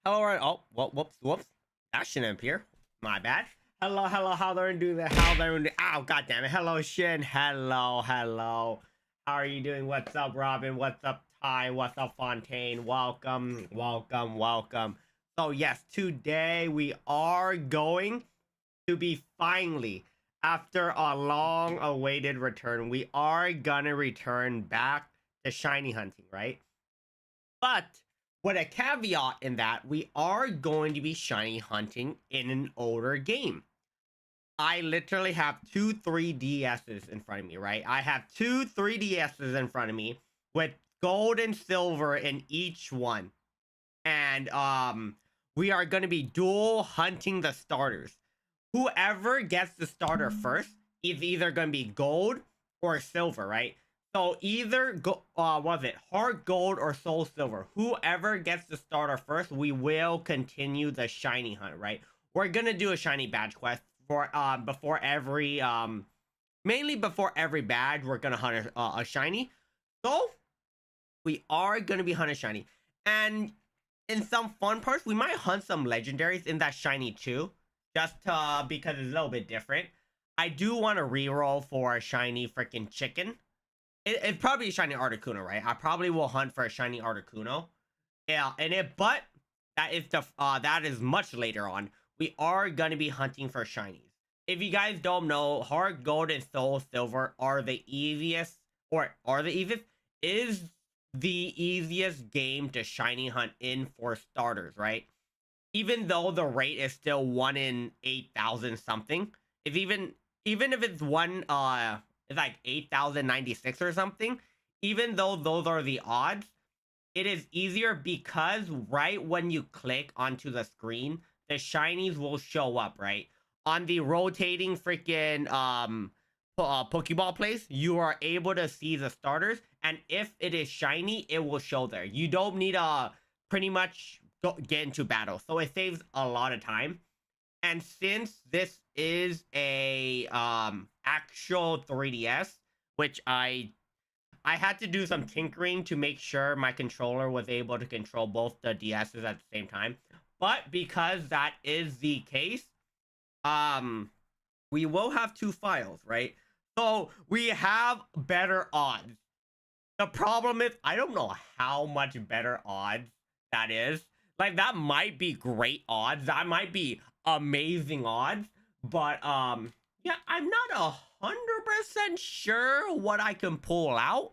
Hello, right? Oh, well, whoops. That shouldn't appear. My bad. Hello, how they're doing that? How they're doing? Ow, god damn it. Hello, Shin. Hello. How are you doing? What's up, Robin? What's up, Ty? What's up, Fontaine? Welcome. So, yes, today we are going to be finally, after a long awaited return, we are gonna return back to shiny hunting, right? But with a caveat in that we are going to be shiny hunting in an older game. I literally have two 3DSs in front of me, right? I have two 3DSs in front of me with gold and silver in each one. And we are going to be dual hunting the starters. Whoever gets the starter first is either going to be gold or silver, right? So either heart gold or soul silver. Whoever gets the starter first, we will continue the shiny hunt, right? We're gonna do a shiny badge quest for before every mainly before every badge. We're gonna hunt a shiny. So we are gonna be hunting shiny, and in some fun parts, we might hunt some legendaries in that shiny too, just because it's a little bit different. I do want to reroll for a shiny freaking chicken. It's probably a shiny Articuno, right? I probably will hunt for a shiny Articuno. Yeah, but that is much later on. We are gonna be hunting for shinies. If you guys don't know, Heart Gold and Soul Silver are the easiest, is the easiest game to shiny hunt in for starters, right? Even though the rate is still 1 in 8,000 something, if even if it's one it's like 8,096 or something. Even though those are the odds, it is easier because right when you click onto the screen, the shinies will show up, right? On the rotating freaking Pokeball place, you are able to see the starters. And if it is shiny, it will show there. You don't need to pretty much get into battle. So it saves a lot of time. And since this is a actual 3DS, which I had to do some tinkering to make sure my controller was able to control both the DSs at the same time. But because that is the case, we will have two files, right? So we have better odds. The problem is I don't know how much better odds that is. Like, that might be great odds. That might be amazing odds. But yeah, I'm not 100% sure what I can pull out.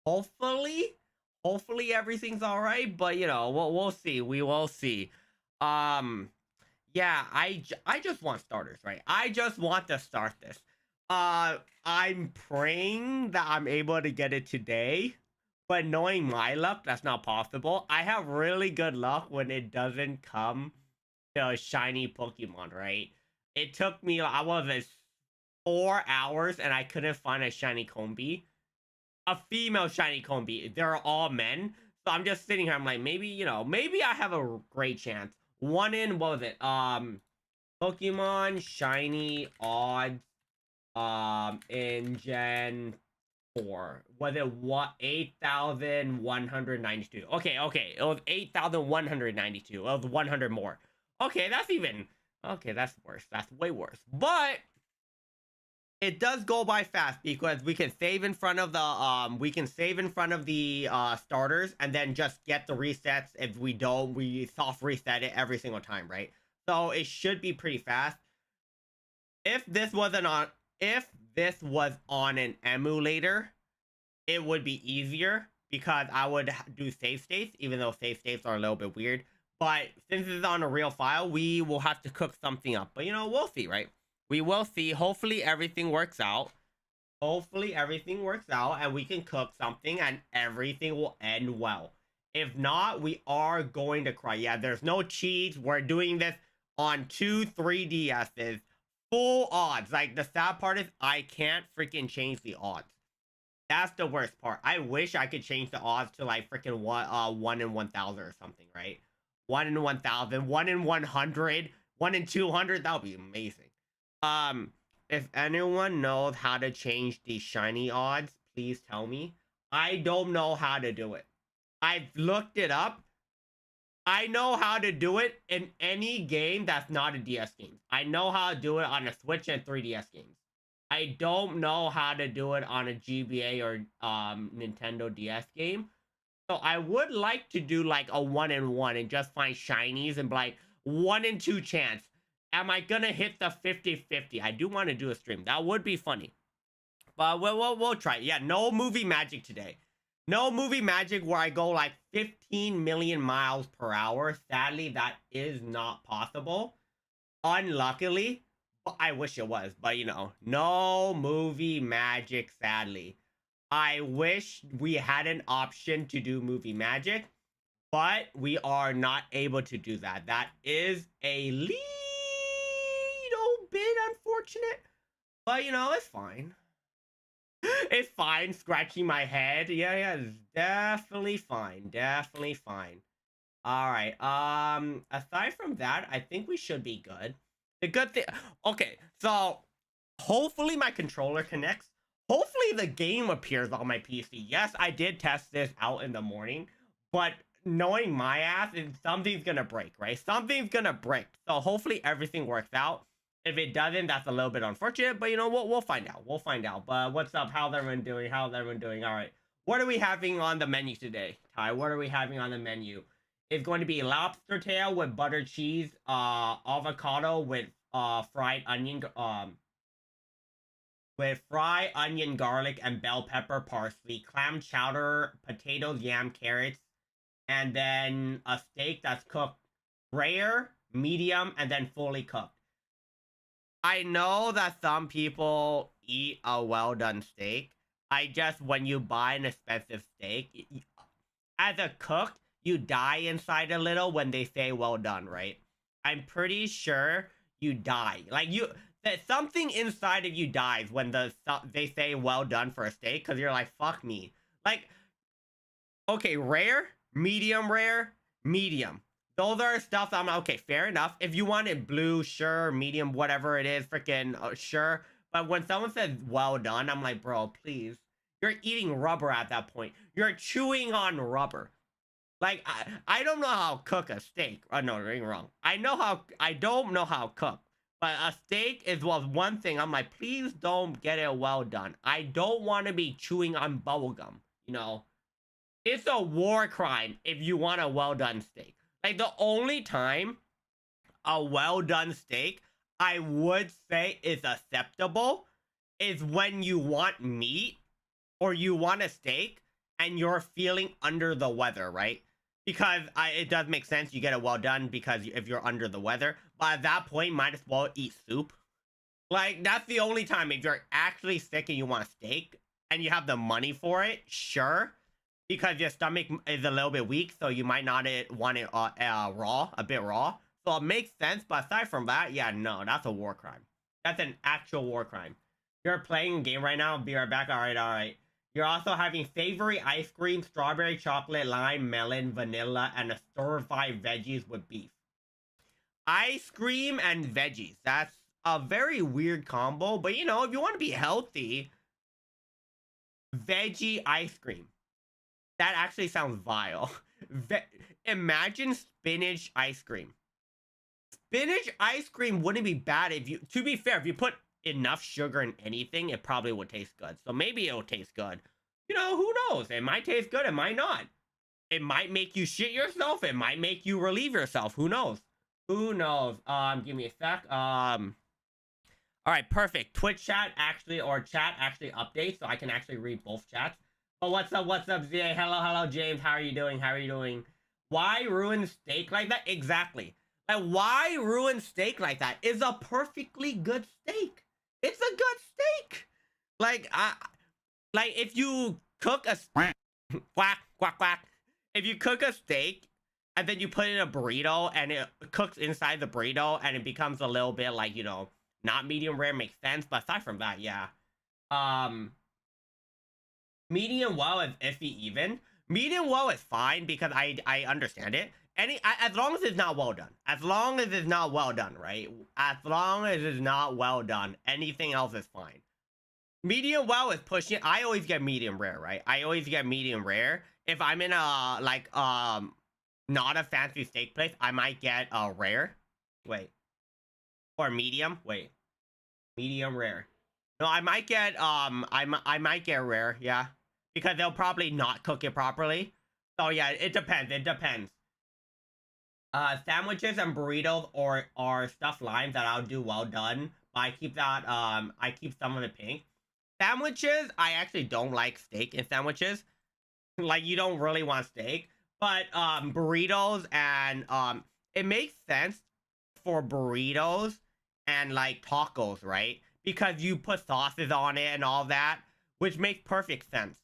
Hopefully everything's all right. But you know, we'll see. We will see. Yeah, I just want starters, right? I just want to start this. I'm praying that I'm able to get it today. But knowing my luck, that's not possible. I have really good luck when it doesn't come to a shiny Pokemon, right? It took me, I was at 4 hours and I couldn't find a shiny Combi. A female shiny Combi. They're all men. So I'm just sitting here. I'm like, maybe, maybe I have a great chance. One in, what was it? Pokemon shiny odds, in Gen 4. Was it what? 8,192. Okay. It was 8,192. It was 100 more. Okay, that's even. Okay, that's worse. That's way worse. But it does go by fast because we can save in front of the starters and then just get the resets. If we don't, we soft reset it every single time, right? So it should be pretty fast. If this was on an emulator, it would be easier because I would do save states, even though save states are a little bit weird. But since it's on a real file, we will have to cook something up. But we'll see, right? We will see. Hopefully everything works out. Hopefully everything works out and we can cook something and everything will end well. If not, we are going to cry. Yeah, there's no cheats. We're doing this on 2 3DSs. Full odds. Like, the sad part is I can't freaking change the odds. That's the worst part. I wish I could change the odds to like freaking 1 in 1,000 or something, right? 1 in 1,000, 1 in 100, 1 in 200. That would be amazing. If anyone knows how to change the shiny odds, please tell me. I don't know how to do it. I've looked it up. I know how to do it in any game that's not a DS game. I know how to do it on a Switch and 3DS games. I don't know how to do it on a GBA or Nintendo DS game. So I would like to do like a 1 in 1 and just find shinies and be like 1 in 2 chance. Am I gonna hit the 50-50? I do want to do a stream. That would be funny. But we'll try. Yeah, no movie magic today. No movie magic where I go like 15 million miles per hour. Sadly, that is not possible. Unluckily, I wish it was. But no movie magic, sadly. I wish we had an option to do movie magic, but we are not able to do that. That is a little bit unfortunate, but it's fine. It's fine. Scratching my head. Yeah, it's definitely fine. Definitely fine. All right. Aside from that, I think we should be good. The good thing. Okay, so hopefully my controller connects. Hopefully the game appears on my PC. Yes, I did test this out in the morning, but knowing my ass, something's gonna break, right? Something's gonna break. So hopefully everything works out. If it doesn't, that's a little bit unfortunate, but we'll find out. We'll find out. But what's up? How's everyone doing? How's everyone doing? All right. What are we having on the menu today, Ty? What are we having on the menu? It's going to be lobster tail with butter cheese, avocado with fried onion, garlic, and bell pepper, parsley, clam chowder, potatoes, yam, carrots, and then a steak that's cooked rare, medium, and then fully cooked. I know that some people eat a well-done steak. When you buy an expensive steak, as a cook, you die inside a little when they say well done, right? I'm pretty sure you die. Like, that something inside of you dies when they say well done for a steak, because you're like, fuck me. Like, okay, rare, medium, those are stuff that I'm like, okay, fair enough. If you want it blue, sure, medium, whatever it is, freaking sure. But when someone says well done, I'm like, bro, please. You're eating rubber at that point. You're chewing on rubber. Like, I don't know how to cook a steak. Oh, no, you're wrong. I don't know how to cook. But a steak was one thing. I'm like, please don't get it well done. I don't want to be chewing on bubblegum, It's a war crime if you want a well done steak. Like, the only time a well done steak I would say is acceptable is when you want meat or you want a steak and you're feeling under the weather, right? Because it does make sense. You get it well done because if you're under the weather. But at that point, might as well eat soup. Like, that's the only time. If you're actually sick and you want a steak and you have the money for it, sure. because your stomach is a little bit weak, so you might not want it raw, a bit raw. So it makes sense, but aside from that, yeah, no, that's a war crime. That's an actual war crime. You're playing a game right now. Be right back. All right, all right. You're also having savory ice cream, strawberry, chocolate, lime, melon, vanilla, and a stir-fried veggies with beef. Ice cream and veggies. That's a very weird combo, but you know, if you want to be healthy, veggie ice cream. That actually sounds vile. Imagine spinach ice cream. Spinach ice cream wouldn't be bad if you, to be fair, if you put enough sugar in anything, it probably would taste good. So maybe it'll taste good. You know, who knows? It might taste good, it might not. It might make you shit yourself, it might make you relieve yourself. Who knows? Who knows? Give me a sec. All right, perfect. Twitch chat actually, or chat actually updates, so I can actually read both chats. But what's up, ZA? Hello, James. How are you doing? How are you doing? Why ruin steak like that? Exactly. Like, why ruin steak like that? It's a perfectly good steak. It's a good steak. Like, like if you cook a quack, quack, quack. If you cook a steak and then you put it in a burrito and it cooks inside the burrito and it becomes a little bit like, you know, not medium rare, makes sense. But aside from that, yeah. Medium well is iffy even. Medium well is fine because I understand it. As long as it's not well done. As long as it's not well done, right? As long as it's not well done, anything else is fine. Medium well is pushing. I always get medium rare, right? I always get medium rare. If I'm in a like not a fancy steak place, I might get a rare. Wait. Or medium. Wait. Medium rare. No, I might get I might get rare, yeah. Because they'll probably not cook it properly. So yeah, it depends. It depends. Sandwiches and burritos or stuffed limes that I'll do well done. I keep that I keep some of it pink. Sandwiches, I actually don't like steak in sandwiches. Like, you don't really want steak. But burritos and it makes sense for burritos and like tacos, right? Because you put sauces on it and all that, which makes perfect sense.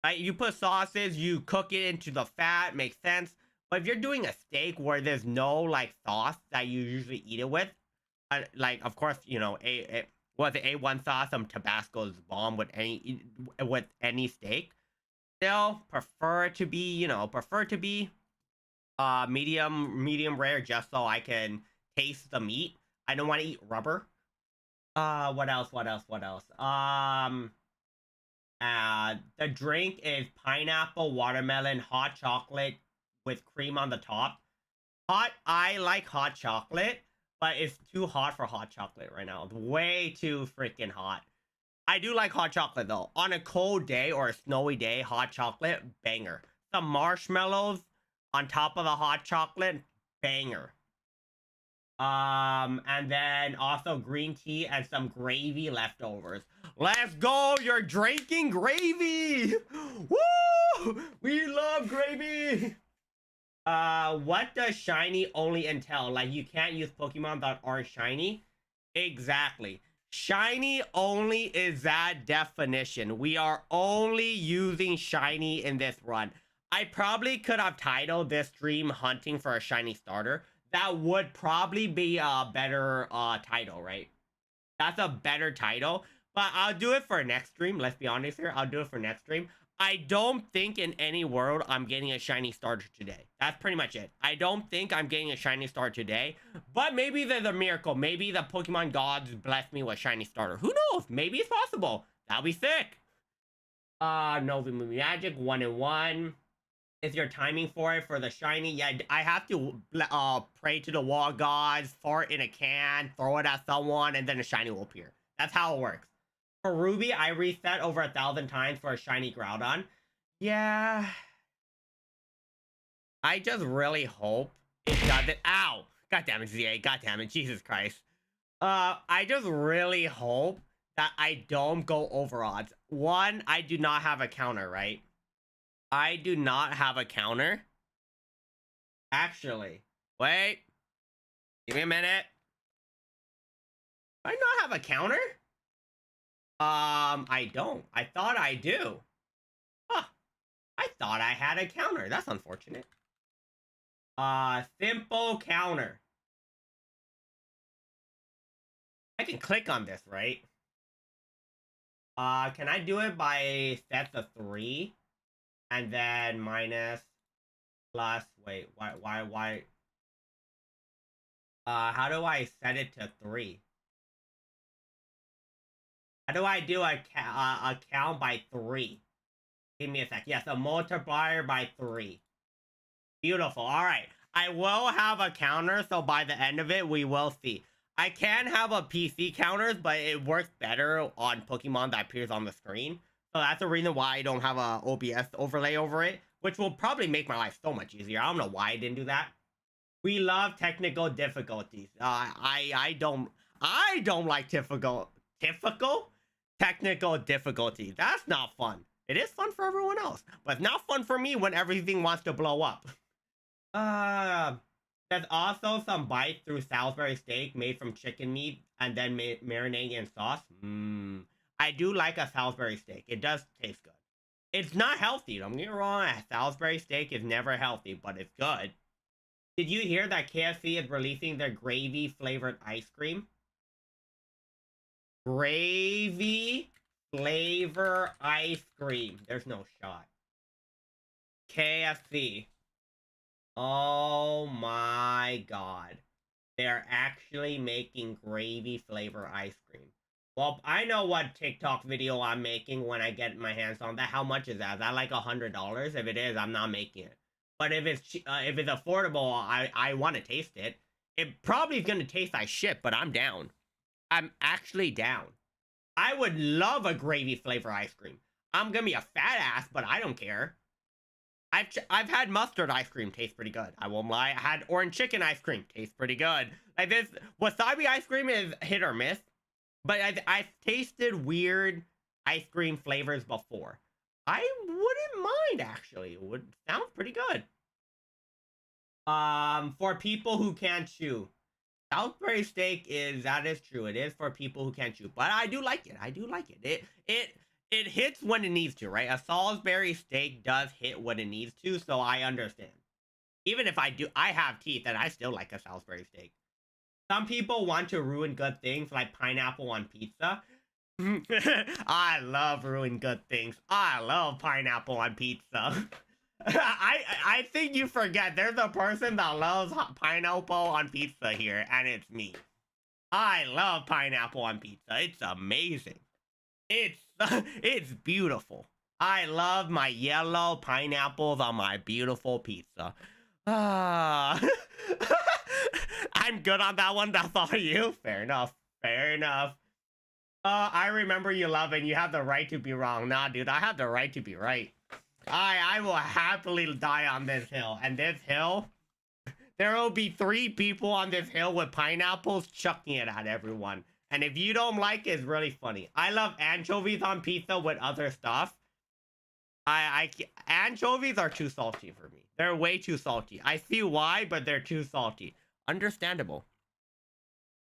Right? You put sauces, you cook it into the fat, makes sense. But if you're doing a steak where there's no like sauce that you usually eat it with, like of course, you know, was it A1 sauce, some Tabasco's bomb with any steak. Still prefer to be, you know, medium rare just so I can taste the meat. I don't want to eat rubber. What else? The drink is pineapple, watermelon, hot chocolate with cream on the top. I like hot chocolate, but it's too hot for hot chocolate right now. It's way too freaking hot. I do like hot chocolate though. On a cold day or a snowy day, hot chocolate, banger. Some marshmallows on top of the hot chocolate, banger. And then also green tea and some gravy leftovers. Let's go! You're drinking gravy! Woo! We love gravy! What does shiny only entail? Like, you can't use Pokemon that aren't shiny? Exactly. Shiny only is that definition. We are only using shiny in this run. I probably could have titled this stream Hunting for a Shiny Starter. That would probably be a better title, right? That's a better title. But I'll do it for next stream. Let's be honest here. I'll do it for next stream. I don't think in any world I'm getting a shiny starter today. That's pretty much it. I don't think I'm getting a shiny starter today. But maybe there's a miracle. Maybe the Pokemon gods bless me with shiny starter. Who knows? Maybe it's possible. That'll be sick. Novi Magic 1-1. Is your timing for it for the shiny? Yeah, I have to pray to the wall gods, fart in a can, throw it at someone, and then a shiny will appear. That's how it works. For Ruby, I reset over 1,000 times for a shiny Groudon. Yeah. I just really hope it doesn't. Ow! God damn it, ZA. God damn it. Jesus Christ. I just really hope that I don't go over odds. One, I do not have a counter, right? I do not have a counter. Actually, wait. Give me a minute. Do I not have a counter? I don't. I thought I do. Huh. I thought I had a counter. That's unfortunate. Simple counter. I can click on this, right? Can I do it by sets of 3? And then minus, plus, wait, why? How do I set it to 3? How do I do a count by 3? Give me a sec. Yes, a multiplier by 3. Beautiful. All right. I will have a counter, so by the end of it, we will see. I can have a PC counters, but it works better on Pokemon that appears on the screen. So that's the reason why I don't have a OBS overlay over it, which will probably make my life so much easier. I don't know why I didn't do that. We love technical difficulties. I don't like technical difficulties. That's not fun. It is fun for everyone else, but it's not fun for me when everything wants to blow up. Uh, there's also some bites through Salisbury steak made from chicken meat and then marinating in sauce. I do like a Salisbury steak. It does taste good. It's not healthy. Don't get me wrong. A Salisbury steak is never healthy, but it's good. Did you hear that KFC is releasing their gravy flavored ice cream? Gravy flavor ice cream. There's no shot. KFC. Oh my god. They're actually making gravy flavor ice cream. Well, I know what TikTok video I'm making when I get my hands on that. How much is that? Is that like $100? If it is, I'm not making it. But if it's affordable, I want to taste it. It probably is gonna taste like shit, but I'm down. I'm actually down. I would love a gravy flavor ice cream. I'm gonna be a fat ass, but I don't care. I've had mustard ice cream, taste pretty good. I won't lie. I had orange chicken ice cream, tastes pretty good. Like this wasabi ice cream is hit or miss, but I've tasted weird ice cream flavors before. I wouldn't mind actually. It would sound pretty good. For people who can't chew, Salisbury steak that is true. It is for people who can't chew, but I do like it. I do like it. It hits when it needs to, right? A Salisbury steak does hit when it needs to, so I understand. Even if I have teeth, and I still like a Salisbury steak. Some people want to ruin good things, like pineapple on pizza. I love ruin good things. I love pineapple on pizza. I think you forget there's a person that loves pineapple on pizza here, and it's me. I love pineapple on pizza. It's amazing. It's it's beautiful. I love my yellow pineapples on my beautiful pizza. Ah, I'm good on that one. That's all you. Fair enough. Fair enough. I remember you love it. You have the right to be wrong. Nah, dude, I have the right to be right. I will happily die on this hill. And this hill, there will be 3 people on this hill with pineapples chucking it at everyone. And if you don't like it, it's really funny. I love anchovies on pizza with other stuff. Anchovies are too salty for me. They're way too salty. I see why, but they're too salty. Understandable.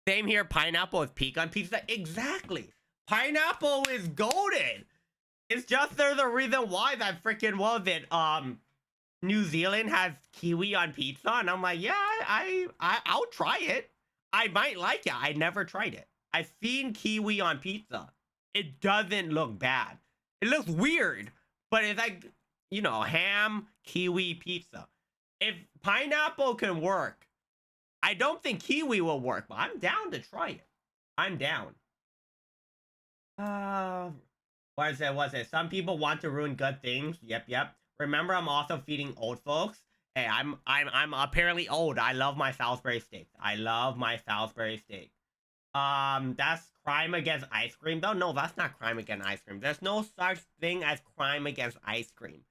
Same here, pineapple is peak on pizza. Exactly. Pineapple is golden. It's just there's a reason why that freaking was it. New Zealand has kiwi on pizza, and I'm like, yeah, I'll try it. I might like it. I never tried it. I've seen kiwi on pizza. It doesn't look bad. It looks weird, but it's like, ham, kiwi, pizza. If pineapple can work, I don't think kiwi will work, but I'm down to try it. I'm down. What is it? Some people want to ruin good things. Yep. Remember, I'm also feeding old folks. Hey, I'm apparently old. I love my Salisbury steak. I love my Salisbury steak. That's crime against ice cream, though. No, that's not crime against ice cream. There's no such thing as crime against ice cream.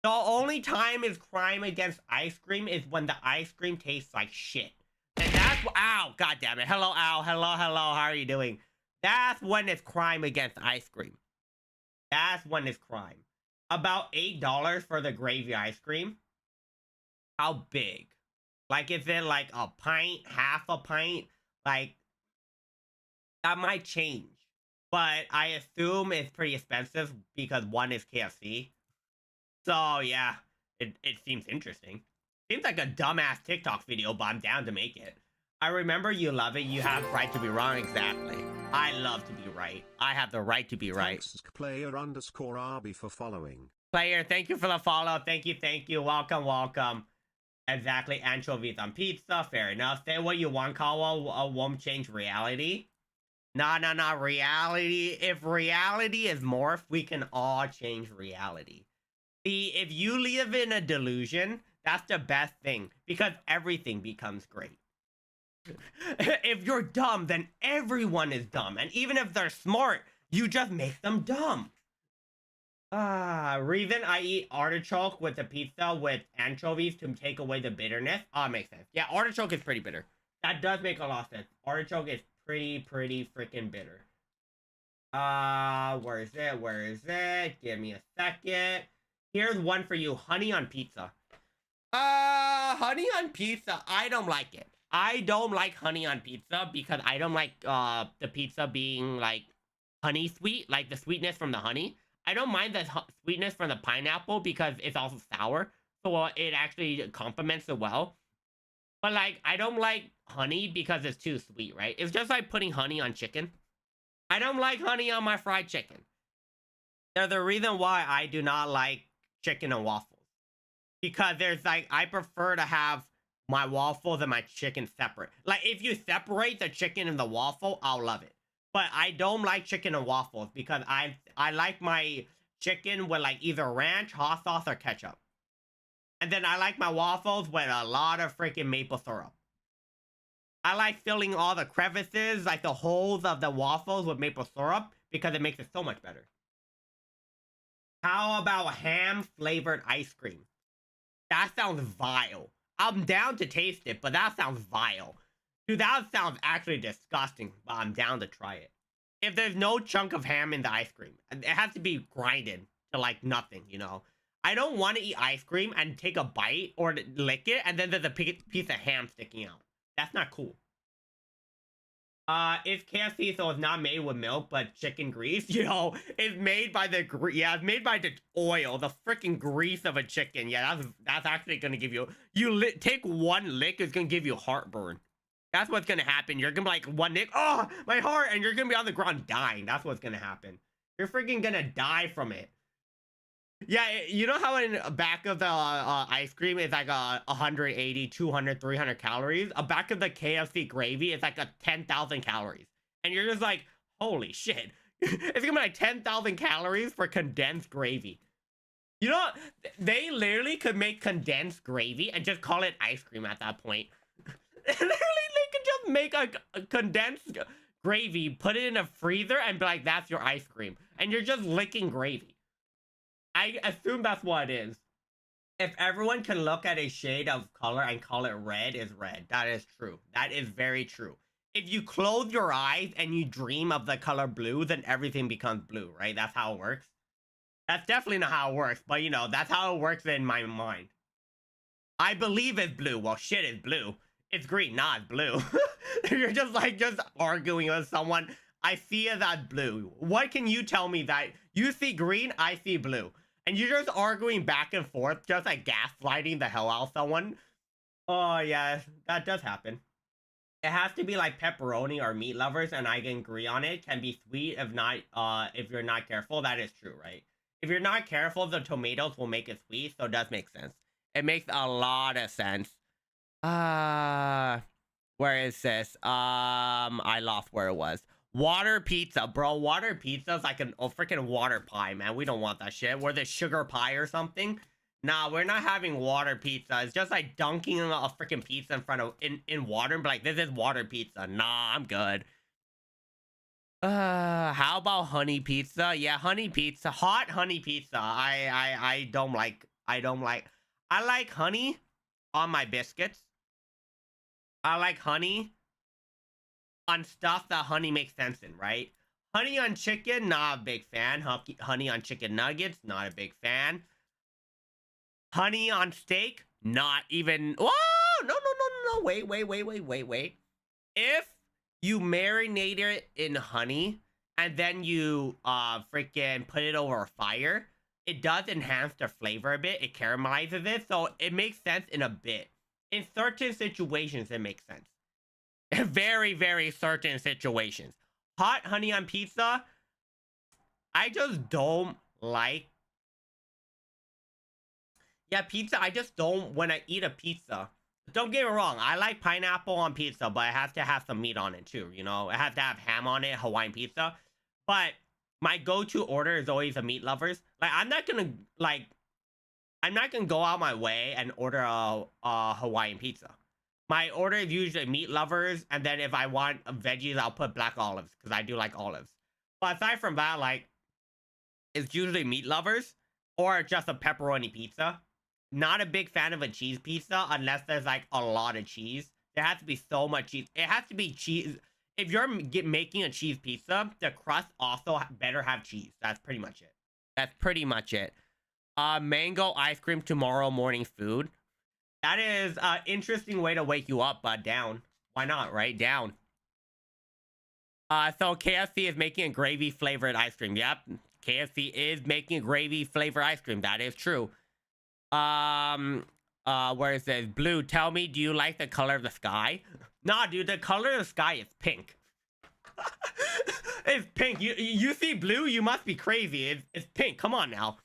The only time is crime against ice cream is when the ice cream tastes like shit. And that's ow, god damn it. Hello, ow, hello, how are you doing? That's when it's crime against ice cream. That's when it's crime. About $8 for the gravy ice cream. How big? Like, is it like a pint, half a pint? Like, that might change. But I assume it's pretty expensive because one is KFC. So yeah, it seems interesting. Seems like a dumbass TikTok video, but I'm down to make it. I remember you love it. You have right to be wrong. Exactly. I love to be right. I have the right to be right. Thanks, player_RB for following. Player, thank you for the follow. Thank you. Welcome, welcome. Exactly. Anchovies on pizza. Fair enough. Say what you want, Kawa. Won't change reality. Nah. Reality. If reality is morph, we can all change reality. See, if you live in a delusion, that's the best thing because everything becomes great. If you're dumb, then everyone is dumb. And even if they're smart, you just make them dumb. Reason I eat artichoke with the pizza with anchovies to take away the bitterness. Makes sense. Yeah, artichoke is pretty bitter. That does make a lot of sense. Artichoke is pretty freaking bitter. Where is it? Give me a second. Here's one for you. Honey on pizza. Honey on pizza. I don't like it. I don't like honey on pizza because I don't like the pizza being like honey sweet, like the sweetness from the honey. I don't mind the sweetness from the pineapple because it's also sour, so it actually complements it well. But like, I don't like honey because it's too sweet, right? It's just like putting honey on chicken. I don't like honey on my fried chicken. They're the reason why I do not like chicken and waffles. Because there's like, I prefer to have my waffles and my chicken separate. Like, if you separate the chicken and the waffle, I'll love it. But I don't like chicken and waffles because I like my chicken with like either ranch, hot sauce, or ketchup. And then I like my waffles with a lot of freaking maple syrup. I like filling all the crevices, like the holes of the waffles with maple syrup because it makes it so much better. How about ham flavored ice cream? That sounds vile. I'm down to taste it, but that sounds vile. Dude, that sounds actually disgusting, but I'm down to try it. If there's no chunk of ham in the ice cream, it has to be grinded to like nothing, you know? I don't want to eat ice cream and take a bite or lick it, and then there's a piece of ham sticking out. That's not cool. It's KFC, so it's not made with milk, but chicken grease. You know, it's made by the it's made by the oil, the freaking grease of a chicken. Yeah, that's actually gonna give you. Take one lick, it's gonna give you heartburn. That's what's gonna happen. You're gonna be like one lick, oh my heart, and you're gonna be on the ground dying. That's what's gonna happen. You're freaking gonna die from it. Yeah, you know how in the back of the ice cream is like 180, 200, 300 calories? A back of the KFC gravy is like 10,000 calories. And you're just like, holy shit. It's gonna be like 10,000 calories for condensed gravy. You know, they literally could make condensed gravy and just call it ice cream at that point. Literally, they could just make a condensed gravy, put it in a freezer, and be like, that's your ice cream. And you're just licking gravy. I assume that's what it is. If everyone can look at a shade of color and call it red is red. That is true. That is very true. If you close your eyes and you dream of the color blue, then everything becomes blue, right? That's how it works. That's definitely not how it works, but you know, that's how it works in my mind. I believe it's blue. Well, shit, it's blue. It's green, not blue. You're just arguing with someone. I see it as blue. What can you tell me that you see green, I see blue? And you're just arguing back and forth, just like gaslighting the hell out of someone. Oh, yeah, that does happen. It has to be like pepperoni or meat lovers, and I can agree on it. Can be sweet if not, if you're not careful. That is true, right? If you're not careful, the tomatoes will make it sweet, so it does make sense. It makes a lot of sense. Where is this? I lost where it was. Water pizza, bro. Water pizza is like a freaking water pie, man. We don't want that shit. We're the sugar pie or something. Nah, we're not having water pizza. It's just like dunking a freaking pizza in front of in water and be like, this is water pizza. Nah, I'm good. How about honey pizza? Yeah, honey pizza. Hot honey pizza. I don't like. I like honey on my biscuits. I like honey on stuff that honey makes sense in, right? Honey on chicken, not a big fan. Honey on chicken nuggets, not a big fan. Honey on steak, not even. Whoa! No. Wait. If you marinate it in honey and then you freaking put it over a fire, it does enhance the flavor a bit. It caramelizes it, so it makes sense in a bit. In certain situations, it makes sense. Very, very certain situations. Hot honey on pizza, I just don't like. Yeah, pizza, I just don't, when I eat a pizza, don't get me wrong, I like pineapple on pizza, but it has to have some meat on it too, you know? It has to have ham on it, Hawaiian pizza. But my go-to order is always a meat lovers. Like, I'm not gonna go out my way and order a Hawaiian pizza. My order is usually meat lovers, and then if I want veggies, I'll put black olives, because I do like olives. But aside from that, like, it's usually meat lovers, or just a pepperoni pizza. Not a big fan of a cheese pizza unless there's like a lot of cheese. There has to be so much cheese. It has to be cheese. If you're making a cheese pizza, the crust also better have cheese. That's pretty much it. That's pretty much it. Mango ice cream tomorrow morning food. That is an interesting way to wake you up, but down. Why not, right? Down. So KFC is making a gravy flavored ice cream. Yep. KFC is making a gravy flavored ice cream. That is true. Where it says blue, tell me, do you like the color of the sky? Nah, dude, the color of the sky is pink. It's pink. You see blue, you must be crazy. It's pink. Come on now.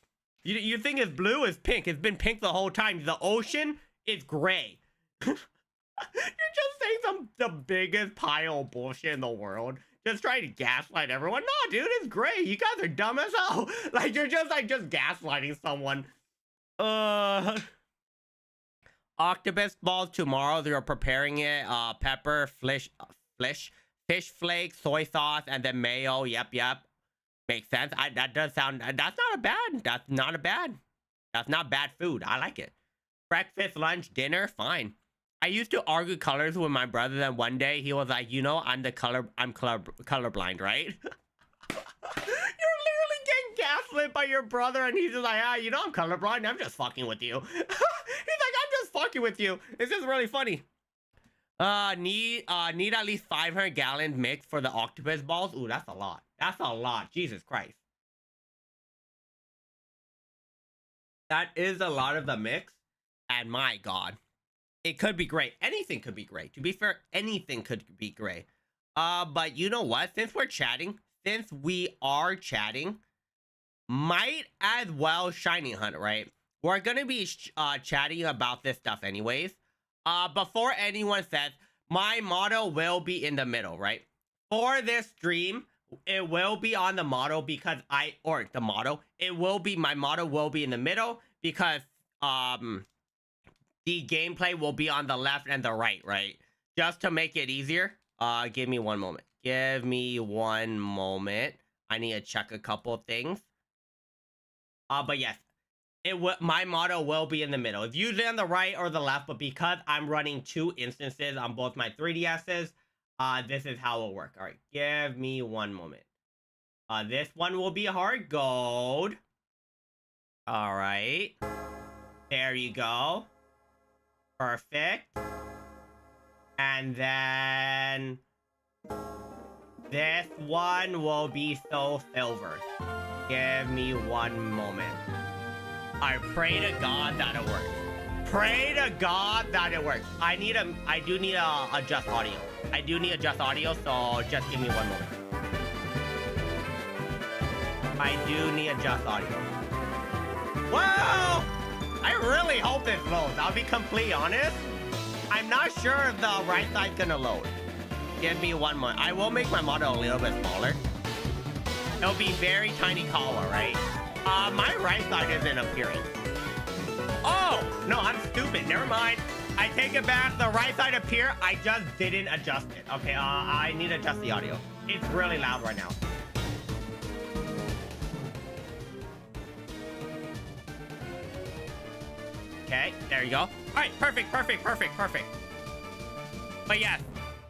You think it's blue? It's pink. It's been pink the whole time. The ocean is gray. You're just saying the biggest pile of bullshit in the world. Just trying to gaslight everyone. No, dude, it's gray. You guys are dumb as hell. Like, you're just gaslighting someone. Octopus balls tomorrow. They're preparing it. Pepper, fish flakes, soy sauce, and then mayo. Yep. Makes sense. That does sound. That's not bad food. I like it. Breakfast, lunch, dinner, fine. I used to argue colors with my brother. Then one day he was like, you know, I'm colorblind, right? You're literally getting gaslit by your brother, and he's just like, you know, I'm colorblind. I'm just fucking with you. He's like, I'm just fucking with you. It's just really funny. Need at least 500 gallons mix for the octopus balls. Ooh, that's a lot. That's a lot. Jesus Christ. That is a lot of the mix. And my God, it could be great. Anything could be great. To be fair, anything could be great. But you know what? Since we are chatting, might as well Shiny Hunt, right? We're gonna be chatting about this stuff anyways. Before anyone says, my motto will be in the middle, right? For this stream, it will be on the motto because my motto will be in the middle because the gameplay will be on the left and the right, right? Just to make it easier. Give me one moment. I need to check a couple of things. But yes, my motto will be in the middle. It's usually on the right or the left, but because I'm running 2 instances on both my 3DSs, this is how it'll work. All right, give me one moment. This one will be hard gold. All right. There you go. Perfect. And then this one will be so silver. Give me one moment. I pray to God that it works. Pray to God that it works. I do need to adjust audio. So just give me one moment. I do need to adjust audio. Whoa! I really hope this loads. I'll be completely honest. I'm not sure if the right side's gonna load. Give me one more. I will make my model a little bit smaller. It'll be very tiny Kawa, right? My right side isn't appearing. Oh, no, I'm stupid. Never mind. I take it back. The right side appear. I just didn't adjust it. Okay, I need to adjust the audio. It's really loud right now. Okay, there you go. All right, perfect. But yes,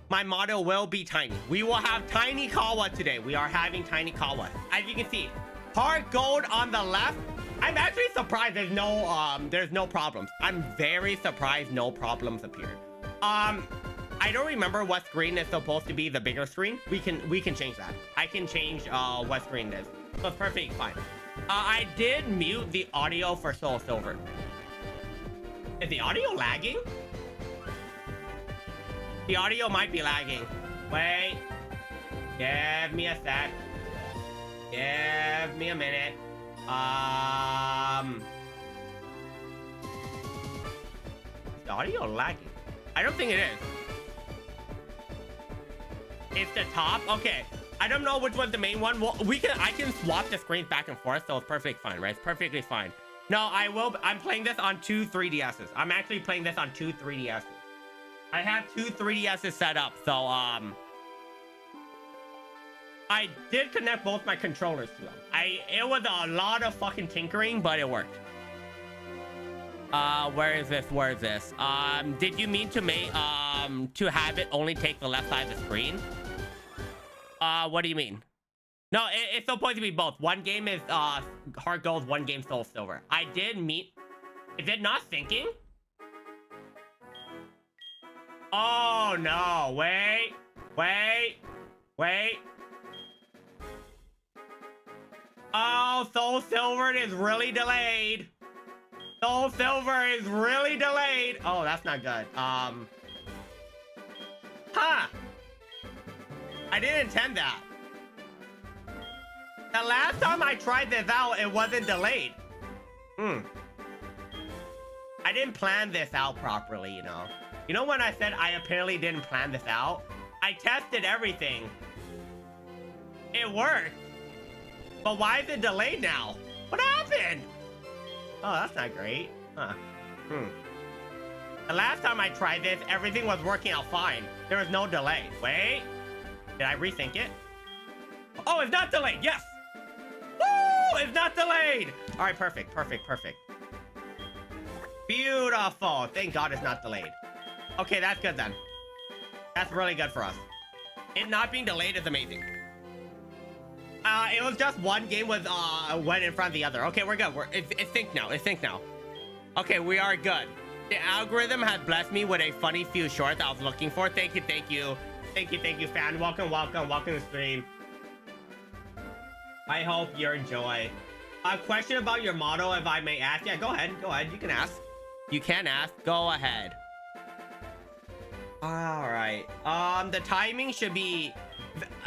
my motto will be tiny. We will have tiny Kawa today. We are having tiny Kawa. As you can see, hard gold on the left. I'm actually surprised there's no problems. I'm very surprised no problems appeared. I don't remember what screen is supposed to be the bigger screen. We can change that. I can change what screen it is. So it's perfectly fine. I did mute the audio for Soul Silver. Is the audio lagging? The audio might be lagging. Wait. Give me a sec. Give me a minute. Is the audio lagging? I don't think it is. It's the top? Okay. I don't know which one's the main one. Well, I can swap the screens back and forth, so it's perfectly fine, right? It's perfectly fine. No, I'm playing this on 2 3DSs. I'm actually playing this on 2 3DSs. I have 2 3DSs set up, so I did connect both my controllers to them. It was a lot of fucking tinkering, but it worked. Where is this? Where is this? Did you mean to make to have it only take the left side of the screen? What do you mean? No, it's supposed to be both. One game is Heart Gold, one game Soul Silver. I did mean. Is it not syncing? Oh no! Wait, wait, wait. Oh, Soul Silver is really delayed. Soul Silver is really delayed. Oh, that's not good. Huh. I didn't intend that. The last time I tried this out, it wasn't delayed. I didn't plan this out properly, you know. You know when I said I apparently didn't plan this out? I tested everything. It worked. But why is it delayed now? What happened? Oh, that's not great. Huh. The last time I tried this, everything was working out fine. There was no delay. Wait. Did I rethink it? Oh, it's not delayed. Yes. Woo! It's not delayed. All right, perfect, perfect, perfect. Beautiful. Thank God it's not delayed. Okay, that's good then. That's really good for us. It not being delayed is amazing. It was just one game was went in front of the other. Okay, we're good. It's synced now. It's synced now. Okay, we are good. The algorithm has blessed me with a funny few shorts I was looking for. Thank you, thank you. Thank you, thank you, fan. Welcome, welcome, welcome to the stream. I hope you enjoy. A question about your model, if I may ask. Yeah, go ahead. Go ahead. You can ask. You can ask. Go ahead. All right. The timing should be...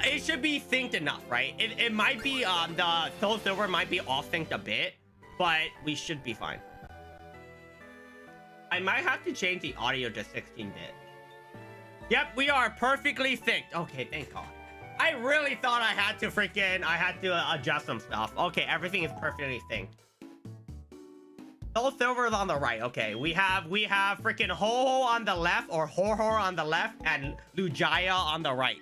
It should be synced enough, right? It might be, the Soul Silver might be off-synced a bit, but we should be fine. I might have to change the audio to 16-bit. Yep, we are perfectly synced. Okay, thank God. I really thought I had to adjust some stuff. Okay, everything is perfectly synced. Soul Silver is on the right. Okay, we have freaking Ho-Ho on the left, or Ho-Ho on the left, and Lujaya on the right.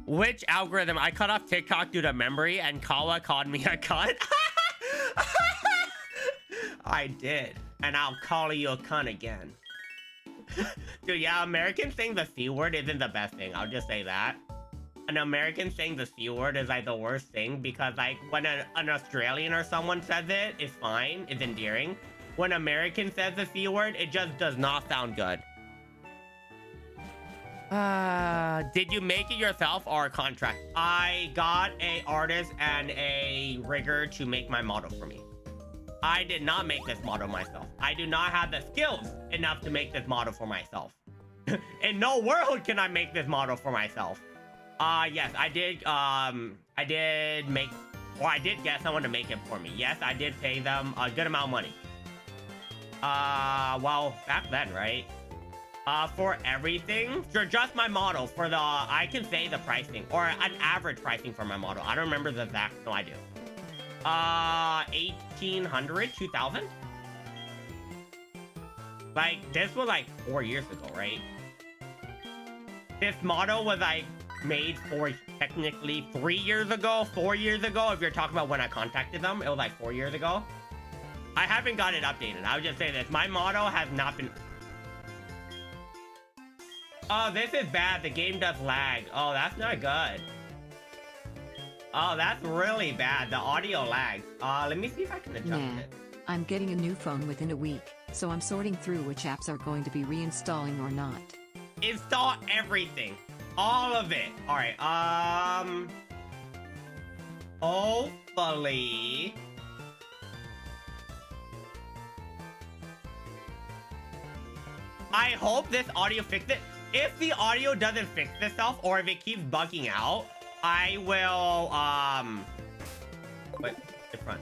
Which algorithm? I cut off TikTok due to memory, and Kawa called me a cunt. I did, and I'll call you a cunt again. Dude, yeah, Americans saying the C word isn't the best thing. I'll just say that. An American saying the C word is like the worst thing, because like when an Australian or someone says it, it's fine, it's endearing. When an American says the C word, it just does not sound good. Did you make it yourself or a contract? I got a artist and a rigger to make my model for me. I did not make this model myself. I do not have the skills enough to make this model for myself. In no world can I make this model for myself. Yes, I did get someone to make it for me. Yes, I did pay them a good amount of money. Well, back then, right? For everything, for just my model, for the, I can say the pricing, or an average pricing for my model. I don't remember the exact, no I do. 1,800, 2,000? Like, this was like 4 years ago, right? This model was like made for technically 3 years ago, 4 years ago. If you're talking about when I contacted them, it was like 4 years ago. I haven't got it updated. I would just say this, my model has not been... Oh, this is bad. The game does lag. Oh, that's not good. Oh, that's really bad. The audio lags. Let me see if I can adjust it. I'm getting a new phone within a week, so I'm sorting through which apps are going to be reinstalling or not. Install everything. All of it. All right. Hopefully. I hope this audio fixed it. If the audio doesn't fix itself or if it keeps bugging out, I will, wait, in front.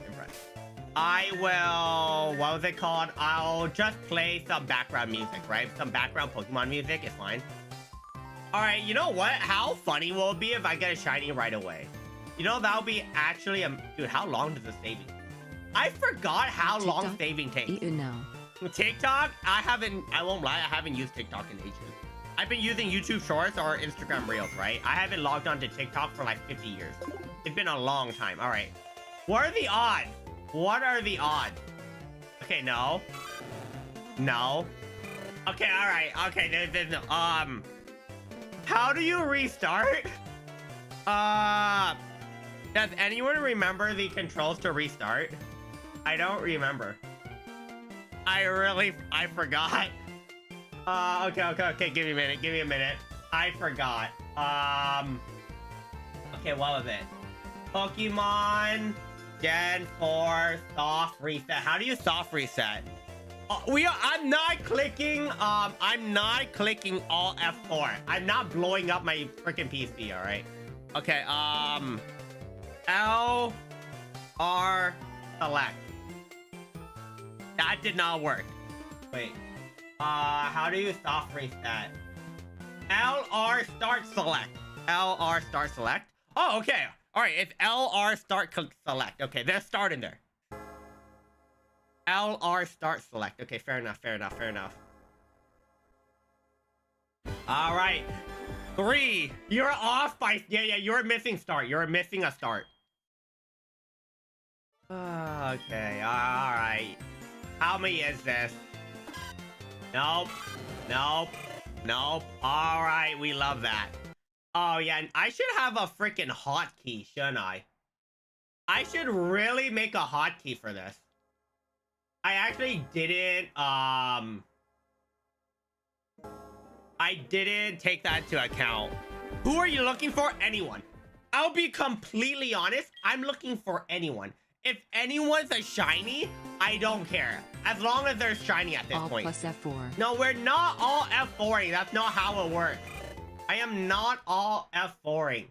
I will, what was it called? I'll just play some background music, right? Some background Pokemon music is fine. All right, you know what? How funny will it be if I get a shiny right away? You know, that'll be actually, dude, how long does this saving? I forgot how TikTok? long saving takes. Eat it now. TikTok? I won't lie, I haven't used TikTok in ages. I've been using YouTube Shorts or Instagram Reels, right? I haven't logged on to TikTok for like 50 years. It's been a long time. All right. What are the odds? What are the odds? Okay, no. No. Okay, all right. Okay, there's no, how do you restart? Does anyone remember the controls to restart? I don't remember. I forgot. Okay, give me a minute. I forgot. Okay, what was it? Pokemon Gen 4 soft reset. How do you soft reset? I'm not clicking Alt F4. I'm not blowing up my freaking PC, all right? Okay, L R select. That did not work. Wait. How do you soft reset? LR start select. LR start select. Oh, okay. All right, it's LR start select. Okay, there's start in there. LR start select. Okay, fair enough. All right. 3. You're off by... Yeah, you're missing start. You're missing a start. Okay, all right. How many is this? Nope. All right, we love that. Oh, yeah, and I should have a freaking hotkey, shouldn't I? I should really make a hotkey for this. I actually didn't, I didn't take that into account. Who are you looking for? Anyone. I'll be completely honest. I'm looking for anyone. If anyone's a shiny, I don't care. As long as they're shiny at this point. All plus F4. No, we're not all F4ing. That's not how it works. I am not all F4ing.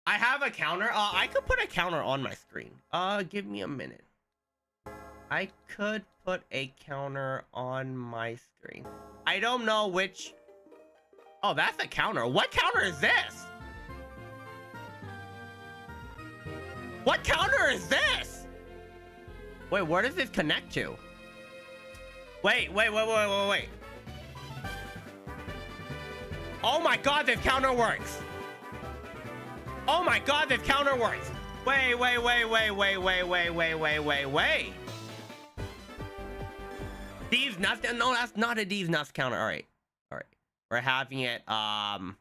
I have a counter. I could put a counter on my screen. Give me a minute. I could put a counter on my screen. I don't know which... Oh, that's a counter. What counter is this? What counter is this? Wait, where does this connect to? Wait. Oh my god, this counter works. Oh my god, this counter works. Wait. These nuts? No, that's not a these nuts counter. All right. We're having it. I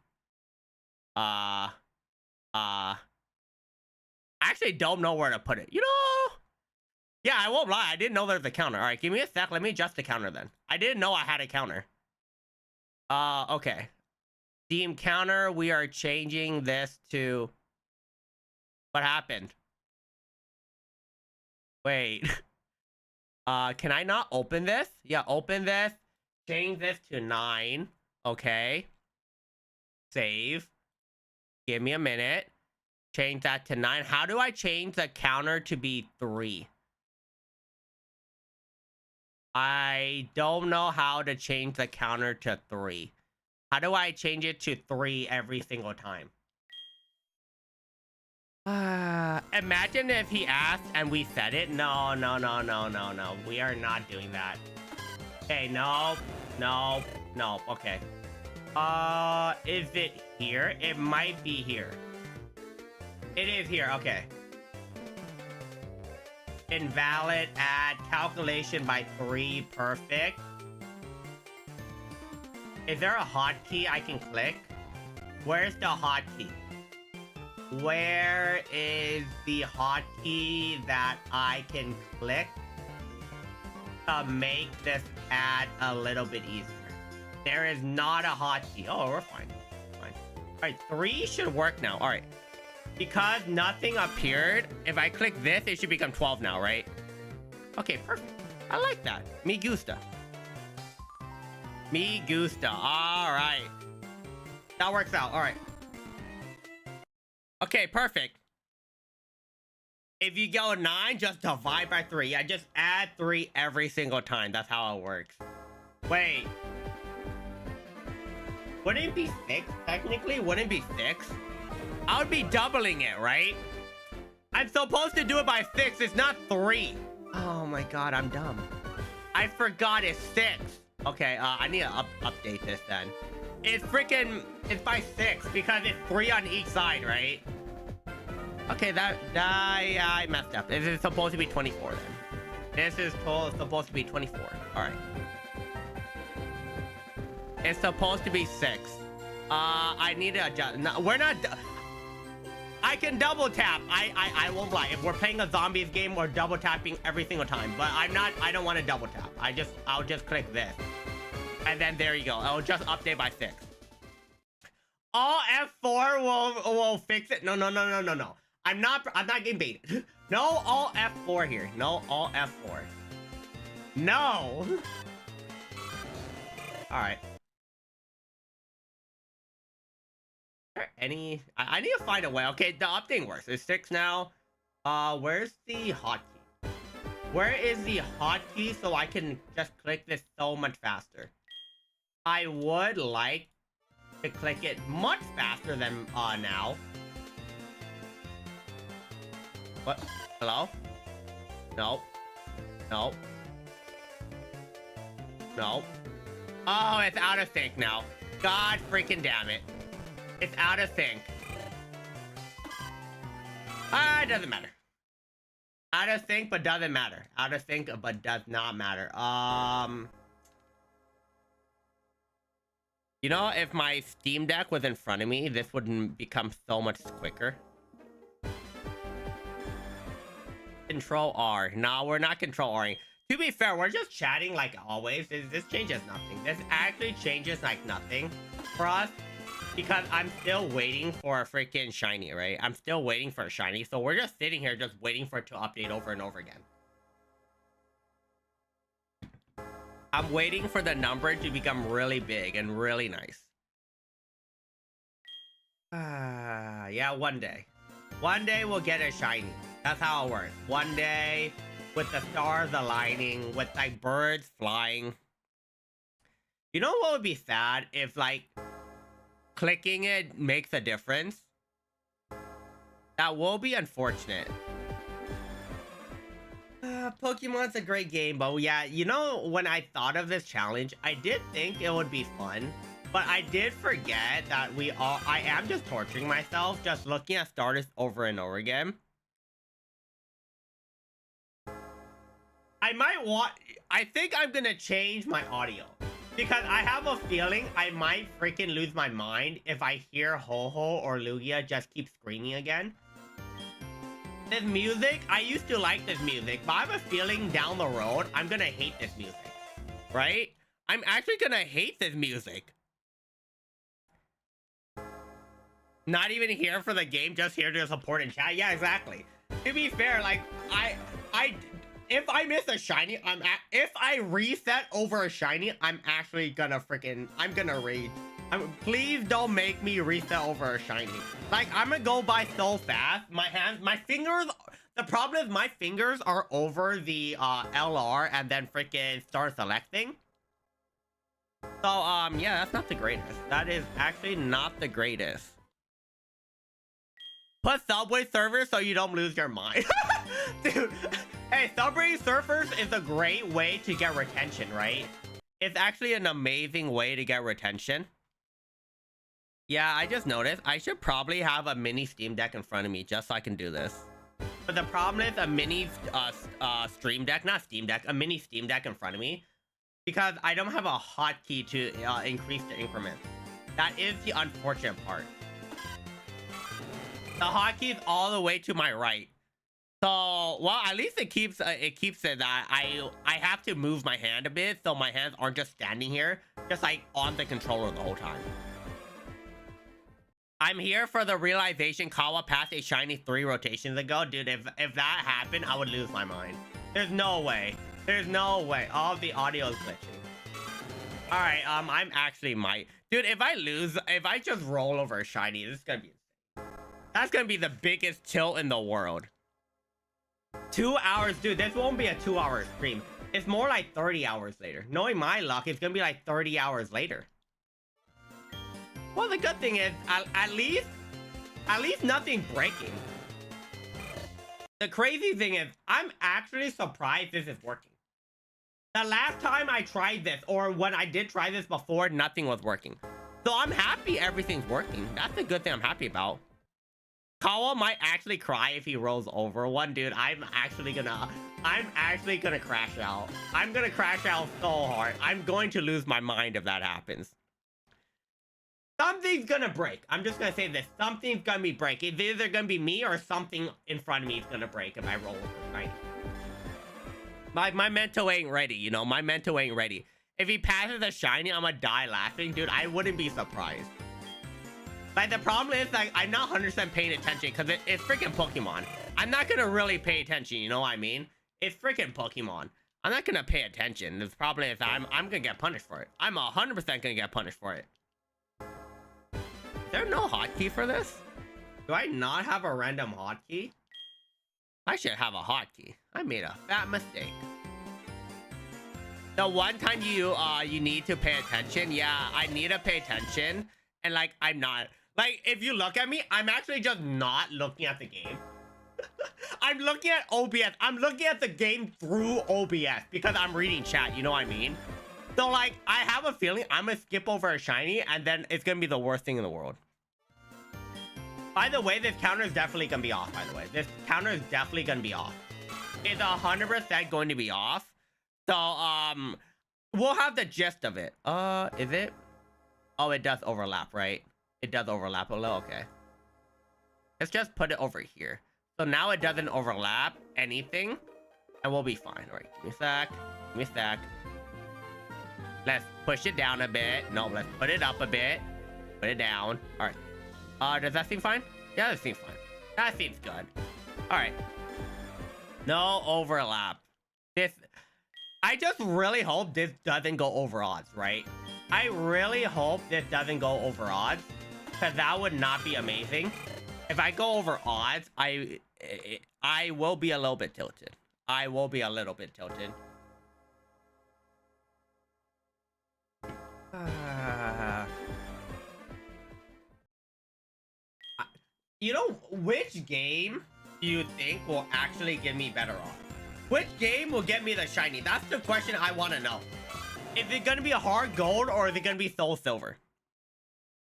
actually don't know where to put it. You know? Yeah, I won't lie. I didn't know there's a counter. All right, give me a sec. Let me adjust the counter then. I didn't know I had a counter. Okay. Steam counter. We are changing this to... What happened? Wait. Can I not open this? Yeah, open this. Change this to 9. Okay. Save. Give me a minute. Change that to 9. How do I change the counter to be 3? I don't know how to change the counter to 3. How do I change it to 3 every single time? Imagine if he asked and we said it. No. We are not doing that. Okay, no. Okay. Is it here? It might be here. It is here. Okay. Invalid. Add calculation by 3. Perfect. Is there a hotkey I can click? Where's the hotkey? Where is the hotkey that I can click to make this add a little bit easier? There is not a hotkey. Oh, we're fine. All right, 3 should work now. All right. because nothing appeared, if I click this, it should become 12 now, right? Okay, perfect. I like that. Me gusta. Me gusta. All right. That works out. All right. Okay, perfect. If you go 9, just divide by 3. Yeah, just add 3 every single time. That's how it works. Wait. Wouldn't it be 6? Technically, wouldn't it be 6? I would be doubling it, right? I'm supposed to do it by 6. It's not 3. Oh my god, I'm dumb. I forgot it's 6. Okay, I need to update this then. It's by 6 because it's 3 on each side, right? Okay, I messed up. This is supposed to be 24 then. This is supposed to be 24. All right. It's supposed to be 6. I need to adjust. No, we're not. I can double tap. I won't lie. If we're playing a zombies game, we're double tapping every single time. But I'm not. I don't want to double tap. I'll just click this, and then there you go. I'll just update by 6. All F4 will fix it. No. I'm not getting baited. No, all F4 here. No, all F4. No. All right. I need to find a way. Okay, the update works. It's 6 now. Where's the hotkey? Where is the hotkey so I can just click this so much faster? I would like to click it much faster than now. What? Hello? No. No. No. Oh, it's out of sync now. God freaking damn it. It's out of sync. It doesn't matter. Out of sync, but doesn't matter. Out of sync, but does not matter. You know, if my Steam Deck was in front of me, this would become so much quicker. Control R. No, we're not control R-ing. To be fair, we're just chatting like always. This changes nothing. This actually changes like nothing for us. Because I'm still waiting for a freaking shiny, right? I'm still waiting for a shiny. So we're just sitting here just waiting for it to update over and over again. I'm waiting for the number to become really big and really nice. Yeah, one day. One day we'll get a shiny. That's how it works. One day with the stars aligning, with like birds flying. You know what would be sad if like clicking it makes a difference? That will be unfortunate. Pokemon's a great game, but yeah, you know, when I thought of this challenge, I did think it would be fun, but I did forget that I am just torturing myself, just looking at starters over and over again. I think I'm gonna change my audio. Because I have a feeling I might freaking lose my mind if I hear Ho-Ho or Lugia just keep screaming again. This music, I used to like this music, but I have a feeling down the road, I'm gonna hate this music. Right? I'm actually gonna hate this music. Not even here for the game, just here to support and chat. Yeah, exactly. To be fair, like, if I miss a shiny, if I reset over a shiny, I'm actually gonna I'm gonna rage. Please don't make me reset over a shiny. Like, I'm gonna go by so fast. My fingers, the problem is my fingers are over the LR and then freaking start selecting. So, yeah, that's not the greatest. That is actually not the greatest. Put Subway Surfers so you don't lose your mind. Dude, hey, Subway Surfers is a great way to get retention, right? It's actually an amazing way to get retention. Yeah, I just noticed. I should probably have a mini Steam Deck in front of me just so I can do this. But the problem is a mini Stream Deck, not Steam Deck, a mini Steam Deck in front of me. Because I don't have a hotkey to increase the increment. That is the unfortunate part. The hotkey is all the way to my right. So, well, at least it keeps it that I have to move my hand a bit so my hands aren't just standing here, just like on the controller the whole time. I'm here for the realization Kawa passed a shiny 3 rotations ago. Dude, if that happened, I would lose my mind. There's no way. There's no way. All of the audio is glitching. All right, I'm actually might. Dude, if I just roll over a shiny, this is gonna be insane. That's gonna be the biggest tilt in the world. 2 hours, dude, this won't be a 2-hour stream. It's more like 30 hours later. Knowing my luck, it's gonna be like 30 hours later. Well, the good thing is, at least nothing breaking. The crazy thing is, I'm actually surprised this is working. The last time I tried this, or when I did try this before, nothing was working. So I'm happy everything's working. That's a good thing I'm happy about. Kawa might actually cry if he rolls over one, dude. I'm actually gonna crash out. I'm gonna crash out so hard. I'm going to lose my mind if that happens. Something's gonna break. I'm just gonna say this. Something's gonna be break. It's either gonna be me or something in front of me is gonna break if I roll over, right? My mental ain't ready, you know? My mental ain't ready. If he passes a shiny, I'm gonna die laughing. Dude, I wouldn't be surprised. Like, the problem is, like, I'm not 100% paying attention because it's freaking Pokemon. I'm not gonna really pay attention, you know what I mean? It's freaking Pokemon. I'm not gonna pay attention. The problem is I'm gonna get punished for it. I'm 100% gonna get punished for it. Is there no hotkey for this? Do I not have a random hotkey? I should have a hotkey. I made a fat mistake. The one time you need to pay attention, yeah, I need to pay attention, and like I'm not. Like, if you look at me, I'm actually just not looking at the game. I'm looking at OBS. I'm looking at the game through OBS because I'm reading chat, you know what I mean? So like, I have a feeling I'm gonna skip over a shiny and then it's gonna be the worst thing in the world. By the way, this counter is definitely gonna be off, by the way. This counter is definitely gonna be off. It's 100% going to be off. So, we'll have the gist of it. Is it? Oh, it does overlap, right? It does overlap a little, okay. Let's just put it over here. So now it doesn't overlap anything, and we'll be fine. All right, give me a sec. Give me a sec. Let's push it down a bit. No, let's put it up a bit. Put it down. All right. Does that seem fine? Yeah, that seems fine. That seems good. All right. No overlap. I just really hope this doesn't go over odds, right? I really hope this doesn't go over odds, because that would not be amazing. If I go over odds, I will be a little bit tilted. I will be a little bit tilted. You know, which game do you think will actually give me better odds? Which game will get me the shiny? That's the question I want to know. Is it going to be a hard gold or is it going to be soul silver?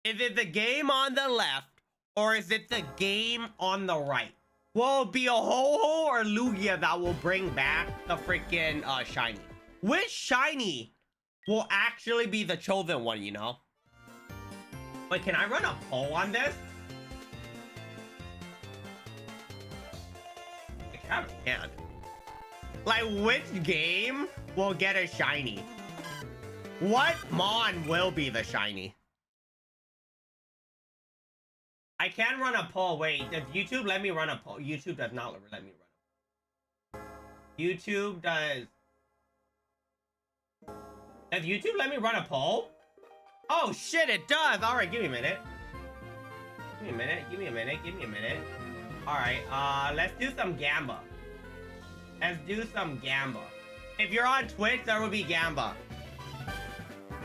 Is it the game on the left or is it the game on the right? Will it be a Ho-Ho or Lugia that will bring back the freaking shiny? Which shiny will actually be the chosen one, you know? Wait, can I run a poll on this? I kind of can. Like, which game will get a shiny? What Mon will be the shiny? I can run a poll. Wait, does YouTube let me run a poll? YouTube does not let me run a poll. YouTube does. Does YouTube let me run a poll? Oh shit, it does. All right, give me a minute. Give me a minute. Give me a minute. Give me a minute. All right, let's do some Gamba. Let's do some Gamba. If you're on Twitch, there will be Gamba.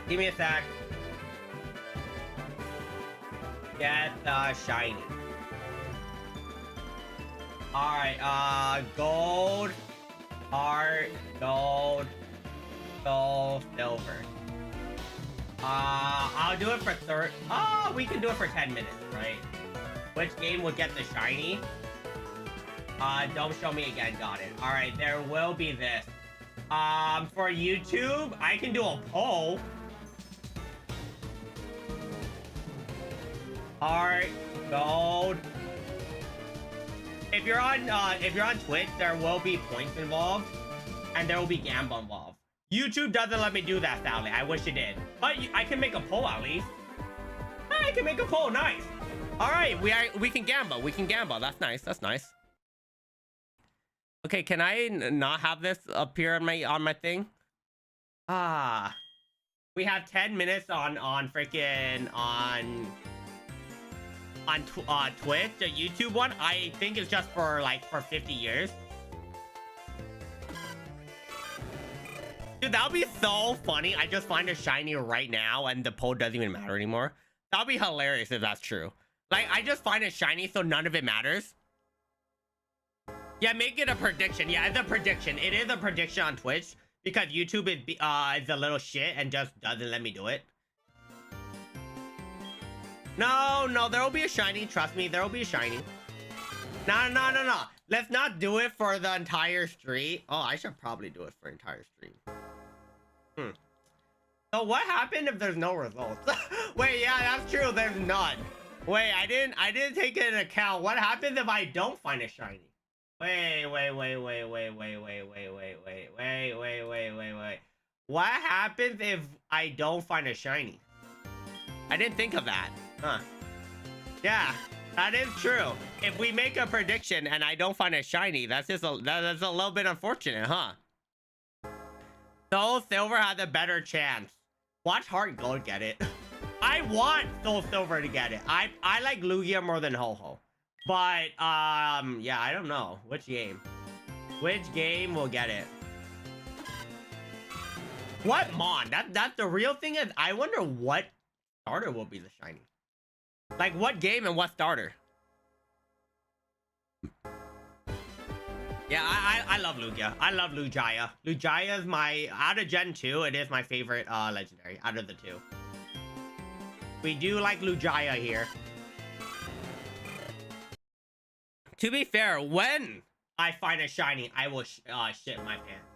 Give me a sec. Get the shiny. Alright, gold, heart, gold, soul, silver. I'll do it for we can do it for 10 minutes, right? Which game will get the shiny? Don't show me again, got it. Alright, there will be this. For YouTube, I can do a poll. Heart, gold. If you're on Twitch, there will be points involved, and there will be Gamba involved. YouTube doesn't let me do that, sadly. I wish it did, but I can make a poll at least. I can make a poll, nice. All right, we can gamble. We can gamble. That's nice. That's nice. Okay, can I not have this appear on my thing? Ah, we have 10 minutes on freaking on Twitch, the YouTube one. I think it's just for like for 50 years. Dude, that would be so funny. I just find a shiny right now and the poll doesn't even matter anymore. That would be hilarious if that's true. Like, I just find it shiny so none of it matters. Yeah, make it a prediction. Yeah, it's a prediction. It is a prediction on Twitch because YouTube is a little shit and just doesn't let me do it. No, there will be a shiny. Trust me, there will be a shiny. No. Let's not do it for the entire stream. Oh, I should probably do it for entire stream. So what happened if there's no results? Wait, yeah, that's true. There's none. Wait, I didn't take it into account. What happens if I don't find a shiny? Wait. What happens if I don't find a shiny? I didn't think of that. Huh. Yeah, that is true. If we make a prediction and I don't find a shiny, that's a little bit unfortunate, huh? Soul Silver has a better chance. Watch Heart Gold get it. I want Soul Silver to get it. I like Lugia more than Ho-Ho. But, yeah, I don't know. Which game? Which game will get it? What Mon? That's the real thing is, I wonder what starter will be the shiny. Like, what game and what starter? Yeah, I love Lugia. I love Lugia. Lugia is my, out of Gen 2, it is my favorite legendary out of the two. We do like Lugia here. To be fair, when I find a shiny, I will shit my pants.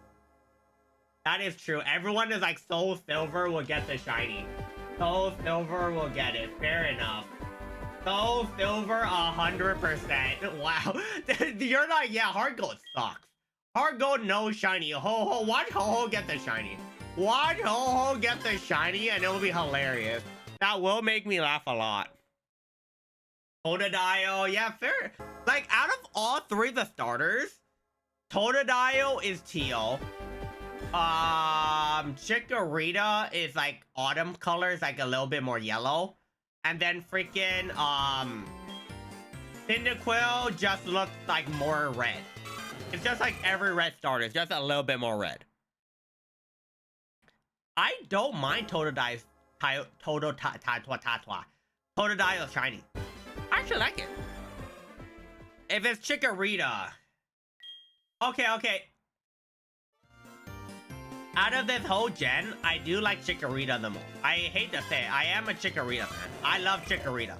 That is true. Everyone is like, Soul Silver will get the shiny. Soul Silver will get it. Fair enough. Soul Silver 100%. Wow. You're not, yeah, Heart Gold sucks. Heart Gold, no shiny. Ho-Ho, watch Ho-Ho get the shiny. Watch Ho-Ho get the shiny and it will be hilarious. That will make me laugh a lot. Totodile, yeah, fair. Like, out of all three of the starters, Totodile is teal. Chikorita is like autumn colors, like a little bit more yellow. And then freaking, Cyndaquil just looks like more red. It's just like every red starter, it's just a little bit more red. I don't mind Totodile's Totodile shiny. I actually like it. If it's Chikorita. Okay. Out of this whole gen, I do like Chikorita the most. I hate to say it, I am a Chikorita fan. I love Chikorita.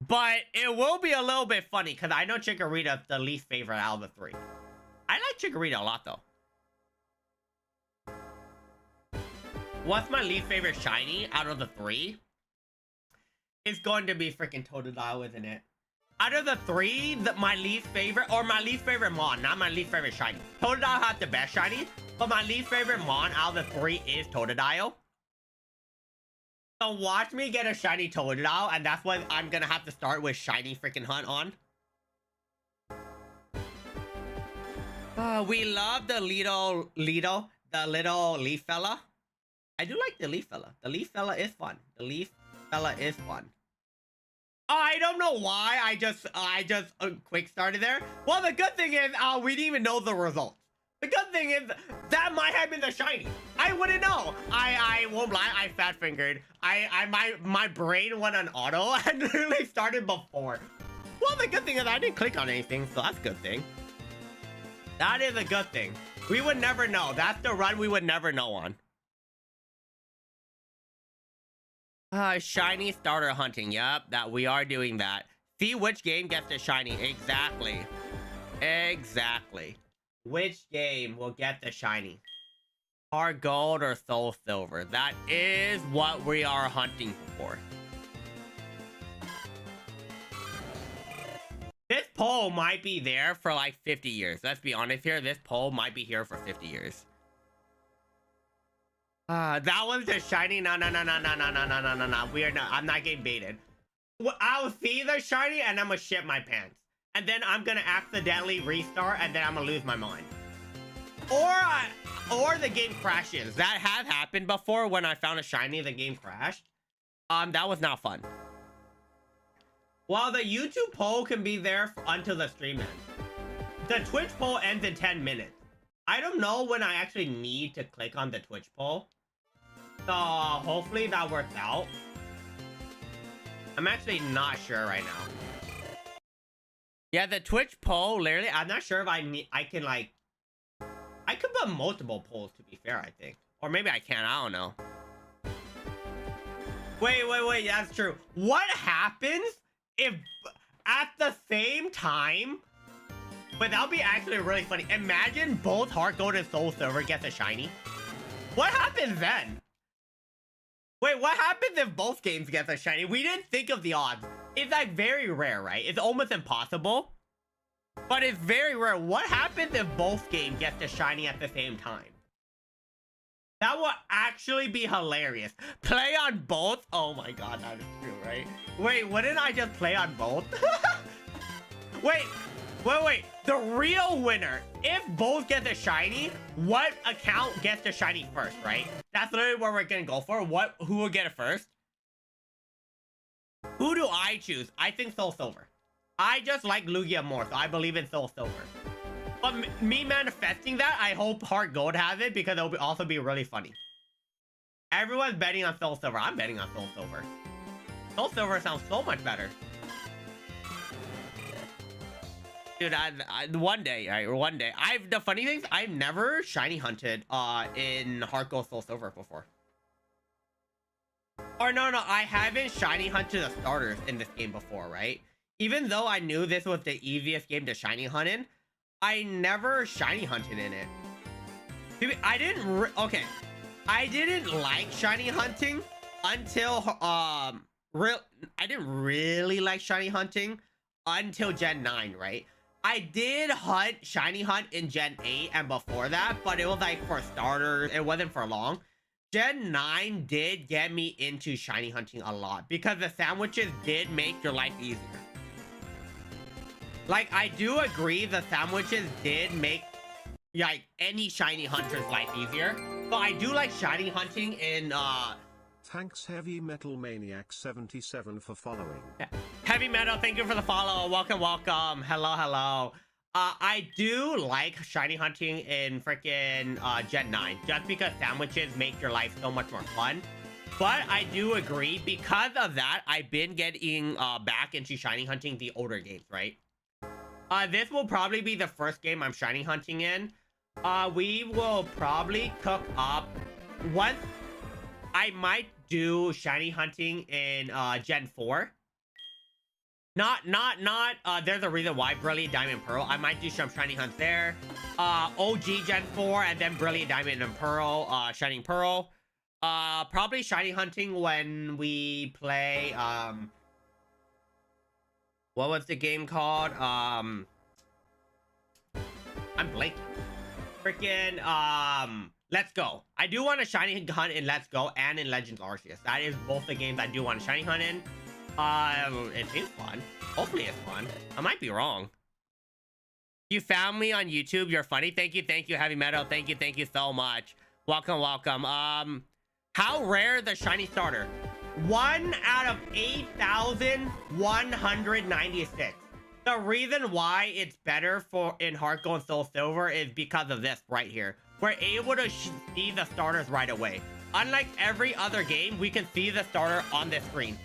But it will be a little bit funny because I know Chikorita is the least favorite out of the three. I like Chikorita a lot though. What's my least favorite shiny out of the three? It's going to be freaking Totodile, isn't it? Out of the three, my least favorite, or my least favorite Mon, not my least favorite shiny. Totodile has the best shiny, but my least favorite Mon out of the three is Totodile. So watch me get a shiny Totodile, and that's what I'm gonna have to start with shiny freaking hunt on. We love the little leaf fella. I do like the leaf fella. The leaf fella is fun. The leaf fella is fun. I don't know why I just quick started there. Well, the good thing is we didn't even know the results. The good thing is that might have been the shiny. I wouldn't know. I won't lie. I fat fingered. My brain went on auto and literally started before. Well, the good thing is I didn't click on anything, so that's a good thing. That is a good thing. We would never know. That's the run we would never know on. Shiny starter hunting. Yep, that we are doing that. See which game gets the shiny. Exactly. Which game will get the shiny? Heart Gold or Soul Silver? That is what we are hunting for. This poll might be there for like 50 years. Let's be honest here. This poll might be here for 50 years. That was the shiny. No. We are not. I'm not getting baited. I'll see the shiny and I'm gonna shit my pants. And then I'm gonna accidentally restart and then I'm gonna lose my mind. Or the game crashes. That has happened before when I found a shiny, the game crashed. That was not fun. Well, the YouTube poll can be there until the stream ends. The Twitch poll ends in 10 minutes. I don't know when I actually need to click on the Twitch poll. So hopefully that works out. I'm actually not sure right now. Yeah, the Twitch poll, literally, I'm not sure if I can like, I could put multiple polls to be fair, I think. Or maybe I can't, I don't know. Wait, that's true. What happens if at the same time, but that'll be actually really funny. Imagine both Heart Gold and Soul Silver gets a shiny. What happens then? Wait, what happens if both games get a shiny? We didn't think of the odds. It's like very rare, right? It's almost impossible. But it's very rare. What happens if both games get the shiny at the same time? That will actually be hilarious. Play on both? Oh my god, that is true, right? Wait, wouldn't I just play on both? Wait. The real winner, if both get the shiny, what account gets the shiny first, right? That's literally what we're gonna go for. Who will get it first? Who do I choose? I think Soul Silver. I just like Lugia more, so I believe in Soul Silver. But me manifesting that, I hope Heart Gold has it because it'll also be really funny. Everyone's betting on Soul Silver. I'm betting on Soul Silver. Soul Silver sounds so much better. Dude, one day. The funny thing is, I've never shiny hunted in Heart Gold Soul Silver before. Or no, I haven't shiny hunted the starters in this game before, right? Even though I knew this was the easiest game to shiny hunt in, I never shiny hunted in it. Dude, I didn't like shiny hunting until I didn't really like shiny hunting until Gen 9, right? I did shiny hunt in Gen 8 and before that, but it was like for starters. It wasn't for long. Gen 9 did get me into shiny hunting a lot because the sandwiches did make your life easier. Like, I do agree the sandwiches did make like any shiny hunter's life easier. So I do like shiny hunting in Thanks Heavy Metal Maniac 77 for following. Heavy Metal, thank you for the follow. Welcome. Hello. I do like shiny hunting in freaking Gen 9 just because sandwiches make your life so much more fun. But I do agree because of that, I've been getting back into shiny hunting the older games, right? This will probably be the first game I'm shiny hunting in. We will probably cook up once. I might do shiny hunting in Gen 4. There's a reason why Brilliant Diamond Pearl. I might do some shiny hunts there. OG Gen 4 and then Brilliant Diamond and Pearl, Shining Pearl. Probably shiny hunting when we play what was the game called? I'm blanking. Freaking Let's Go. I do want to shiny hunt in Let's Go and in Legends Arceus. That is both the games I do want to shiny hunt in. It seems fun. Hopefully it's fun. I might be wrong. You found me on YouTube. You're funny. Thank you, Heavy Metal. Thank you so much. Welcome. How rare the shiny starter? 1 out of 8,196. The reason why it's better in Heart Gold and Soul Silver is because of this right here. We're able to see the starters right away. Unlike every other game, we can see the starter on the screen.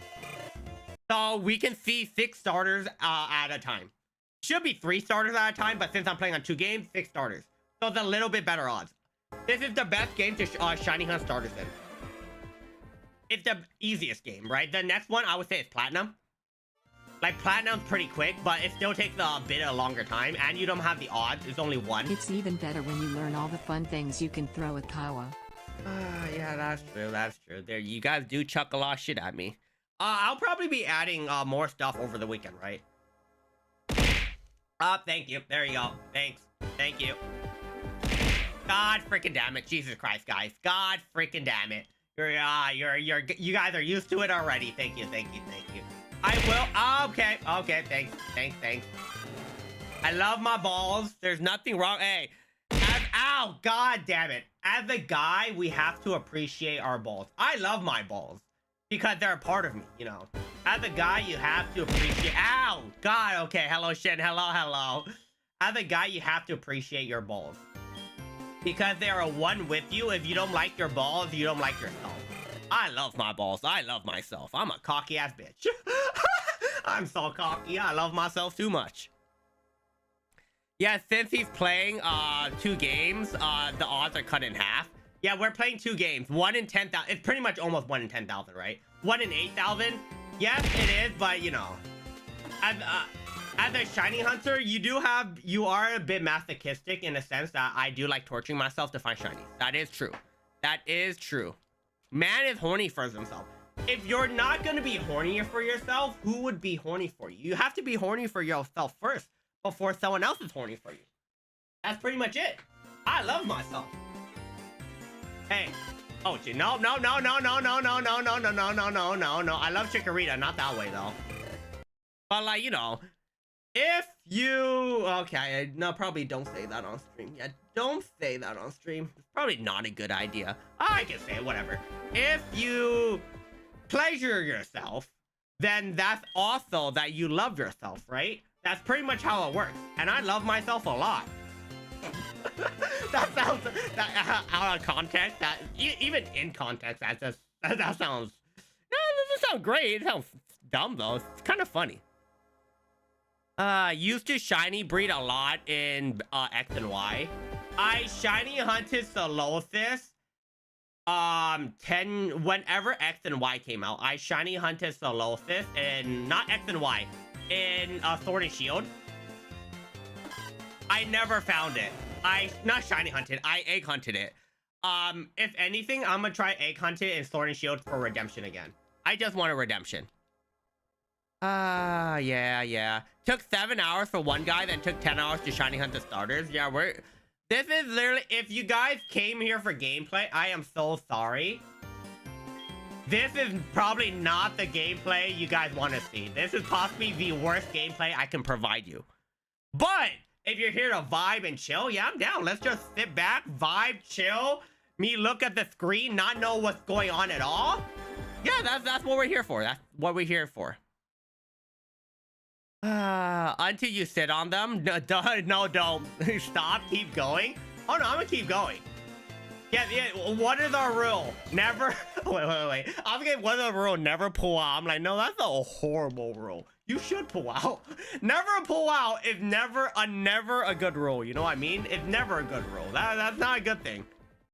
So we can see 6 starters at a time. Should be 3 starters at a time, but since I'm playing on 2 games, 6 starters. So it's a little bit better odds. This is the best game to shiny hunt starters in. It's the easiest game, right? The next one I would say is Platinum. Like, Platinum's pretty quick, but it still takes a bit of a longer time, and you don't have the odds. It's only 1. It's even better when you learn all the fun things you can throw at Kawa. Yeah, that's true. There, you guys do chuck a lot of shit at me. I'll probably be adding more stuff over the weekend, right? Thank you. There you go. Thanks. Thank you. God freaking damn it. Jesus Christ, guys. God freaking damn it. You guys are used to it already. Thank you. I will. Oh, okay. Okay. Thanks. I love my balls. There's nothing wrong. Hey. Ow. God damn it. As a guy, we have to appreciate our balls. I love my balls because they're a part of me, you know. As a guy, you have to appreciate. Ow. God. Okay. Hello, shit. Hello. As a guy, you have to appreciate your balls because they are one with you. If you don't like your balls, you don't like yourself. I love my balls. I love myself. I'm a cocky ass bitch. I'm so cocky. I love myself too much. Yeah, since he's playing 2 games, the odds are cut in half. Yeah, we're playing 2 games. 1 in 10,000. It's pretty much almost 1 in 10,000, right? 1 in 8,000. Yes, it is, but you know, as a shiny hunter, you are a bit masochistic in the sense that I do like torturing myself to find shinies. That is true. That is true. Man is horny for himself. If you're not gonna be horny for yourself, who would be horny for you? You have to be horny for yourself first before someone else is horny for you. That's pretty much it. I love myself. Hey. Oh, no. I love Chikorita, not that way though. But like, you know, if you... Okay, no, probably don't say that on stream. Yeah, don't say that on stream. It's probably not a good idea. I can say it, whatever. If you pleasure yourself, then that's also that you love yourself, right? That's pretty much how it works. And I love myself a lot. That sounds out of context. That even in context, that sounds... No, it doesn't sound great. It sounds dumb though. It's kind of funny. Used to shiny breed a lot in X and Y. I shiny hunted Solosis whenever X and Y came out. I shiny hunted Solosis in not X and Y, in Sword and Shield. I never found it. I not shiny hunted, I egg hunted it. If anything, I'm gonna try egg hunt it in Sword and Shield for redemption again. I just want a redemption. Yeah. Took 7 hours for one guy, then took 10 hours to shiny hunt the starters. Yeah, this is literally, if you guys came here for gameplay, I am so sorry. This is probably not the gameplay you guys want to see. This is possibly the worst gameplay I can provide you. But if you're here to vibe and chill, yeah, I'm down. Let's just sit back, vibe, chill. Me look at the screen, not know what's going on at all. Yeah, that's what we're here for. That's what we're here for. Until you sit on them. No, don't. Stop. Keep going. Oh no, I'm gonna keep going. Yeah. What is our rule? Never. Wait. I'm getting what is the rule? Never pull out. I'm like, no, that's a horrible rule. You should pull out. Never pull out is never a good rule. You know what I mean? It's never a good rule. That's not a good thing.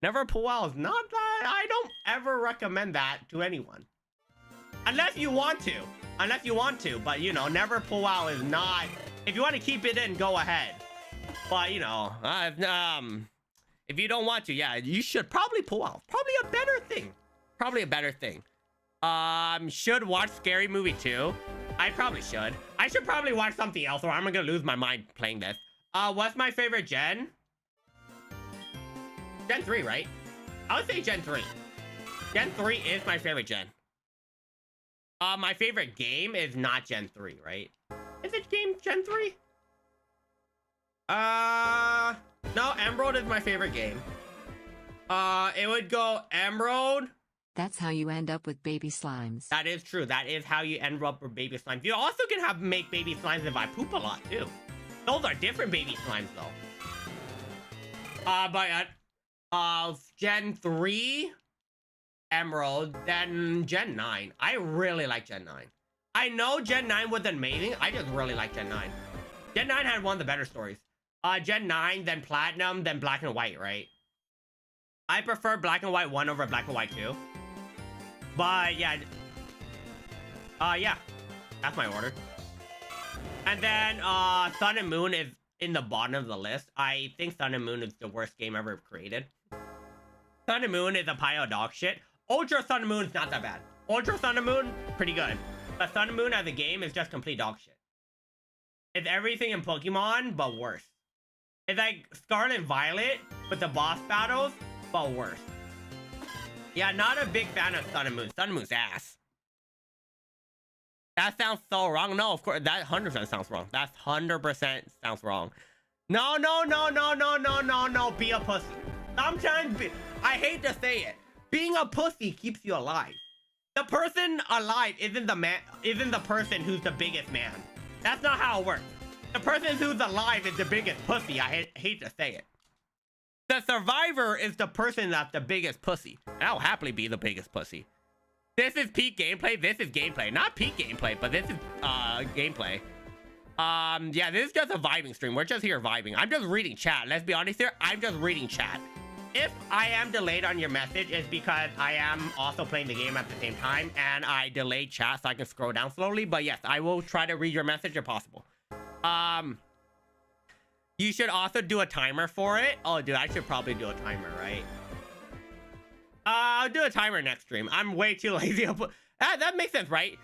Never pull out is not that. I don't ever recommend that to anyone. Unless you want to, but you know, never pull out is not. If you want to keep it in, go ahead. But you know, if you don't want to, yeah, you should probably pull out. Probably a better thing. Should watch Scary Movie 2. I probably should. I should probably watch something else, or I'm gonna lose my mind playing this. What's my favorite gen? Gen 3, right? I would say Gen 3. Gen 3 is my favorite gen. My favorite game is not Gen 3, right? Is it game Gen 3? No, Emerald is my favorite game. It would go Emerald. That's how you end up with baby slimes. That is true. That is how you end up with baby slimes. You also can make baby slimes if I poop a lot, too. Those are different baby slimes, though. Gen 3... Emerald, then Gen 9. I really like Gen 9. I know Gen 9 was amazing. I just really like Gen 9. Gen 9 had one of the better stories. Gen 9, then Platinum, then Black and White, right? I prefer Black and White 1 over Black and White 2. But yeah. Yeah. That's my order. And then Sun and Moon is in the bottom of the list. I think Sun and Moon is the worst game ever created. Sun and Moon is a pile of dog shit. Ultra Sun and Moon is not that bad. Ultra Sun and Moon, pretty good. But Sun and Moon as a game is just complete dog shit. It's everything in Pokemon, but worse. It's like Scarlet and Violet with the boss battles, but worse. Yeah, not a big fan of Sun and Moon. Sun and Moon's ass. That sounds so wrong. No, of course, that 100% sounds wrong. That's 100% sounds wrong. No, no, no, no, no, no, no, no. Be a pussy. Sometimes, I hate to say it, being a pussy keeps you alive. The person alive isn't the person who's the biggest man. That's not how it works. The person who's alive is the biggest pussy. I hate to say it. The survivor is the person that's the biggest pussy. I'll happily be the biggest pussy. This is peak gameplay. This is gameplay. Not peak gameplay, but this is gameplay. Yeah, this is just a vibing stream. We're just here vibing. I'm just reading chat. Let's be honest here. I'm just reading chat. If I am delayed on your message, it's because I am also playing the game at the same time, and I delayed chat so I can scroll down slowly. But yes, I will try to read your message if possible. You should also do a timer for it. Oh, dude, I should probably do a timer, right? I'll do a timer next stream. I'm way too lazy. That makes sense, right?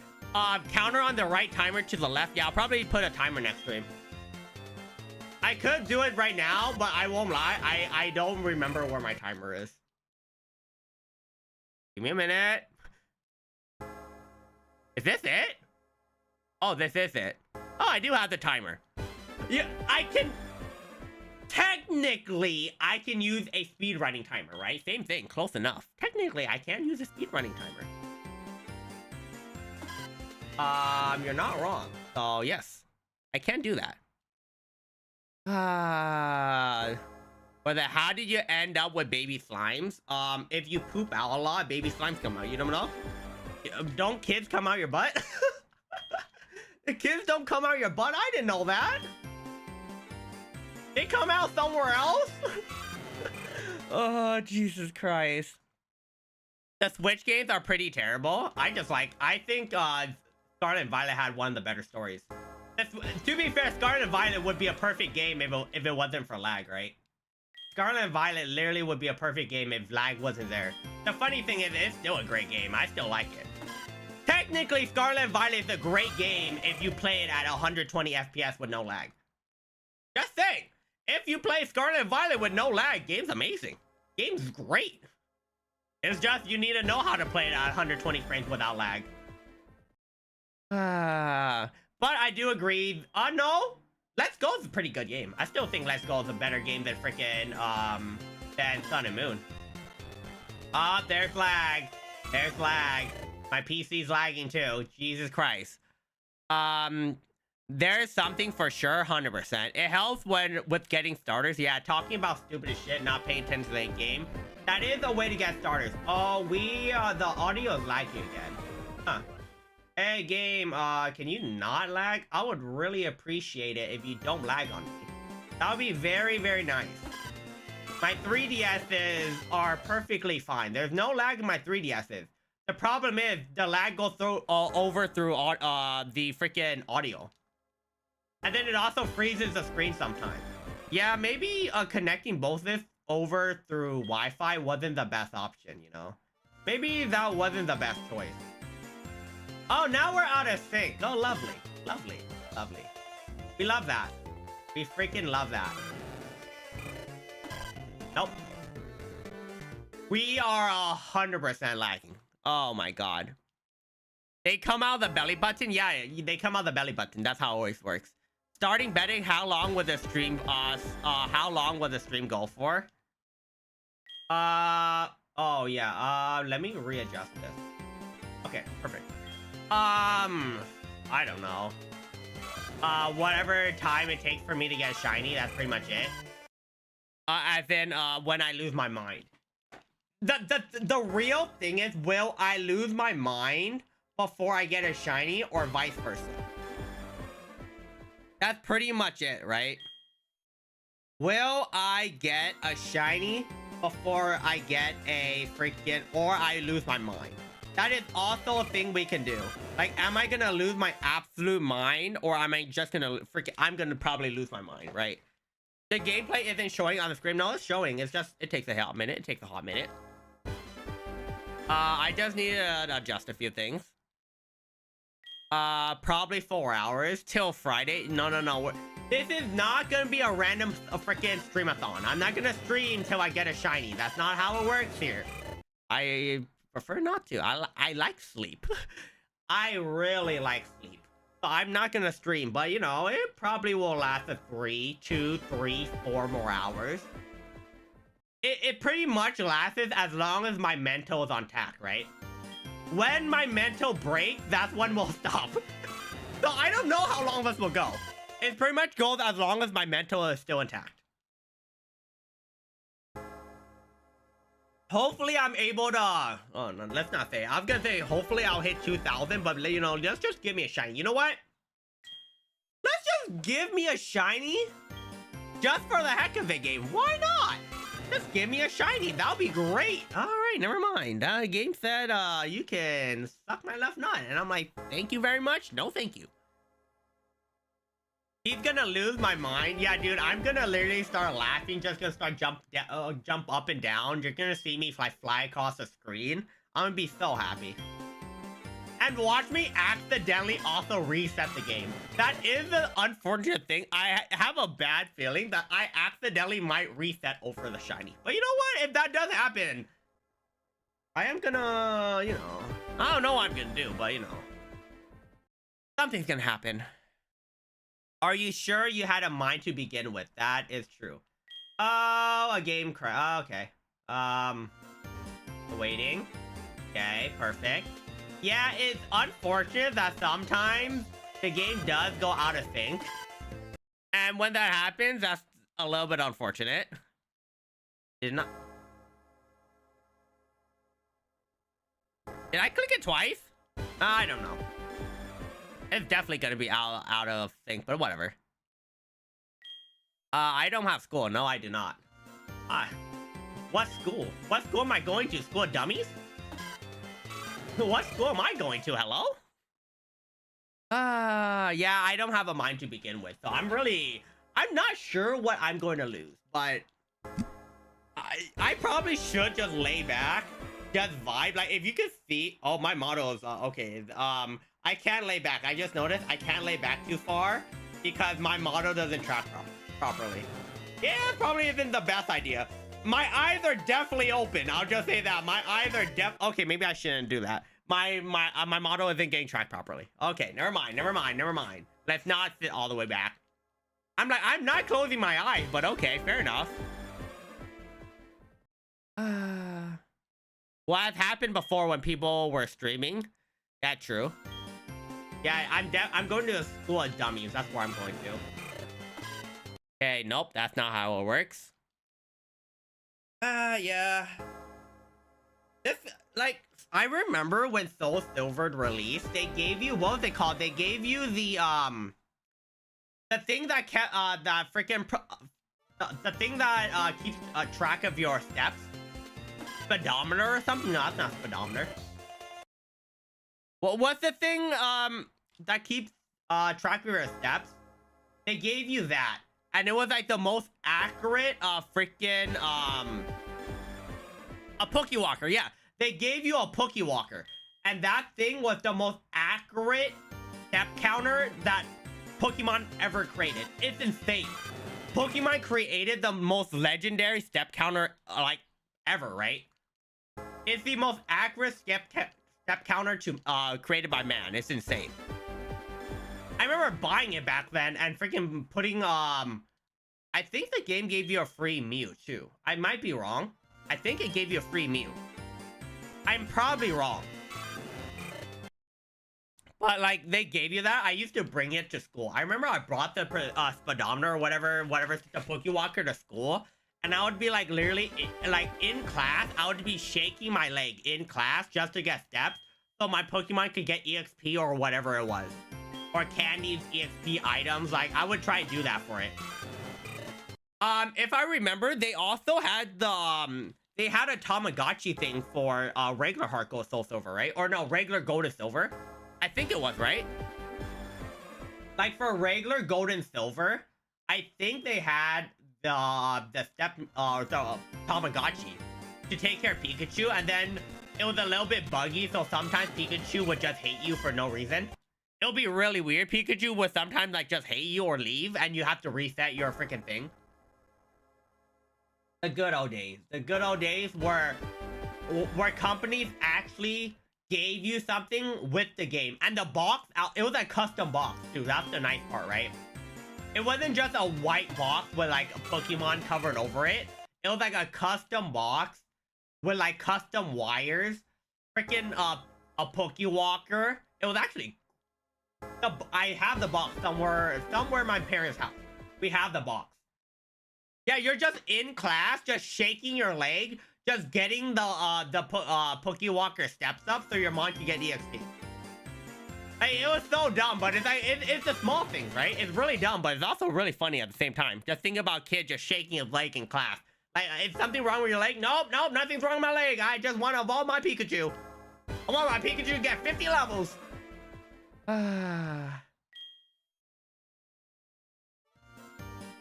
Counter on the right, timer to the left. Yeah, I'll probably put a timer next stream. I could do it right now, but I won't lie. I don't remember where my timer is. Give me a minute. Is this it? Oh, this is it. Oh, I do have the timer. Yeah, I can... Technically, I can use a speedrunning timer, right? Same thing, close enough. Technically, I can use a speedrunning timer. You're not wrong. So, yes, I can do that. But how did you end up with baby slimes? If you poop out a lot, baby slimes come out. You don't know? Don't kids come out your butt? The kids don't come out your butt? I didn't know that. They come out somewhere else? Oh, Jesus Christ. The Switch games are pretty terrible. I think Scarlet and Violet had one of the better stories. To be fair, Scarlet and Violet would be a perfect game if it wasn't for lag, right? Scarlet and Violet literally would be a perfect game if lag wasn't there. The funny thing is, it's still a great game. I still like it. Technically, Scarlet and Violet is a great game if you play it at 120 FPS with no lag. Just saying. If you play Scarlet and Violet with no lag, game's amazing. Game's great. It's just you need to know how to play it at 120 frames without lag. But I do agree. No, Let's Go is a pretty good game. I still think Let's Go is a better game than freaking than Sun and Moon. Oh, there's lag. There's lag. My PC's lagging too. Jesus Christ. There's something for sure, 100%. It helps with getting starters. Yeah, talking about stupid as shit, not paying attention to the game. That is a way to get starters. Oh, the audio is lagging again. Huh. Hey, game, can you not lag? I would really appreciate it if you don't lag on me. That would be very, very nice. My 3DSs are perfectly fine. There's no lag in my 3DSs. The problem is the lag goes through over through the freaking audio. And then it also freezes the screen sometimes. Yeah, maybe connecting both this over through Wi-Fi wasn't the best option, you know? Maybe that wasn't the best choice. Oh, now we're out of sync. Oh, lovely. Lovely. Lovely. We love that. We freaking love that. Nope. We are 100% lagging. Oh my god. They come out of the belly button? Yeah, they come out of the belly button. That's how it always works. Starting betting, how long would the stream go for? Oh yeah, let me readjust this. Okay, perfect. I don't know. Whatever time it takes for me to get shiny, that's pretty much it. As in, when I lose my mind. The real thing is, will I lose my mind before I get a shiny, or vice versa? That's pretty much it, right? Will I get a shiny before I get a freaking, or I lose my mind? That is also a thing we can do. Like, am I gonna lose my absolute mind, or am I just gonna I'm gonna probably lose my mind, right? The gameplay isn't showing on the screen. No, it's showing. It's just, it takes a hot minute. It takes a hot minute. I just need to adjust a few things. Probably 4 hours till Friday. No. This is not gonna be a random freaking streamathon. I'm not gonna stream till I get a shiny. That's not how it works here. I prefer not to. I like sleep. I really like sleep. So I'm not gonna stream, but you know, it probably will last a 2, 3, 4 more hours. It pretty much lasts as long as my mental is on tack, right? When my mental breaks, that's when we'll stop. So I don't know how long this will go. It pretty much goes as long as my mental is still intact. Hopefully I'm able to... Oh, no, let's not say. I was gonna say, hopefully I'll hit 2,000, but, you know, just give me a shiny. You know what? Let's just give me a shiny. Just for the heck of it, game. Why not? Just give me a shiny. That'll be great. All right, never mind. The game said, you can suck my left nut. And I'm like, thank you very much. No, thank you. He's gonna lose my mind. Yeah, dude, I'm gonna literally start laughing. Just gonna start jump up and down. You're gonna see me fly across the screen. I'm gonna be so happy. And watch me accidentally also reset the game. That is an unfortunate thing. I have a bad feeling that I accidentally might reset over the shiny. But you know what? If that does happen, I am gonna, you know, I don't know what I'm gonna do, but you know, something's gonna happen. Are you sure you had a mind to begin with? That is true. Oh, a game crash. Okay. Waiting. Okay, perfect. Yeah, it's unfortunate that sometimes the game does go out of sync. And when that happens, that's a little bit unfortunate. Did I click it twice? I don't know. It's definitely gonna be out of sync, but whatever. I don't have school. No, I do not. What school? What school am I going to? School of dummies? What school am I going to? Hello? Yeah, I don't have a mind to begin with, so I'm not sure what I'm going to lose, but I probably should just lay back, just vibe. Like, if you can see, oh, my motto is, okay, I can't lay back. I just noticed I can't lay back too far because my motto doesn't track properly. Yeah, probably isn't the best idea. My eyes are definitely open. I'll just say that. My eyes are okay, maybe I shouldn't do that. My motto isn't getting tracked properly. Okay, never mind. Let's not sit all the way back. I'm not closing my eyes, but okay, fair enough. Well, it's happened before when people were streaming. That's true. Yeah, I'm going to the school of dummies. That's where I'm going to. Okay, nope, that's not how it works. Yeah. This, like, I remember when Soul Silver released, they gave you, what was it called? They gave you the thing that kept, the freaking, the thing that, keeps track of your steps. Speedometer or something? No, that's not speedometer. Well, what's the thing, that keeps, track of your steps? They gave you that. And it was like the most accurate, freaking, a Pokewalker, yeah. They gave you a Pokewalker. And that thing was the most accurate step counter that Pokemon ever created. It's insane. Pokemon created the most legendary step counter, like, ever, right? It's the most accurate step counter to, created by man. It's insane. I remember buying it back then and freaking putting, I think the game gave you a free Mew, too. I might be wrong. I think it gave you a free Mew. I'm probably wrong. But, like, they gave you that. I used to bring it to school. I remember I brought the speedometer or whatever, the Pokewalker to school. And I would be, like, literally, like, in class, I would be shaking my leg in class just to get steps. So my Pokemon could get EXP or whatever it was. Or candies, EXP items. Like, I would try to do that for it. If I remember, they also had the, they had a Tamagotchi thing for, regular Heart Gold Soul Silver, right? Or no, regular Gold and Silver. I think it was, right? Like, for regular Gold and Silver, I think they had the Tamagotchi to take care of Pikachu, and then it was a little bit buggy, so sometimes Pikachu would just hate you for no reason. It'll be really weird. Pikachu would sometimes, like, just hate you or leave, and you have to reset your freaking thing. The good old days. The good old days where companies actually gave you something with the game. And the box, it was a custom box, dude. That's the nice part, right? It wasn't just a white box with like a Pokemon covered over it. It was like a custom box with like custom wires. Freaking a Pokewalker. It was actually... I have the box somewhere in my parents' house. We have the box. Yeah, you're just in class, just shaking your leg, just getting the Pokewalker steps up so your mom can get EXP. Like, it was so dumb, but it's like it's the small things, right? It's really dumb, but it's also really funny at the same time. Just think about kid just shaking his leg in class. Like, is something wrong with your leg? Nope, nothing's wrong with my leg. I just want to evolve my Pikachu. I want my Pikachu to get 50 levels.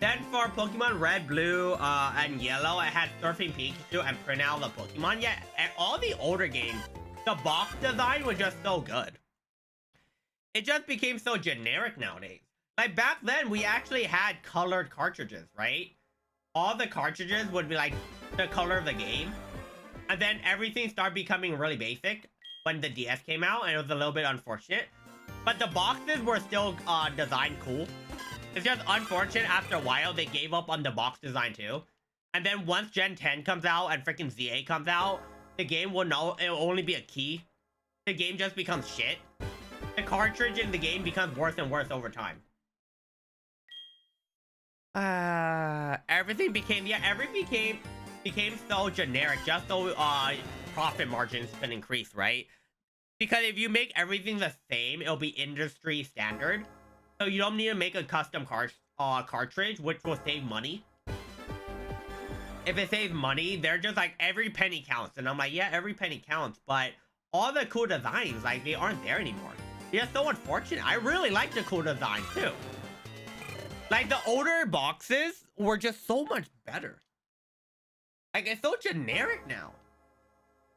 Then for Pokemon Red, Blue, and Yellow, I had Surfing Pikachu and print out the Pokemon. Yeah, and all the older games, the box design was just so good. It just became so generic nowadays. Like back then, we actually had colored cartridges, right? All the cartridges would be like the color of the game. And then everything started becoming really basic when the DS came out, and it was a little bit unfortunate. But the boxes were still designed cool. It's just unfortunate after a while they gave up on the box design too. And then once Gen 10 comes out and freaking ZA comes out, the game it'll only be a key. The game just becomes shit. The cartridge in the game becomes worse and worse over time. Everything became so generic just so profit margins can increase, right? Because if you make everything the same, it'll be industry standard. So you don't need to make a custom cartridge, which will save money. If it saves money, they're just like, every penny counts. And I'm like, yeah, every penny counts. But all the cool designs, like, they aren't there anymore. Yeah, so unfortunate. I really like the cool design, too. Like, the older boxes were just so much better. Like, it's so generic now.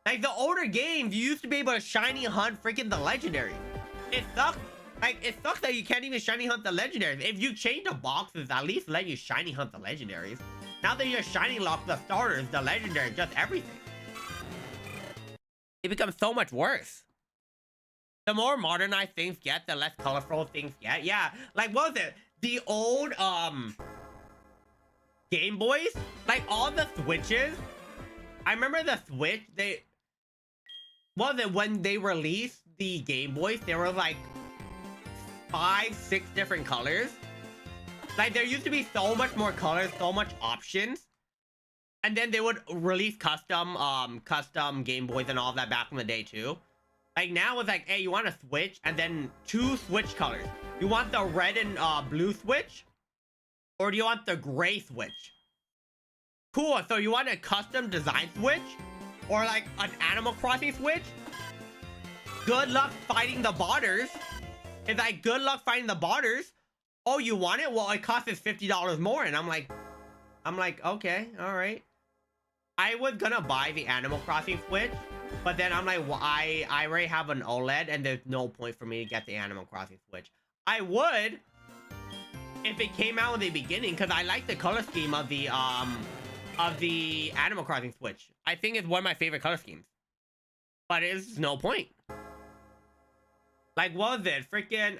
Like, the older games, you used to be able to shiny hunt freaking the legendary. It sucks. Like, it sucks that you can't even shiny hunt the legendaries. If you change the boxes, at least let you shiny hunt the legendaries. Now that you're shiny lock the starters, the legendary, just everything. It becomes so much worse. The more modernized things get, the less colorful things get. Yeah, like, what was it? The old, Game Boys? Like, all the Switches. I remember the Switch, what was it, when they released the Game Boys, there were like 5, 6 different colors. Like, there used to be so much more colors, so much options. And then they would release custom Game Boys and all that back in the day too. Like, now it's like, hey, you want a Switch? And then 2 Switch colors. You want the red and blue Switch? Or do you want the gray Switch? Cool, so you want a custom design Switch? Or like an Animal Crossing Switch? Good luck fighting the botters. It's like, good luck fighting the botters. Oh, you want it? Well, it costs us $50 more. And I'm like, okay, all right. I was gonna buy the Animal Crossing Switch, but then I'm like, well, I already have an OLED, and there's no point for me to get the Animal Crossing Switch. I would if it came out in the beginning, because I like the color scheme of the Animal Crossing Switch. I think it's one of my favorite color schemes. But it's no point. Like, what was it? Freaking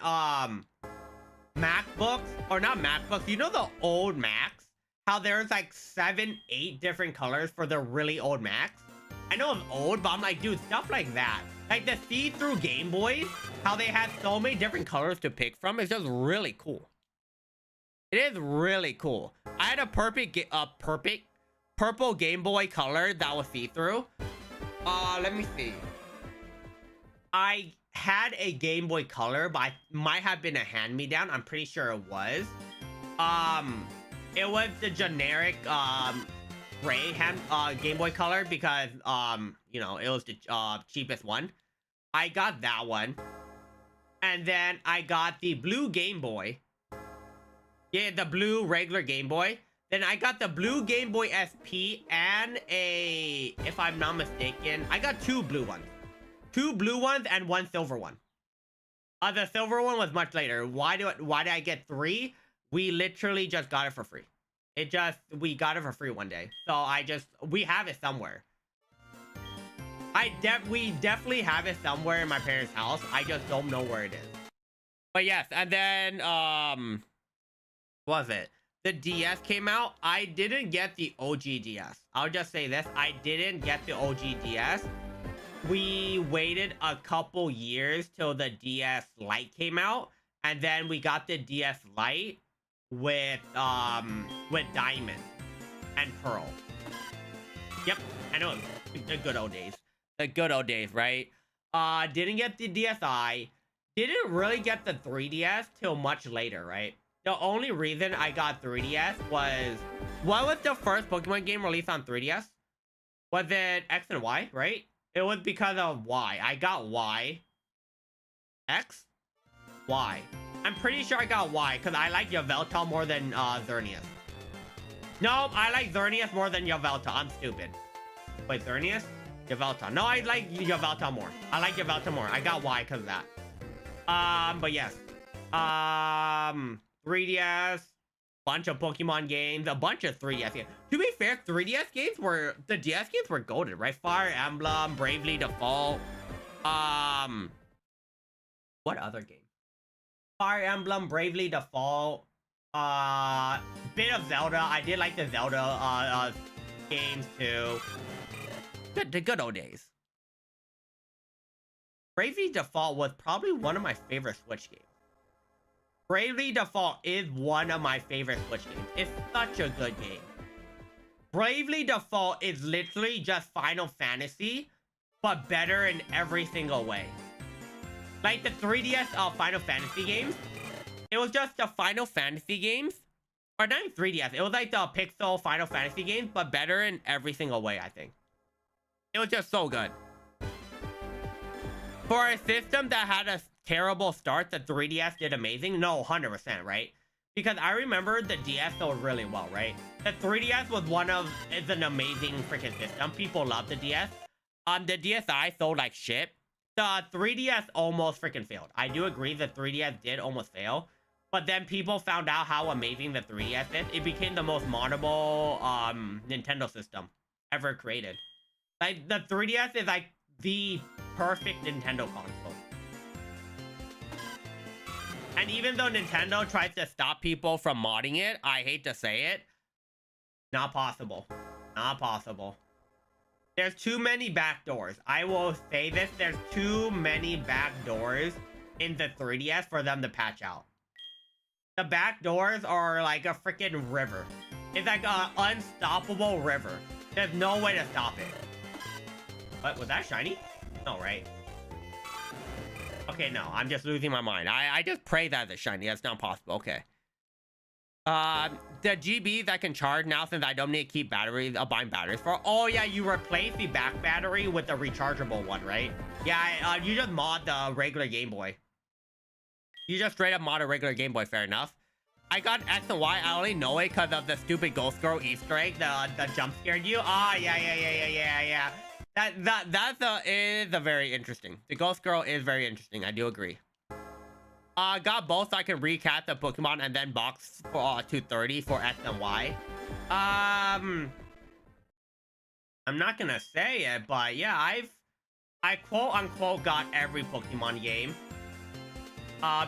MacBooks, or not MacBooks, you know the old Macs? How there's like 7, 8 different colors for the really old Macs? I know it's old, but I'm like, dude, stuff like that. Like the see-through Game Boys, how they had so many different colors to pick from, is just really cool. It is really cool. I had a perfect purple Game Boy color that was see-through. Let me see. I had a Game Boy Color, but it might have been a hand-me-down. I'm pretty sure it was. It was the generic gray Game Boy Color because you know, it was the cheapest one. I got that one, and then I got the blue Game Boy. Yeah, the blue regular Game Boy. Then I got the blue Game Boy SP and a, if I'm not mistaken, I got 2 blue ones. 2 blue ones and 1 silver one. The silver one was much later. Why did I get 3? We literally just got it for free. We got it for free one day. So we have it somewhere. We definitely have it somewhere in my parents' house. I just don't know where it is. But yes, and then what was it? The DS came out. I didn't get the OG DS. I'll just say this. I didn't get the OG DS. We waited a couple years till the DS Lite came out, and then we got the DS Lite with Diamond and Pearl. Yep, I know, the good old days. The good old days, right? Didn't get the DSi. Didn't really get the 3DS till much later, right? The only reason I got 3DS was... What was the first Pokemon game released on 3DS? Was it X and Y, right? It was because of Y. I got Y. X? Y. I'm pretty sure I got Y, because I like Yveltal more than Xerneas. No, I like Xerneas more than Yveltal. I'm stupid. Wait, Xerneas? Yveltal. No, I like Yveltal more. I like Yveltal more. I got Y because of that. But yes. 3DS, bunch of Pokemon games, a bunch of 3DS games. To be fair, 3DS games were, the DS games were goated, right? Fire Emblem, Bravely Default. What other game? Fire Emblem, Bravely Default. Bit of Zelda. I did like the Zelda games too. The good old days. Bravely Default was probably one of my favorite Switch games. Bravely Default is one of my favorite Switch games. It's such a good game. Bravely Default is literally just Final Fantasy, but better in every single way. Like the 3DS Final Fantasy games, it was just the Final Fantasy games, or not even 3DS, it was like the Pixel Final Fantasy games, but better in every single way, I think. It was just so good. For a system that had a terrible start, the 3DS did amazing. No, 100%, right? Because I remember the DS sold really well, right? The 3DS was it's an amazing freaking system. People love the DS. The DSi sold like shit. The 3DS almost freaking failed. I do agree the 3DS did almost fail. But then people found out how amazing the 3DS is. It became the most moddable Nintendo system ever created. Like, the 3DS is like the perfect Nintendo console. And even though Nintendo tries to stop people from modding it, I hate to say it, not possible. Not possible. There's too many backdoors. I will say this, there's too many backdoors in the 3DS for them to patch out. The backdoors are like a freaking river. It's like an unstoppable river. There's no way to stop it. What, was that shiny? No, right? Okay, no, I'm just losing my mind. I just pray that it's shiny. That's not possible. Okay. The GBs I can charge now since I don't need to keep batteries, buying batteries for. Oh yeah, you replace the back battery with the rechargeable one, right? Yeah, you just mod the regular Game Boy. You just straight up mod a regular Game Boy, fair enough. I got X and Y, I only know it because of the stupid Ghost Girl Easter egg, the jump scared you. Ah, yeah. That is a very interesting. The Ghost Girl is very interesting. I do agree. Got both so I can recap the Pokemon and then box for 230 for X and Y. I'm not gonna say it, but yeah, I quote unquote got every Pokemon game.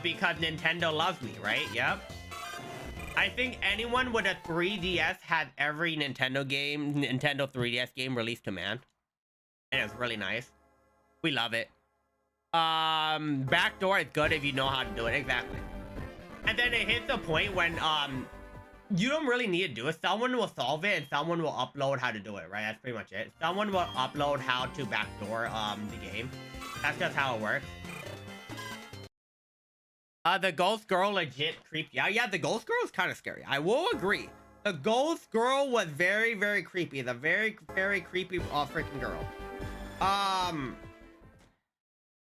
Because Nintendo loves me, right? Yep. I think anyone with a 3DS had every Nintendo 3DS game released to man. And it's really nice. We love it. Backdoor is good if you know how to do it. Exactly. And then it hits a point when you don't really need to do it. Someone will solve it and someone will upload how to do it, right? That's pretty much it. Someone will upload how to backdoor the game. That's just how it works. The Ghost Girl legit creepy. Yeah, the Ghost Girl is kind of scary. I will agree. The Ghost Girl was very, very creepy. The very, very creepy freaking girl.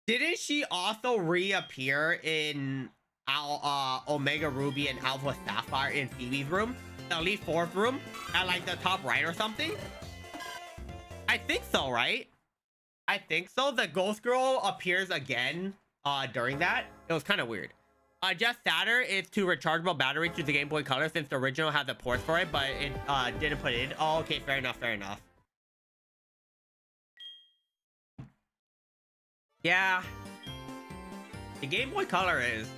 Didn't she also reappear in Omega Ruby and Alpha Sapphire in Phoebe's room? The Elite Fourth room? At like the top right or something? I think so, right? I think so. The Ghost Girl appears again during that. It was kind of weird. Just Saturn is to rechargeable battery to the Game Boy Color since the original had the ports for it, but it didn't put it in. Oh, okay, fair enough, fair enough. Yeah. The Game Boy Color is...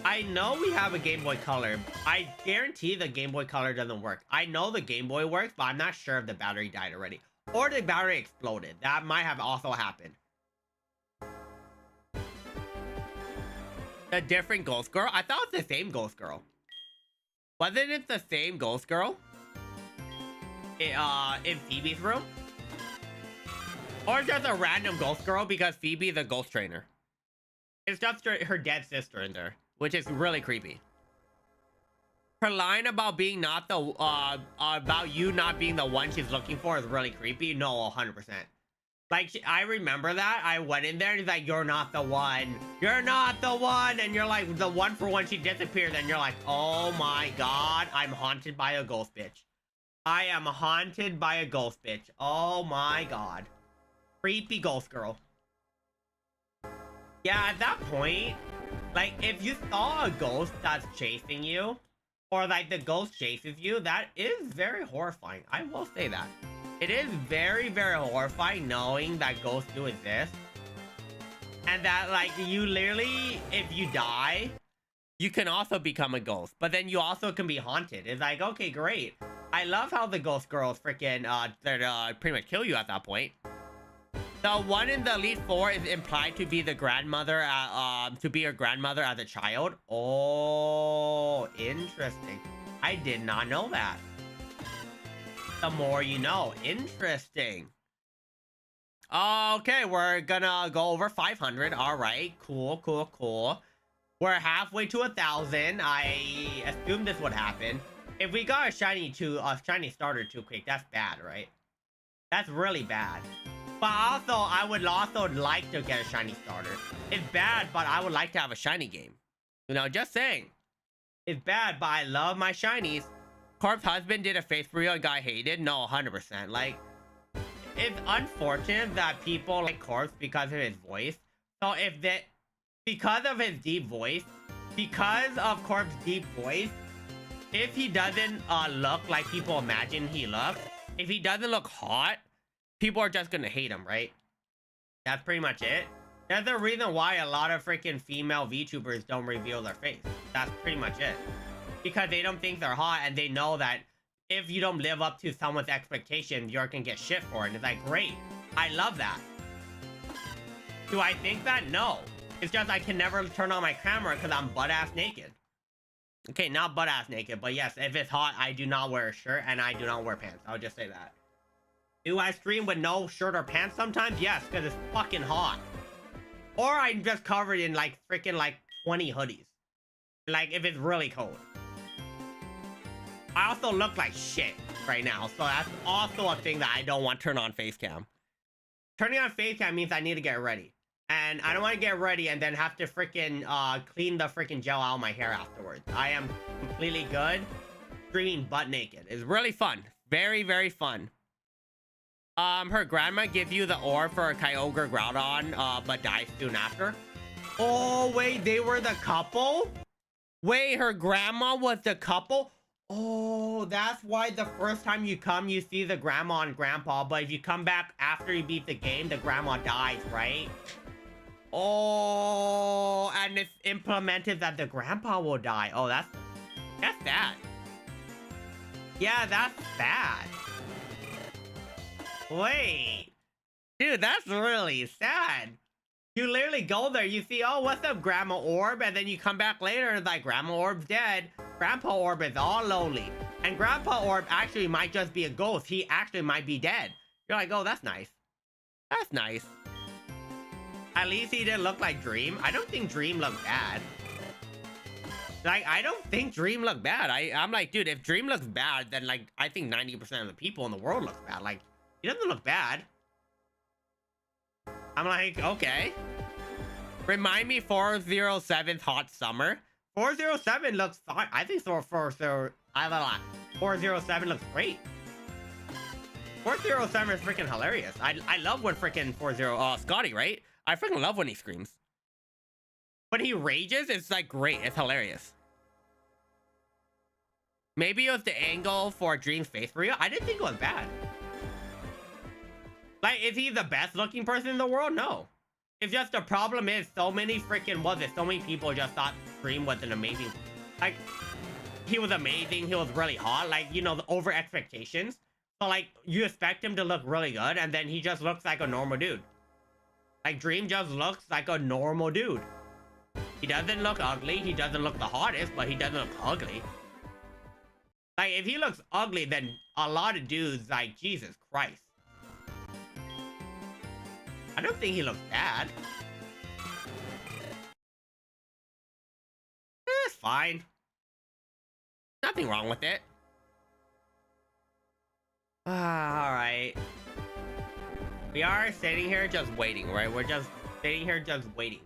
I know we have a Game Boy Color. I guarantee the Game Boy Color doesn't work. I know the Game Boy works, but I'm not sure if the battery died already. Or the battery exploded. That might have also happened. A different Ghost Girl? I thought it was the same Ghost Girl. Wasn't it the same Ghost Girl? In Phoebe's room? Or just a random Ghost Girl because Phoebe is a ghost trainer. It's just her dead sister in there, which is really creepy. Her line about being not the, about you not being the one she's looking for is really creepy. No, 100%. Like, I remember that. I went in there and he's like, you're not the one. You're not the one. And you're like, the one for when she disappears. And you're like, oh my God, I'm haunted by a ghost bitch. I am haunted by a ghost bitch. Oh my God. Creepy ghost girl. Yeah, at that point, like, if you saw a ghost that's chasing you, or like the ghost chases you, that is very horrifying. I will say that. It is very, very horrifying knowing that ghosts do exist. And that, like, you literally, if you die, you can also become a ghost. But then you also can be haunted. It's like, okay, great. I love how the ghost girls freaking, pretty much kill you at that point. The one in the Elite Four is implied to be the grandmother, to be her grandmother as a child. Oh, interesting. I did not know that. The more you know. Interesting. Okay, we're gonna go over 500. All right, cool, cool, cool. We're halfway to 1,000. I assumed this would happen. If we got a shiny starter too quick, that's bad, right? That's really bad. But also, I would also like to get a shiny starter. It's bad, but I would like to have a shiny game. You know, just saying. It's bad, but I love my shinies. Corp's husband did a face reveal and got hated. No, 100%. Like, it's unfortunate that people like Corpse because of his voice. So if that, because of his deep voice, because of Corp's deep voice, if he doesn't look like people imagine he looks, if he doesn't look hot, people are just gonna hate him, right? That's pretty much it. That's the reason why a lot of freaking female VTubers don't reveal their face. That's pretty much it. Because they don't think they're hot and they know that if you don't live up to someone's expectations, you're gonna get shit for it. And it's like, great. I love that. Do I think that? No. It's just I can never turn on my camera because I'm butt-ass naked. Okay, not butt-ass naked, but yes, if it's hot, I do not wear a shirt and I do not wear pants. I'll just say that. Do I stream with no shirt or pants sometimes? Yes, because it's fucking hot. Or I'm just covered in like freaking like 20 hoodies. Like if it's really cold. I also look like shit right now, so that's also a thing that I don't want to turn on face cam. Turning on face cam means I need to get ready. And I don't want to get ready and then have to freaking clean the freaking gel out of my hair afterwards. I am completely good. Streaming butt naked. It's really fun. Very, very fun. Her grandma gives you the orb for a KawaGuu Groudon, but dies soon after. Oh, wait, they were the couple? Wait, her grandma was the couple? Oh, that's why the first time you come, you see the grandma and grandpa, but if you come back after you beat the game, the grandma dies, right? Oh, and it's implemented that the grandpa will die. Oh, that's sad. Yeah, that's bad. Wait. Dude, that's really sad. You literally go there, you see, oh, what's up, Grandma Orb? And then you come back later and it's like, Grandma Orb's dead. Grandpa Orb is all lonely. And Grandpa Orb actually might just be a ghost. He actually might be dead. You're like, oh, that's nice. That's nice. At least he didn't look like Dream. I don't think Dream looked bad. Like, I don't think Dream looked bad. I'm like, dude, if Dream looks bad, then like, I think 90% of the people in the world looks bad. Like, he doesn't look bad. I'm like, okay. Remind me 407's Hot Summer. 407 looks fine. I think 407 looks great. 407 is freaking hilarious. I love when freaking Scotty, right? I freaking love when he screams. When he rages, it's like great. It's hilarious. Maybe it was the angle for Dream's face for you. I didn't think it was bad. Like, is he the best looking person in the world? No. It's just the problem is so many freaking so many people just thought Dream was an amazing, like, he was amazing, he was really hot, like, you know, the over expectations. So like you expect him to look really good and then he just looks like a normal dude. Like Dream just looks like a normal dude. He doesn't look ugly, he doesn't look the hottest, but he doesn't look ugly. Like if he looks ugly, then a lot of dudes like, Jesus Christ. I don't think he looks bad. It's fine. Nothing wrong with it. Alright. We are sitting here just waiting, right? We're just sitting here just waiting.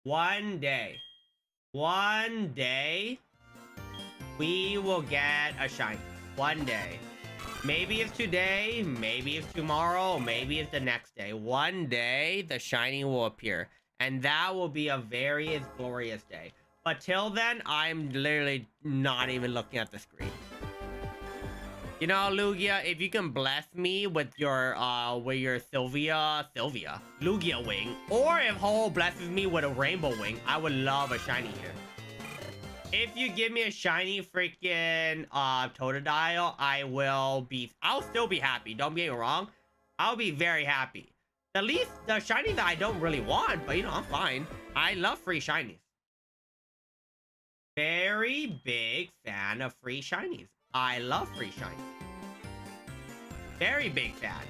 One day, we will get a shiny. One day. Maybe it's today, maybe it's tomorrow, maybe it's the next day. One day, the shiny will appear. And that will be a very glorious day. But till then, I'm literally not even looking at the screen. You know, Lugia, if you can bless me with your Lugia wing, or if Ho blesses me with a rainbow wing, I would love a shiny here. If you give me a shiny freaking Totodile, I'll still be happy. Don't get me wrong. I'll be very happy. At least the shiny that I don't really want, but you know, I'm fine. I love free shinies. Very big fan of free shinies. I love free shinies. Very big fan.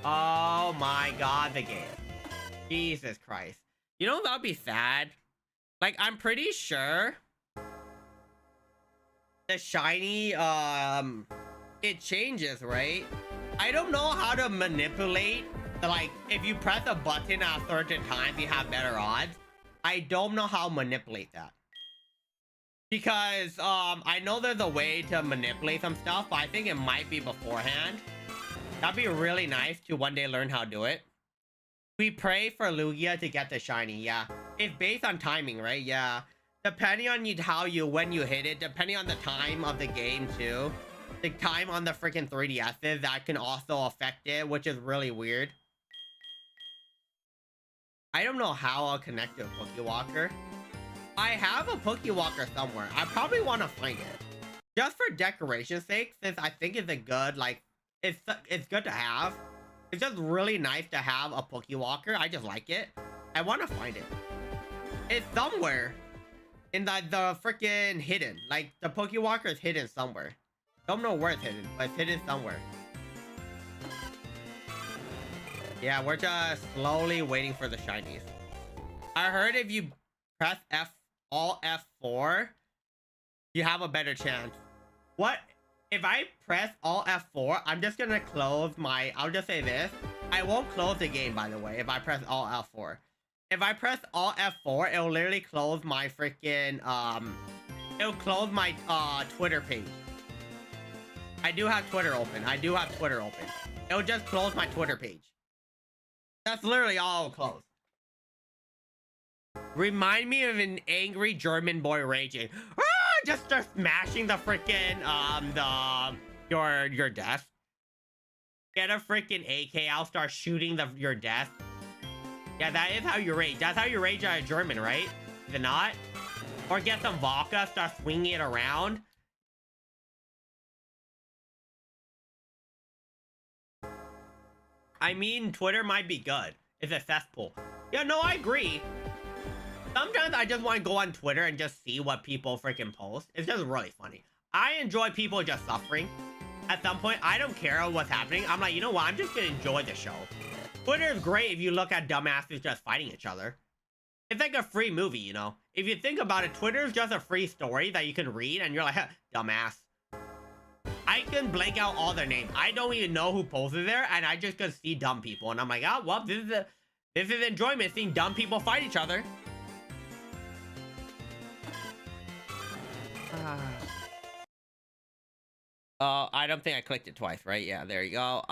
Oh my god, the game. Jesus Christ. You know that would be sad? Like, I'm pretty sure the shiny, it changes, right? I don't know how to manipulate, like, if you press a button at certain times, you have better odds. I don't know how to manipulate that. Because, I know there's a way to manipulate some stuff, but I think it might be beforehand. That'd be really nice to one day learn how to do it. We pray for Lugia to get the shiny, yeah. It's based on timing, right? Yeah. Depending on when you hit it, depending on the time of the game, too. The time on the freaking 3DSs, that can also affect it, which is really weird. I don't know how I'll connect to a Pokewalker. I have a Pokewalker somewhere. I probably want to find it. Just for decoration's sake, since I think it's a good, like, it's good to have. It's just really nice to have a Pokewalker. I just like it. I want to find it. It's somewhere in the freaking hidden. Like, the Pokewalker is hidden somewhere. Don't know where it's hidden, but it's hidden somewhere. Yeah, we're just slowly waiting for the shinies. I heard if you press all F4, you have a better chance. What? If I press all F4, I'm just gonna close my... I'll just say this. I won't close the game, by the way, if I press all F4. If I press all F4, it'll literally close my freaking... It'll close my Twitter page. I do have Twitter open. It'll just close my Twitter page. That's literally all it'll close. Remind me of an angry German boy raging. Ah! Just start smashing the freaking your desk. Get a freaking AK. I'll start shooting your desk. Yeah, that is how you rage. That's how you rage at a German, right? Is it not? Or get some vodka, start swinging it around. I mean, Twitter might be good. It's a cesspool. Yeah, no, I agree. Sometimes I just want to go on Twitter and just see what people freaking post. It's just really funny. I enjoy people just suffering. At some point, I don't care what's happening. I'm like, you know what? I'm just going to enjoy the show. Twitter is great if you look at dumbasses just fighting each other. It's like a free movie, you know? If you think about it, Twitter is just a free story that you can read and you're like, dumbass. I can blank out all their names. I don't even know who posted there and I just can see dumb people. And I'm like, oh, well, this is enjoyment, seeing dumb people fight each other. I don't think I clicked it twice, right? Yeah, there you go.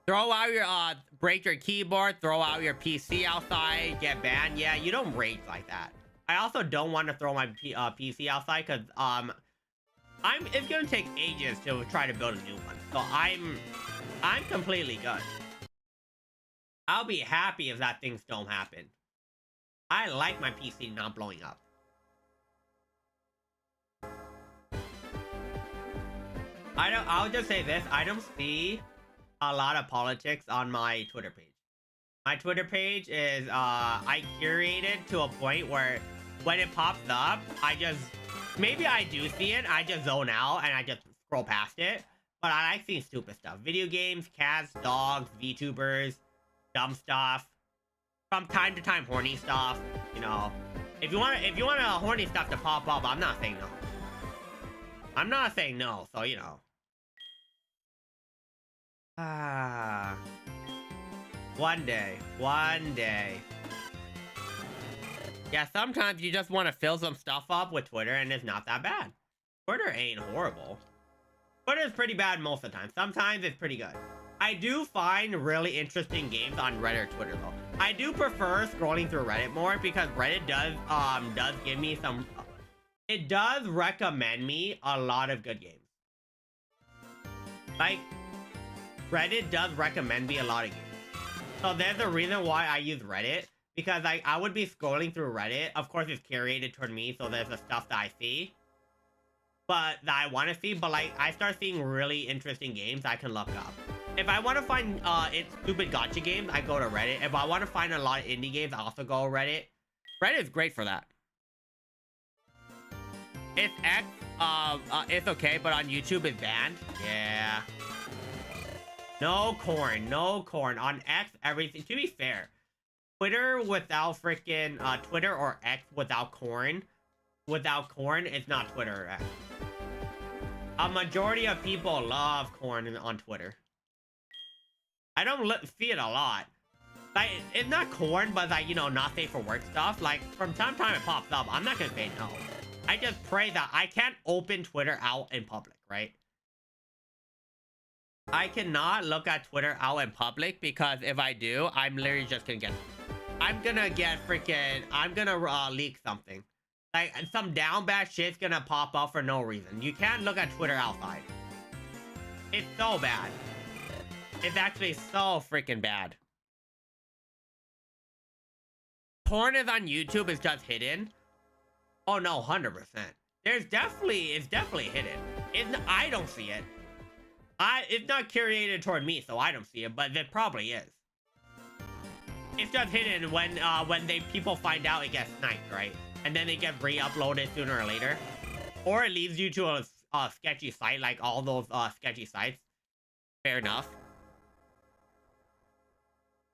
Throw out your, break your keyboard, throw out your PC outside, get banned. Yeah, you don't rage like that. I also don't want to throw my PC outside because, it's gonna take ages to try to build a new one. So I'm completely good. I'll be happy if that things don't happen. I like my PC not blowing up. I'll just say this. I don't see a lot of politics on my Twitter page. My Twitter page is, I curated to a point where when it pops up, maybe I do see it, I just zone out and I just scroll past it. But I like seeing stupid stuff. Video games, cats, dogs, VTubers, dumb stuff. From time to time, horny stuff. You know, if you want horny stuff to pop up, I'm not saying no. I'm not saying no, so you know. One day. Yeah, sometimes you just want to fill some stuff up with Twitter and it's not that bad. Twitter ain't horrible. Twitter is pretty bad most of the time. Sometimes it's pretty good. I do find really interesting games on Reddit or Twitter though. I do prefer scrolling through Reddit more because Reddit does give me some... It does recommend me a lot of good games. Like, Reddit does recommend me a lot of games. So there's a reason why I use Reddit. Because I would be scrolling through Reddit. Of course, it's curated toward me, so there's the stuff that I see. But that I want to see. But like, I start seeing really interesting games I can look up. If I want to find stupid gacha games, I go to Reddit. If I want to find a lot of indie games, I also go to Reddit. Reddit is great for that. It's X, it's okay, but on YouTube it's banned. Yeah. No corn. On X, everything. To be fair, Twitter without freaking Twitter or X without corn is not Twitter or X. A majority of people love corn on Twitter. I don't see it a lot. Like, it's not corn, but like, you know, not safe for work stuff. Like, from time to time it pops up. I'm not gonna say no. I just pray that I can't open Twitter out in public, right? I cannot look at Twitter out in public because if I do, I'm literally just gonna get... I'm gonna leak something. Like, some down bad shit's gonna pop up for no reason. You can't look at Twitter outside. It's so bad. It's actually so freaking bad. Porn is on YouTube is just hidden. Oh no, 100%. It's definitely hidden. I don't see it. It's not curated toward me, so I don't see it, but it probably is. It's just hidden when people find out it gets sniped, right? And then they get re-uploaded sooner or later. Or it leads you to a sketchy site, like all those sketchy sites. Fair enough.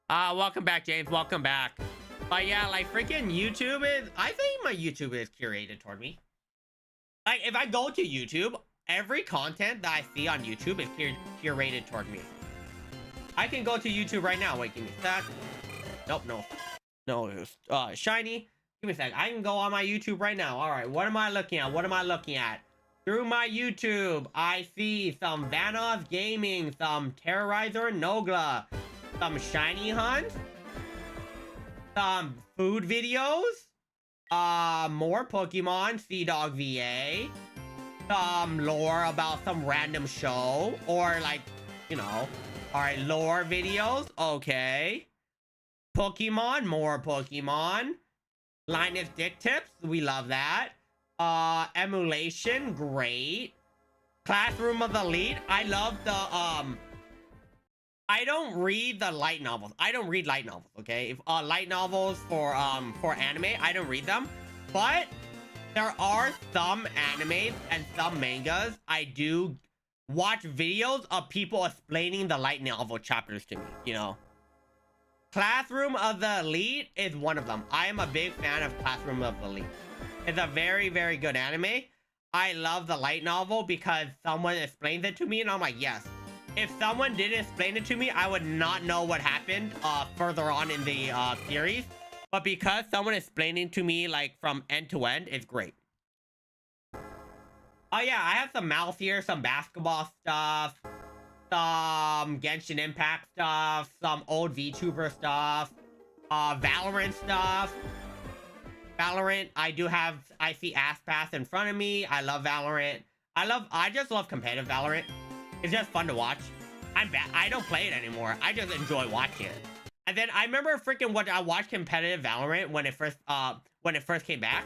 Welcome back, James. Welcome back. But yeah, like freaking YouTube is... I think my YouTube is curated toward me. Like, if I go to YouTube, every content that I see on YouTube is curated toward me. I can go to YouTube right now. Wait, give me a sec. Nope, no. No, it was, shiny. Give me a sec. I can go on my YouTube right now. All right, what am I looking at? Through my YouTube, I see some Vanoss Gaming, some Terrorizer Nogla, some Shiny Hunt, some food videos, more Pokemon, Sea-Dog VA, some lore about some random show, or like, you know, all right, lore videos, okay. Pokemon, more Pokemon. Linus Dick Tips, we love that. Emulation, great. Classroom of the Elite, I love the, I don't read the light novels. I don't read light novels, okay? If light novels for anime, I don't read them. But there are some animes and some mangas I do watch videos of people explaining the light novel chapters to me, you know? Classroom of the Elite is one of them. I am a big fan of Classroom of the Elite. It's a very, very good anime. I love the light novel because someone explains it to me and I'm like, yes. If someone didn't explain it to me, I would not know what happened further on in the series. But because someone explained it to me like from end to end, it's great. Oh yeah, I have some mouse here, some basketball stuff, some Genshin Impact stuff, some old VTuber stuff, Valorant stuff. Valorant, I see Ass Pass in front of me. I love Valorant. I just love competitive Valorant. It's just fun to watch. I don't play it anymore. I just enjoy watching it. And then I remember freaking what I watched competitive Valorant when it first came back.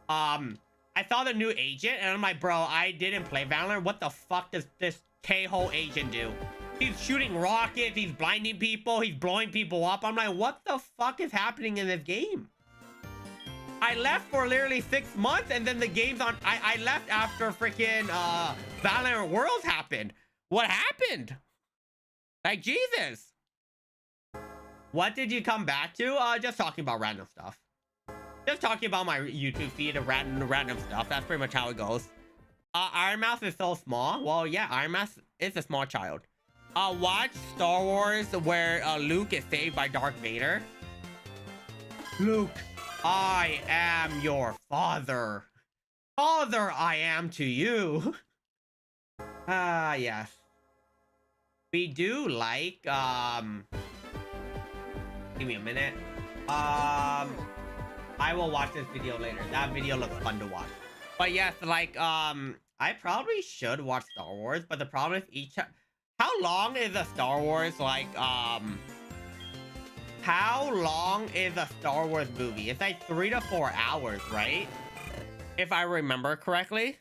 I saw the new agent and I'm like, bro, I didn't play Valorant. What the fuck does this K-hole agent do? He's shooting rockets, he's blinding people, he's blowing people up. I'm like, what the fuck is happening in this game? I left for literally 6 months and then the game's on. I left after freaking Valorant Worlds happened. What happened? Like, Jesus. What did you come back to? Just talking about random stuff. Just talking about my YouTube feed of random stuff. That's pretty much how it goes. Iron Mouse is so small. Well, yeah, Iron Mouse is a small child. Watch Star Wars where Luke is saved by Darth Vader. Luke, I am your father. Father, I am to you. Yes. We do like, give me a minute. I will watch this video later. That video looks fun to watch. But yes, like, I probably should watch Star Wars, but the problem is how long is a Star Wars, like, how long is a Star Wars movie? It's like 3 to 4 hours, right? If I remember correctly.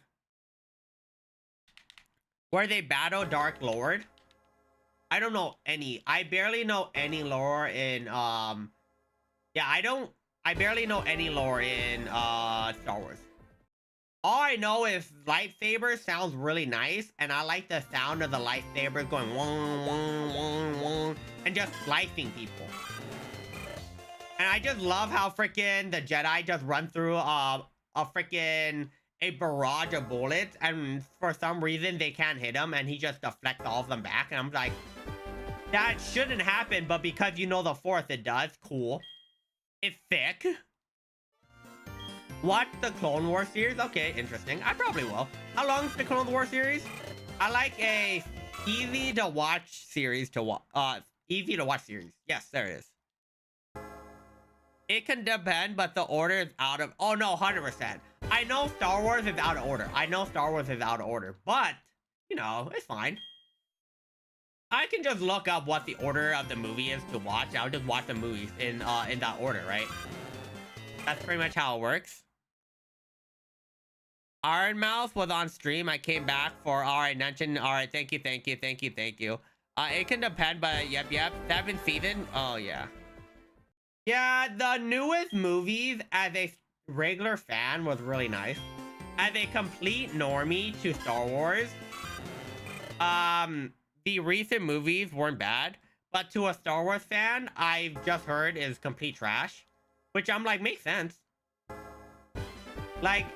Where they battle Dark Lord. I don't know any. I barely know any lore in, yeah, I barely know any lore in, Star Wars. All I know is lightsabers sounds really nice, and I like the sound of the lightsabers going wong, wong, wong, wong, and just slicing people. And I just love how freaking the Jedi just run through a barrage of bullets, and for some reason they can't hit him, and he just deflects all of them back. And I'm like, that shouldn't happen, but because you know the Force, it does. Cool. It's thick. Watch the Clone Wars series? Okay, interesting. I probably will. How long is the Clone Wars series? I like a easy to watch series to watch. Easy to watch series. Yes, there it is. It can depend, but the order is out of... Oh, no, 100%. I know Star Wars is out of order. I know Star Wars is out of order, but, you know, it's fine. I can just look up what the order of the movie is to watch. I'll just watch the movies in that order, right? That's pretty much how it works. Iron Mouse was on stream. I came back for... Alright, mention... Alright, thank you. It can depend, but yep. 7th season. Oh, yeah. Yeah, the newest movies as a regular fan was really nice. As a complete normie to Star Wars, the recent movies weren't bad, but to a Star Wars fan, I've just heard is complete trash, which I'm like, makes sense. Like,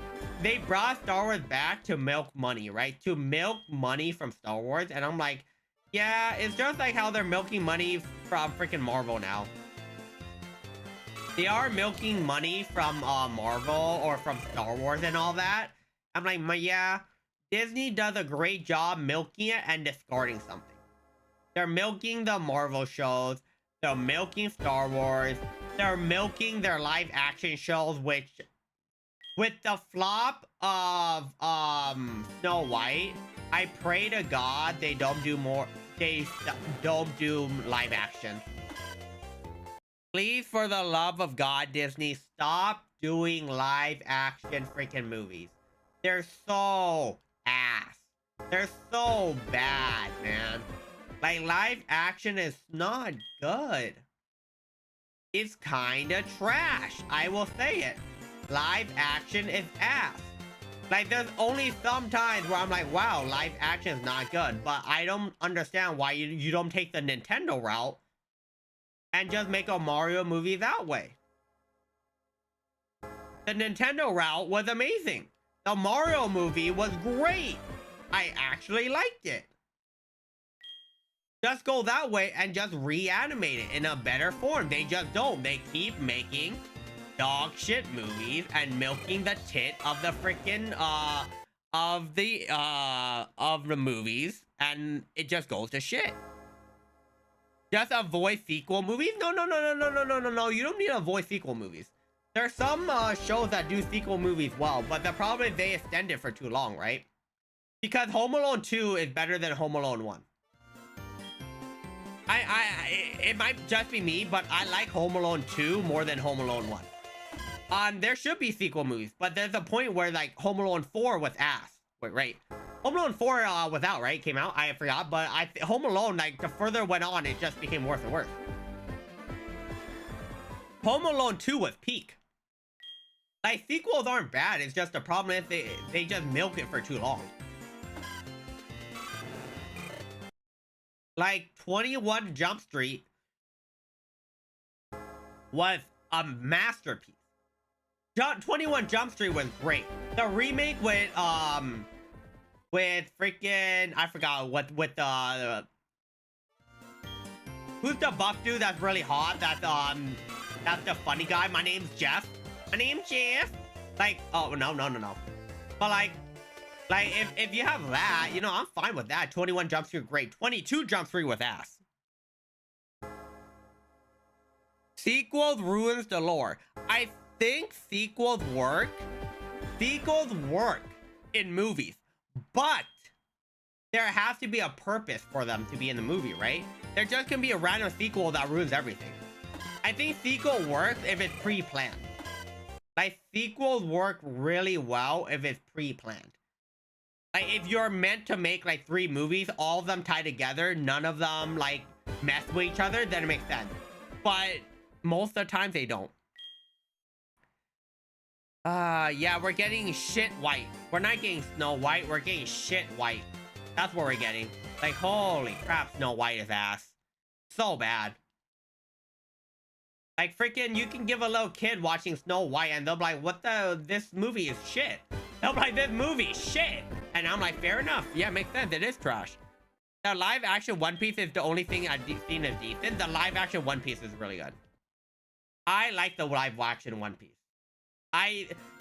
they brought Star Wars back to milk money, right? To milk money from Star Wars, and I'm like, yeah, it's just like how they're milking money from freaking Marvel now. They are milking money from Marvel or from Star Wars and all that. I'm like, yeah, Disney does a great job milking it and discarding something. They're milking the Marvel shows. They're milking Star Wars. They're milking their live action shows, which, with the flop of Snow White, I pray to God they don't do more. They don't do live action. Please, for the love of God, Disney, stop doing live action freaking movies. They're so ass. They're so bad, man. Like, live action is not good. It's kinda trash. I will say it. Live action is ass. Like, there's only some times where I'm like, wow, live action is not good. But I don't understand why you don't take the Nintendo route and just make a Mario movie that way. The Nintendo route was amazing. The Mario movie was great. I actually liked it. Just go that way and just reanimate it in a better form. They just don't. They keep making dog shit movies and milking the tit of the freaking of the movies, and it just goes to shit. Just avoid sequel movies? No. You don't need to avoid sequel movies. There are some shows that do sequel movies well, but the problem is they extend it for too long, right? Because Home Alone 2 is better than Home Alone 1. It might just be me, but I like Home Alone 2 more than Home Alone 1. There should be sequel movies, but there's a point where like Home Alone 4 was ass. Wait, right? Home Alone 4 was out, right? Came out. I forgot, but Home Alone, like the further it went on, it just became worse and worse. Home Alone 2 was peak. Like sequels aren't bad. It's just the problem is they just milk it for too long. Like 21 Jump Street was a masterpiece. 21 Jump Street was great. The remake with freaking I forgot what with the who's the buff dude that's really hot? That's the funny guy. My name's Jeff. My name's Jeff. Like, oh no. But like if you have that, you know, I'm fine with that. 21 Jump Street, great. 22 Jump Street with ass. Sequels ruins the lore. I think sequels work. Sequels work in movies, but there has to be a purpose for them to be in the movie, right? There just can be a random sequel that ruins everything. I think sequel works if it's pre-planned. Like sequels work really well if it's pre-planned. Like if you're meant to make like 3 movies, all of them tie together, none of them like mess with each other, then it makes sense. But most of the time they don't. Yeah, we're getting shit white. We're not getting Snow White, we're getting shit white. That's what we're getting. Like, holy crap, Snow White is ass. So bad. Like, freaking, you can give a little kid watching Snow White and they'll be like, what the, this movie is shit. They'll be like, this movie is shit. And I'm like, fair enough. Yeah, makes sense, it is trash. The live action One Piece is the only thing I've seen as decent. The live action One Piece is really good. I like the live action One Piece.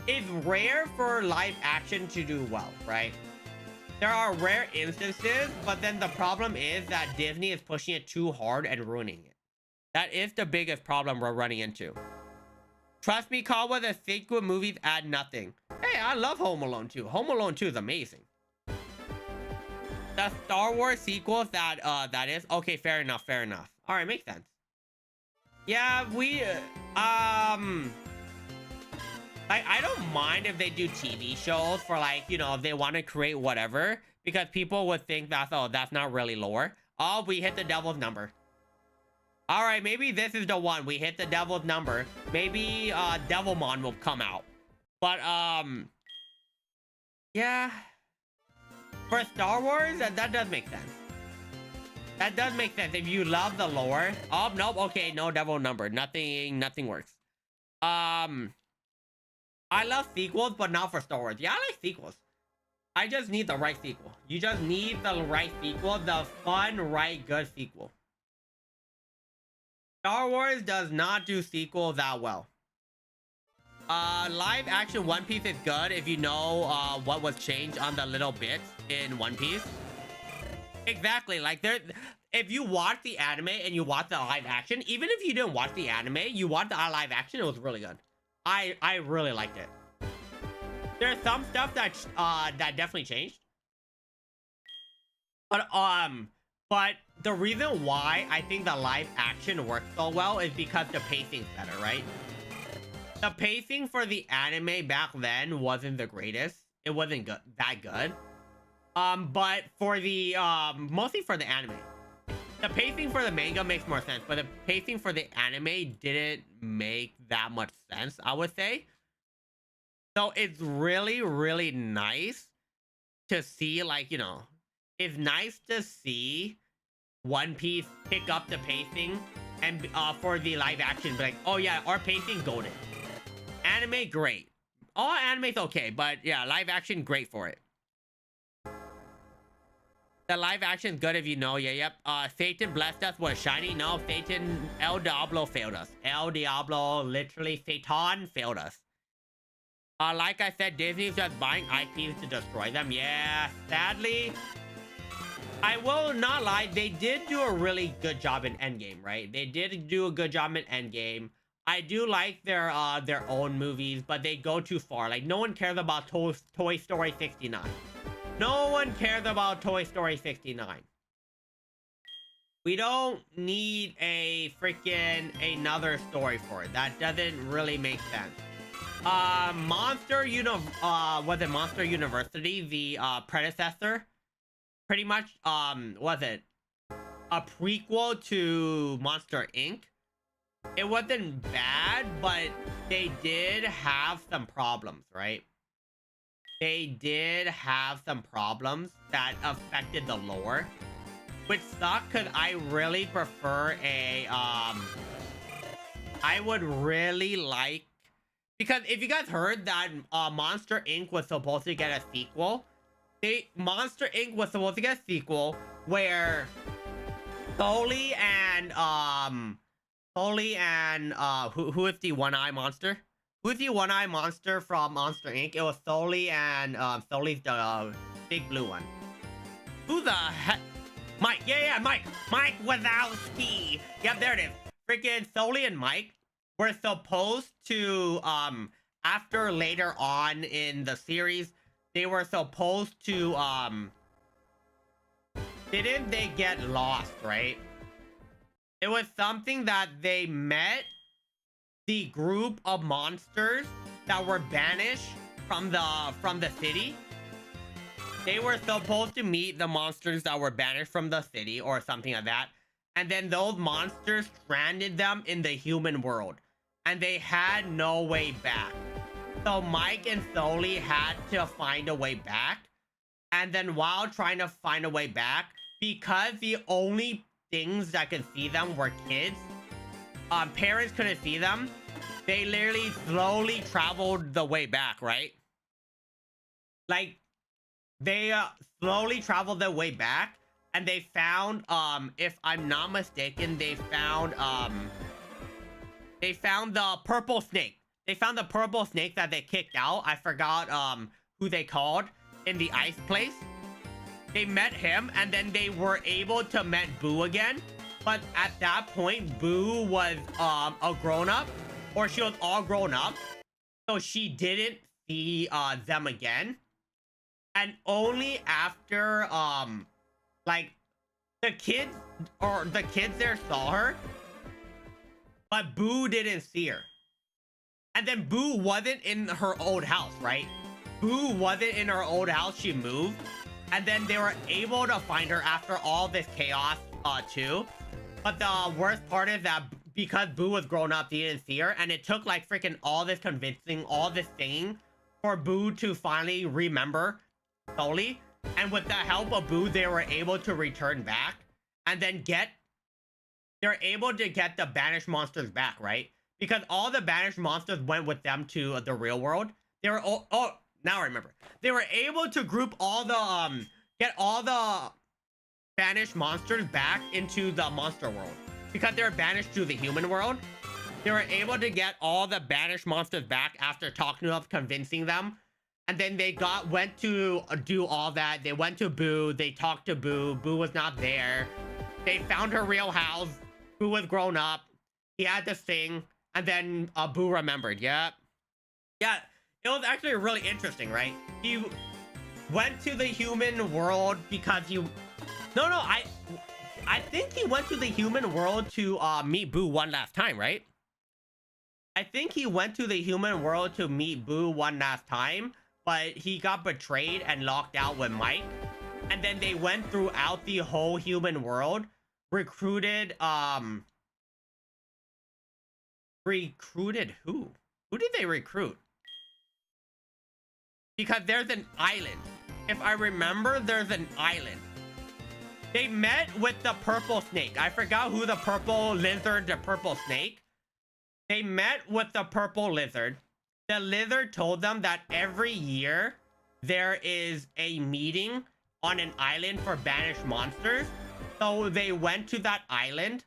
It's rare for live action to do well, right? There are rare instances, but then the problem is that Disney is pushing it too hard and ruining it. That is the biggest problem we're running into. Trust me, Kawa, the sequel movies add nothing. Hey, I love Home Alone 2. Home Alone 2 is amazing. The Star Wars sequels that is okay. Fair enough. All right, makes sense. Yeah, I don't mind if they do TV shows for like, you know, if they want to create whatever, because people would think that's, oh, that's not really lore. Oh, we hit the devil's number. All right, maybe this is the one. We hit the devil's number. Maybe Devilmon will come out. But yeah, for Star Wars, that does make sense. That does make sense if you love the lore. Oh nope, okay, no devil number. Nothing works. I love sequels, but not for Star Wars. Yeah, I like sequels. I just need the right sequel. You just need the right sequel, the fun, right, good sequel. Star Wars does not do sequels that well. Live action One Piece is good if you know what was changed on the little bits in One Piece. Exactly, like if you watch the anime and you watch the live action, even if you didn't watch the anime, you watch the live action, it was really good. I really liked it. There's some stuff that that definitely changed. But the reason why I think the live action works so well is because the pacing's better, right? The pacing for the anime back then wasn't the greatest. It wasn't that good. But for the mostly for the anime. The pacing for the manga makes more sense, but the pacing for the anime didn't make that much sense, I would say. So it's really, really nice to see, like, you know, it's nice to see One Piece pick up the pacing and for the live action, be like, oh yeah, our pacing golden. Anime, great. All anime's okay, but yeah, live action, great for it. The live action is good if you know. Yeah, yep. Satan blessed us with shiny. No, Satan, El Diablo failed us. El Diablo, literally, Satan failed us. Like I said, Disney's just buying IPs to destroy them. Yeah, sadly. I will not lie, they did do a really good job in Endgame, right? They did do a good job in Endgame. I do like their own movies, but they go too far. Like, no one cares about Toy Story 69. No one cares about Toy Story 69. We don't need a freaking another story for it. That doesn't really make sense. Was it Monster University, the predecessor? Pretty much, was it a prequel to Monster Inc? It wasn't bad, but they did have some problems, right? They did have some problems that affected the lore, which sucked because I really prefer a I would really like, because if you guys heard that Monster Inc was supposed to get a sequel, Monster Inc was supposed to get a sequel where Sully and who is the one-eye monster? Who's the one-eye monster from Monster Inc? It was Sully and Sully's the big blue one. Who the heck? Mike, yeah, Mike Wazowski. Yep, there it is. Freaking Sully and Mike were supposed to after later on in the series, they were supposed to didn't they get lost, right? It was something that they met the group of monsters that were banished from the city. They were supposed to meet the monsters that were banished from the city or something like that. And then those monsters stranded them in the human world. And they had no way back. So Mike and Sully had to find a way back. And then while trying to find a way back, because the only things that could see them were kids, parents couldn't see them, they literally slowly traveled the way back, right? Like, they slowly traveled their way back, and they found, if I'm not mistaken, they found the purple snake. They found the purple snake that they kicked out. I forgot who they called in the ice place. They met him, and then they were able to meet Boo again. But at that point, Boo was a grown-up, or she was all grown up, so she didn't see them again. And only after like the kids there saw her, but Boo didn't see her. And then Boo wasn't in her old house, right? Boo wasn't in her old house. She moved. And then they were able to find her after all this chaos too. But the worst part is that because Boo was grown up, they didn't see her. And it took like freaking all this convincing, all this thing for Boo to finally remember Sully. And with the help of Boo, they were able to return back. And then they're able to get the banished monsters back, right? Because all the banished monsters went with them to the real world. They were now I remember. They were able to group all the get all the banished monsters back into the monster world. Because they were banished to the human world, they were able to get all the banished monsters back after talking to them, convincing them. And then they went to do all that. They went to Boo. They talked to Boo. Boo was not there. They found her real house. Boo was grown up. He had to sing. And then Boo remembered. Yep. Yeah, it was actually really interesting, right? He went to the human world because I think he went to the human world to meet Boo one last time, right? I think he went to the human world to meet Boo one last time, but he got betrayed and locked out with Mike. And then they went throughout the whole human world, recruited who? Who did they recruit? Because there's an island. If I remember, there's an island. They met with the purple snake. I forgot who the purple lizard, the purple snake. They met with the purple lizard. The lizard told them that every year there is a meeting on an island for banished monsters. So they went to that island.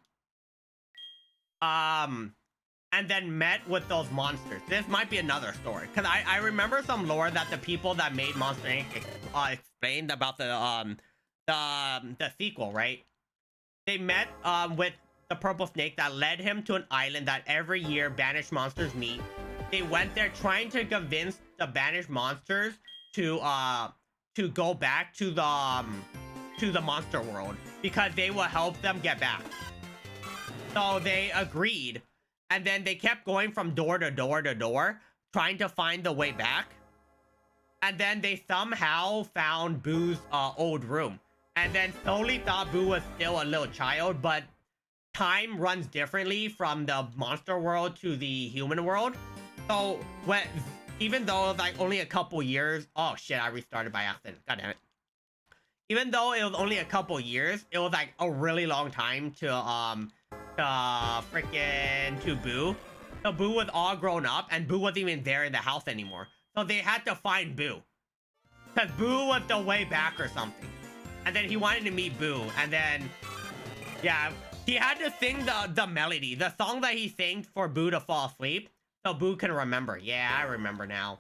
And then met with those monsters. This might be another story. Because I remember some lore that the people that made Monster Inc. Explained about the sequel, right? They met with the purple snake that led him to an island that every year banished monsters meet. They went there trying to convince the banished monsters to go back to the to the monster world because they will help them get back. So they agreed, and then they kept going from door to door to door, trying to find the way back. And then they somehow found Boo's old room, and then slowly thought Boo was still a little child, but time runs differently from the monster world to the human world. So even though it was like only a couple years, oh shit, I restarted by accident. God damn it. Even though it was only a couple years, it was like a really long time to Boo. So Boo was all grown up, and Boo wasn't even there in the house anymore. So they had to find Boo, because Boo was the way back or something. And then he wanted to meet Boo, and then yeah, he had to sing the melody, the song that he sang for Boo to fall asleep, so Boo can remember. Yeah, I remember now.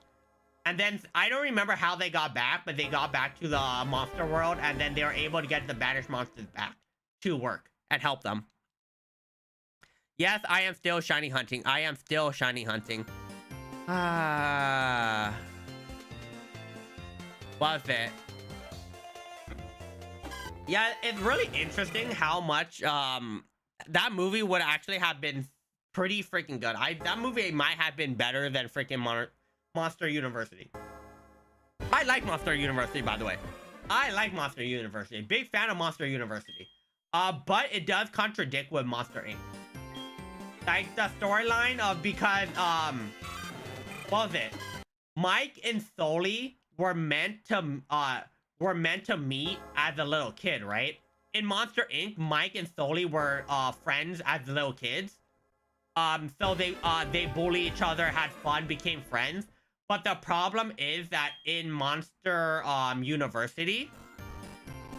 And then I don't remember how they got back, but they got back to the monster world, and then they were able to get the banished monsters back to work and help them. Yes, I am still shiny hunting. I am still shiny hunting. Was it? Yeah, it's really interesting how much that movie would actually have been pretty freaking good. That movie might have been better than freaking Monster University. I like Monster University, by the way. I like Monster University. Big fan of Monster University. But it does contradict with Monster Inc. Like the storyline of, because what was it? Mike and Sully were meant to meet as a little kid, right? In Monster Inc., Mike and Sully were friends as little kids. So they bully each other, had fun, became friends. But the problem is that in Monster University,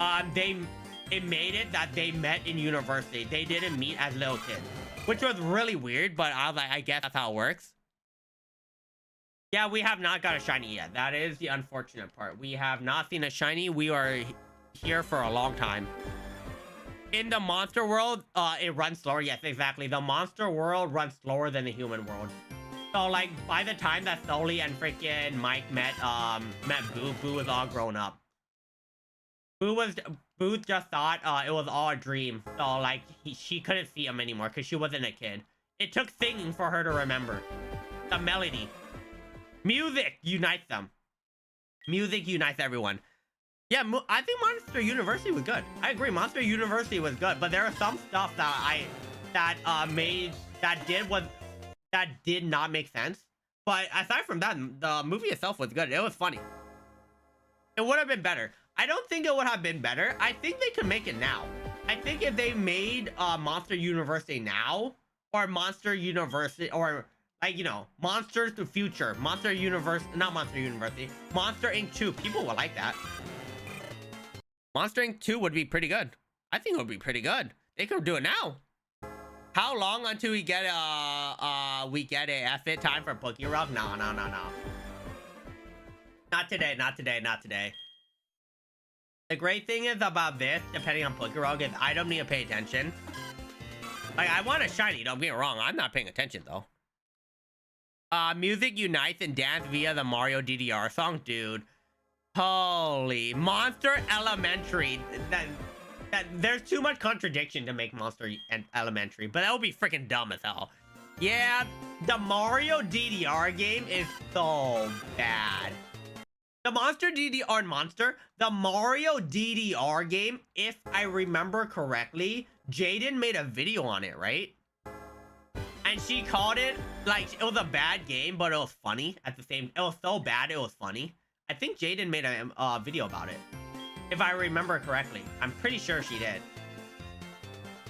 it made it that they met in university. They didn't meet as little kids, which was really weird, but I was like, I guess that's how it works. Yeah, we have not got a shiny yet. That is the unfortunate part. We have not seen a shiny. We are here for a long time. In the monster world, it runs slower. Yes, exactly. The monster world runs slower than the human world. So, like, by the time that Sully and freaking Mike met Boo, Boo was all grown up. Boo just thought it was all a dream. So, like, she couldn't see him anymore because she wasn't a kid. It took singing for her to remember. The melody. Music unites them. Music unites everyone. Yeah, I think Monster University was good. I agree, Monster University was good, but there are some stuff that did not make sense. But aside from that, the movie itself was good. It was funny. It would have been better. I don't think it would have been better. I think they could make it now. I think if they made Monster University now, or Monster University, or like, you know, Monsters to Future, Monster University, not Monster University, Monster Inc. 2, people would like that. Monster Inc. 2 would be pretty good. I think it would be pretty good. They could do it now. How long until we get a F-it time for PokeRock? No. Not today, not today, not today. The great thing is about this, depending on PokeRock, is I don't need to pay attention. Like, I want a shiny, don't get me wrong. I'm not paying attention, though. Music unites and dance via the Mario DDR song, dude. Holy Monster Elementary. There's too much contradiction to make Monster Elementary, but that would be freaking dumb as hell. Yeah, the Mario DDR game is so bad. The the Mario DDR game, if I remember correctly, Jaden made a video on it, right? And she called it, like, it was a bad game, but it was funny at the same. It was so bad, it was funny. I think Jaden made a video about it, if I remember correctly. I'm pretty sure she did.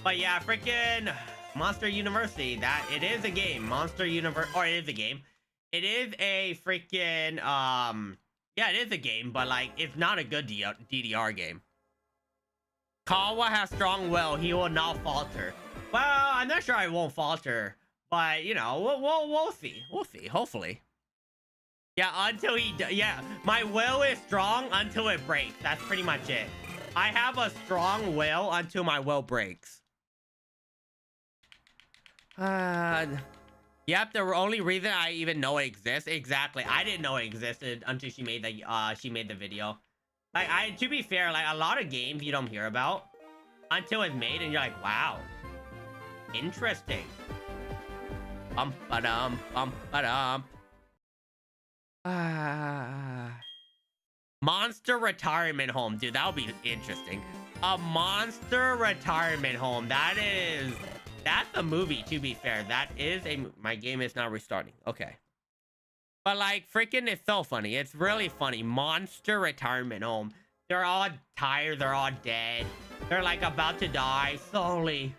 But yeah, freaking Monster University. That it is a game. Monster Universe, or it is a game. It is a freaking yeah, it is a game, but like it's not a good DDR game. Kawa has strong will. He will not falter. Well, I'm not sure I won't falter, but you know, we'll see. We'll see. Hopefully. Yeah, until yeah, my will is strong until it breaks. That's pretty much it. I have a strong will until my will breaks. Yep, the only reason I even know it exists, exactly. I didn't know it existed until she made the video. Like, to be fair, like, a lot of games you don't hear about until it's made, and you're like, wow, interesting. Bum-ba-dum, bum-ba-dum. Monster retirement home, dude. That would be interesting. A monster retirement home. That's a movie. To be fair, that is a. My game is not restarting. Okay, but like, freaking, it's so funny. It's really funny. Monster retirement home. They're all tired. They're all dead. They're like about to die slowly.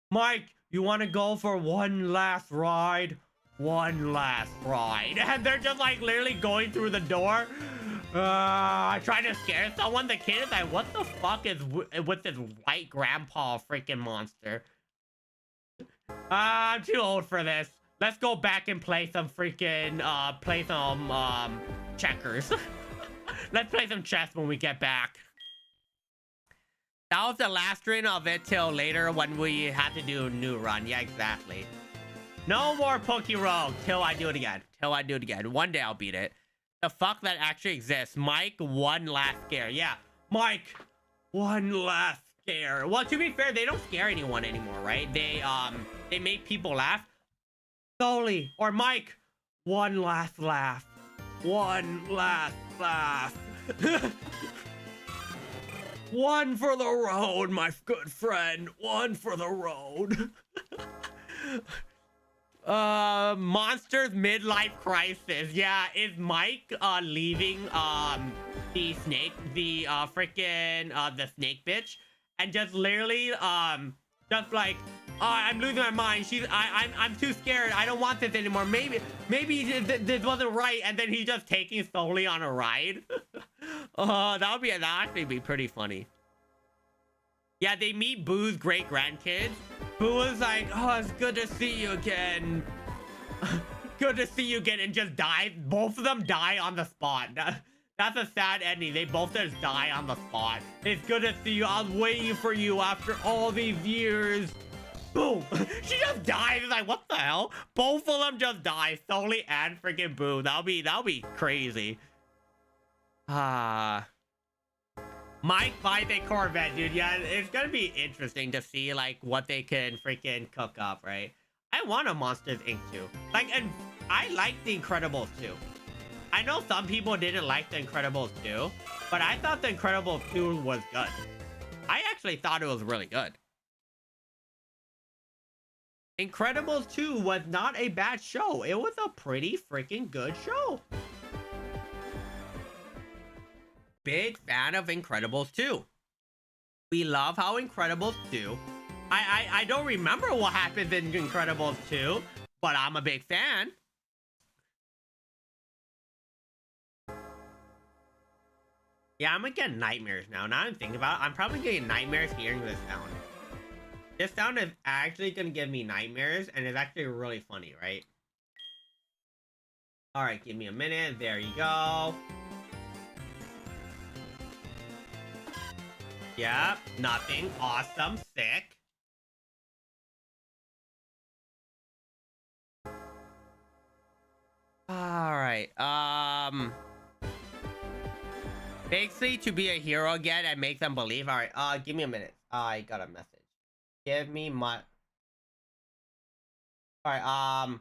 Mike, you want to go for one last ride? One last ride. And they're just like literally going through the door. Trying to scare someone. The kid is like, what the fuck is with this white grandpa freaking monster? I'm too old for this. Let's go back and play some freaking, checkers. Let's play some chess when we get back. That was the last run of it till later when we had to do a new run. Yeah, exactly. No more Pokerogue till I do it again. Till I do it again. One day I'll beat it. The fuck that actually exists. Mike, one last scare. Yeah, Mike, one last scare. Well, to be fair, they don't scare anyone anymore, right? They make people laugh. Solely. Or Mike, one last laugh. One last laugh. One for the road, my good friend. One for the road. Monsters midlife crisis. Yeah, is Mike leaving the snake, the freaking the snake bitch, and just literally just like, I'm losing my mind. I'm too scared. I don't want this anymore. Maybe this wasn't right, and then he's just taking slowly on a ride. That'd actually be pretty funny. Yeah, they meet Boo's great grandkids. Boo is like, oh, it's good to see you again. Good to see you again, and just die. Both of them die on the spot. That's a sad ending. They both just die on the spot. It's good to see you. I was waiting for you after all these years. Boom. She just died. It's like, what the hell? Both of them just die. Solely and freaking Boo. That'll be crazy. Mike buys a Corvette, dude. Yeah, it's gonna be interesting to see like what they can freaking cook up, right? I want a Monsters Inc. 2. Like, and I like The Incredibles 2. I know some people didn't like The Incredibles 2, but I thought The Incredibles 2 was good. I actually thought it was really good. Incredibles 2 was not a bad show. It was a pretty freaking good show. Big fan of Incredibles 2. We love how Incredibles 2. I don't remember what happens in Incredibles 2, but I'm a big fan. Yeah, I'm gonna get nightmares now. Now I'm thinking about it, I'm probably getting nightmares hearing this sound. This sound is actually gonna give me nightmares, and it's actually really funny, right? Alright, give me a minute. There you go. Yep, nothing. Awesome. Sick. Alright, basically to be a hero again and make them believe. Alright, give me a minute. I got a message. Give me my... Alright,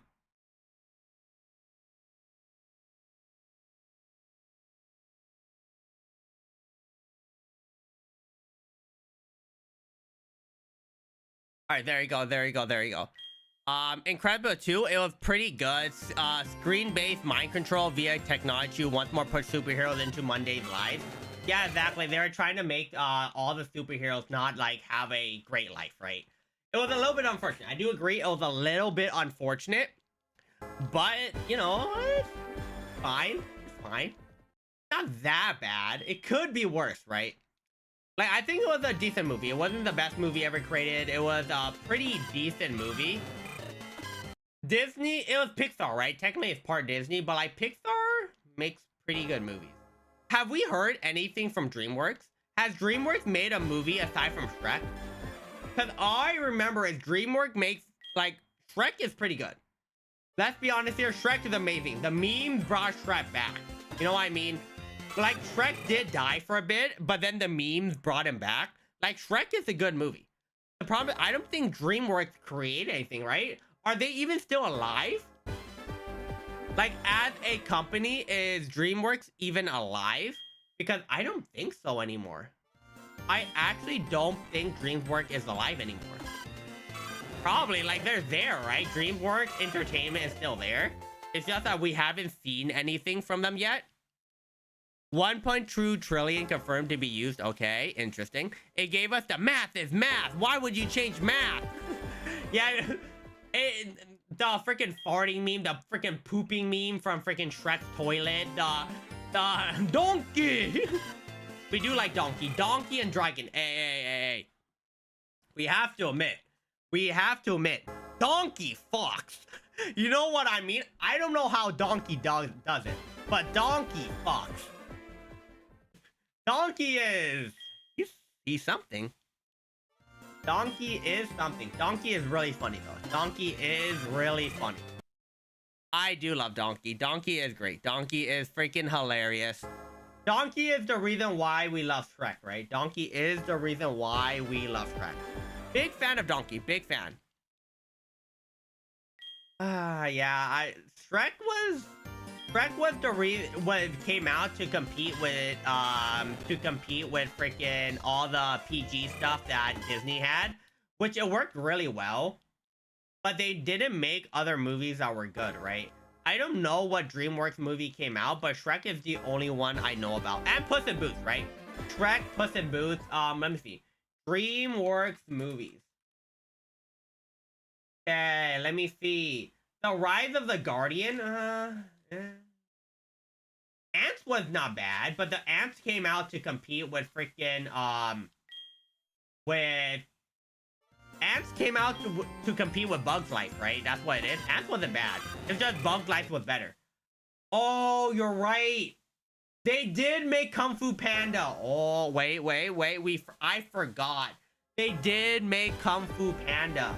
Alright, there you go, there you go, there you go. Incredible 2, it was pretty good. Screen-based mind control via technology once more push superheroes into mundane life. Yeah, exactly. They were trying to make all the superheroes not like have a great life, right? It was a little bit unfortunate. I do agree, it was a little bit unfortunate, but you know, it's fine. It's fine. Not that bad. It could be worse, right? Like, I think it was a decent movie. It wasn't the best movie ever created. It was a pretty decent movie. Disney, it was Pixar, right? Technically it's part Disney, but like Pixar makes pretty good movies. Have we heard anything from DreamWorks? Has DreamWorks made a movie aside from Shrek? Because all I remember is DreamWorks makes, like, Shrek is pretty good. Let's be honest here, Shrek is amazing. The memes brought Shrek back. You know what I mean? Like, Shrek did die for a bit, but then the memes brought him back. Like, Shrek is a good movie. The problem, I don't think DreamWorks created anything, right? Are they even still alive? Like, as a company, is DreamWorks even alive? Because I don't think so anymore. I actually don't think DreamWorks is alive anymore. Probably, like, they're there, right? DreamWorks Entertainment is still there. It's just that we haven't seen anything from them yet. 1.2 trillion confirmed to be used. Okay, interesting. It gave us the math is math. Why would you change math? Yeah, the freaking farting meme, the freaking pooping meme from freaking Shrek's toilet, the donkey. We do like donkey and dragon. Hey. We have to admit, donkey fucks. You know what I mean? I don't know how donkey does it, but donkey fucks. Donkey is... He's something. Donkey is something. Donkey is really funny, though. Donkey is really funny. I do love Donkey. Donkey is great. Donkey is freaking hilarious. Donkey is the reason why we love Shrek, right? Donkey is the reason why we love Shrek. Big fan of Donkey. Big fan. Yeah, Shrek was the reason came out to compete with freaking all the PG stuff that Disney had, which it worked really well, but they didn't make other movies that were good, right? I don't know what DreamWorks movie came out, but Shrek is the only one I know about. And Puss in Boots, right? Shrek, Puss in Boots, let me see. DreamWorks movies. Okay, let me see. The Rise of the Guardian, Ants was not bad, but the Ants came out to compete with freaking, Ants came out to compete with Bug's Life, right? That's what it is. Ants wasn't bad. It's just Bug's Life was better. Oh, you're right. They did make Kung Fu Panda. Oh, wait. I forgot. They did make Kung Fu Panda.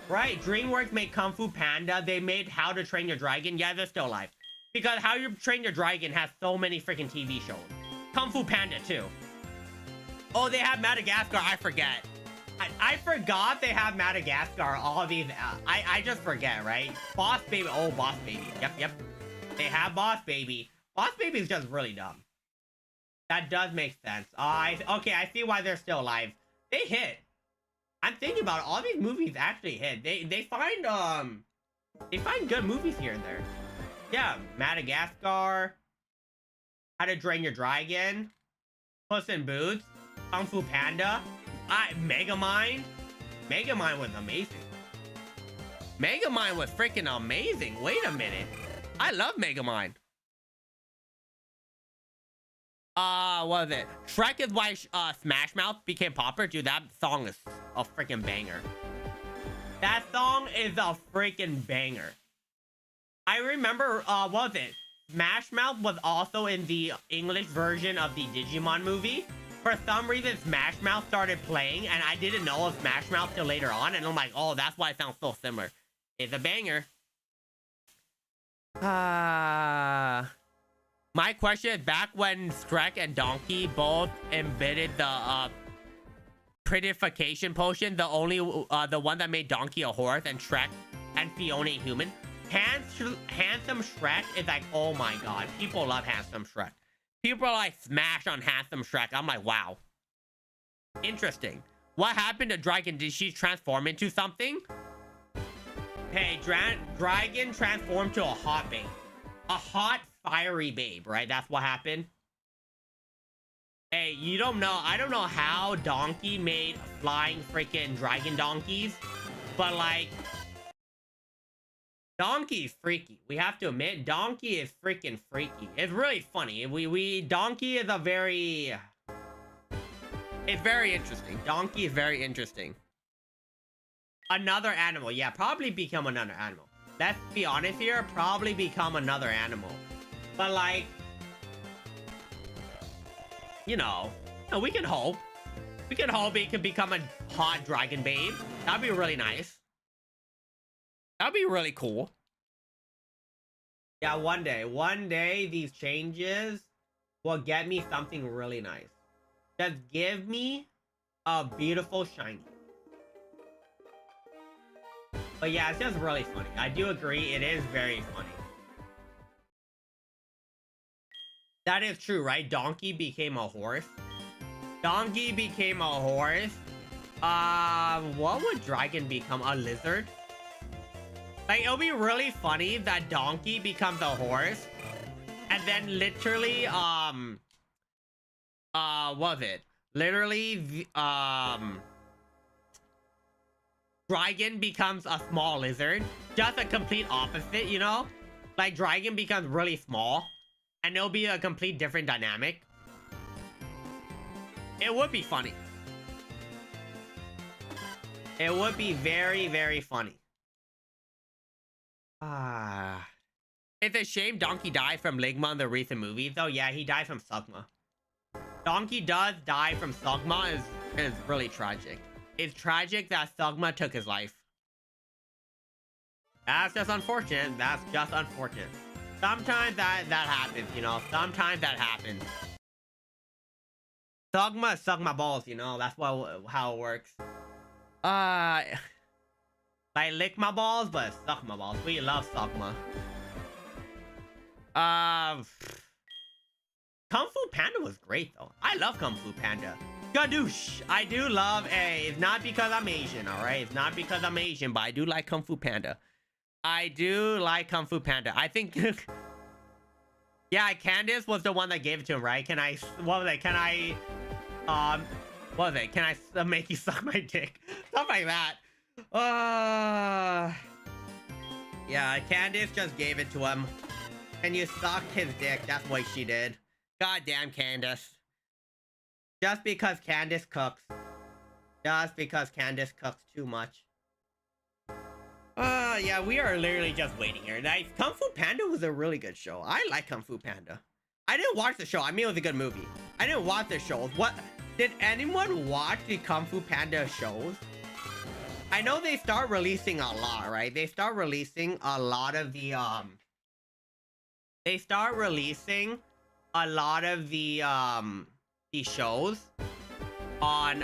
Right, DreamWorks made Kung Fu Panda. They made How to Train Your Dragon. Yeah, they're still alive. Because How to Train Your Dragon has so many freaking TV shows. Kung Fu Panda, too. Oh, they have Madagascar. I forget. I forgot they have Madagascar. All these... I just forget, right? Boss Baby. Oh, Boss Baby. Yep. They have Boss Baby. Boss Baby is just really dumb. That does make sense. Okay, I see why they're still alive. They hit. I'm thinking about it. All these movies actually hit. They find good movies here and there. Yeah, Madagascar, How to Train Your Dragon, Puss in Boots, Kung Fu Panda, Megamind. Megamind was amazing. Megamind was freaking amazing. Wait a minute. I love Megamind. What was it? Shrek is why Smash Mouth became popular. Dude, that song is a freaking banger. That song is a freaking banger. I remember, what was it? Smash Mouth was also in the English version of the Digimon movie. For some reason, Smash Mouth started playing, and I didn't know of Smash Mouth till later on, and I'm like, oh, that's why it sounds so similar. It's a banger. My question is, back when Shrek and Donkey both embedded the prettification potion, the one that made Donkey a horse and Shrek and Fiona a human, handsome Shrek is like, oh my god, people love handsome Shrek. People are like smash on handsome Shrek. I'm like, wow, interesting. What happened to Dragon? Did she transform into something? Hey, Dragon transformed to a hot babe, a hot fiery babe, right? That's what happened. Hey, you don't know. I don't know how Donkey made flying freaking dragon donkeys, but like, Donkey's freaky. We have to admit, Donkey is freaking freaky. It's really funny. Donkey is it's very interesting. Donkey is very interesting. Another animal. Yeah, probably become another animal. Let's be honest here. Probably become another animal. But like, you know, we can hope. We can hope it could become a hot dragon babe. That'd be really nice. That'd be really cool. Yeah, one day these changes will get me something really nice. Just give me a beautiful shiny. But yeah, it's just really funny. I do agree, it is very funny. That is true, right? Donkey became a horse. Donkey became a horse. What would Dragon become? A lizard? Like, it'll be really funny that Donkey becomes a horse. And then literally, what was it? Literally, Dragon becomes a small lizard. Just a complete opposite, you know? Like, Dragon becomes really small. And it'll be a complete different dynamic. It would be funny. It would be very, very funny. It's a shame Donkey died from Ligma in the recent movies, though. Yeah, he died from Sugma. Donkey does die from Sugma is really tragic. It's tragic that Sugma took his life. That's just unfortunate. That's just unfortunate. Sometimes that happens, you know. Sometimes that happens. Sugma suck my balls, you know. That's how it works. Like lick my balls, but suck my balls. We love Sugma. Kung Fu Panda was great though. I love Kung Fu Panda. Gadoosh. I do love it's not because I'm Asian, alright? It's not because I'm Asian, but I do like Kung Fu Panda. I do like Kung Fu Panda. I think yeah, Candace was the one that gave it to him, right? Can I what was it? Can I what was it? Can I make you suck my dick? Something like that. Yeah, Candace just gave it to him. And you sucked his dick. That's what she did. Goddamn Candace. Just because Candace cooks. Just because Candace cooks too much. Yeah, we are literally just waiting here. Like, Kung Fu Panda was a really good show. I like Kung Fu Panda. I didn't watch the show. I mean, it was a good movie. I didn't watch the shows. What? Did anyone watch the Kung Fu Panda shows? I know they start releasing a lot, right? They start releasing a lot of the, They start releasing a lot of the shows on,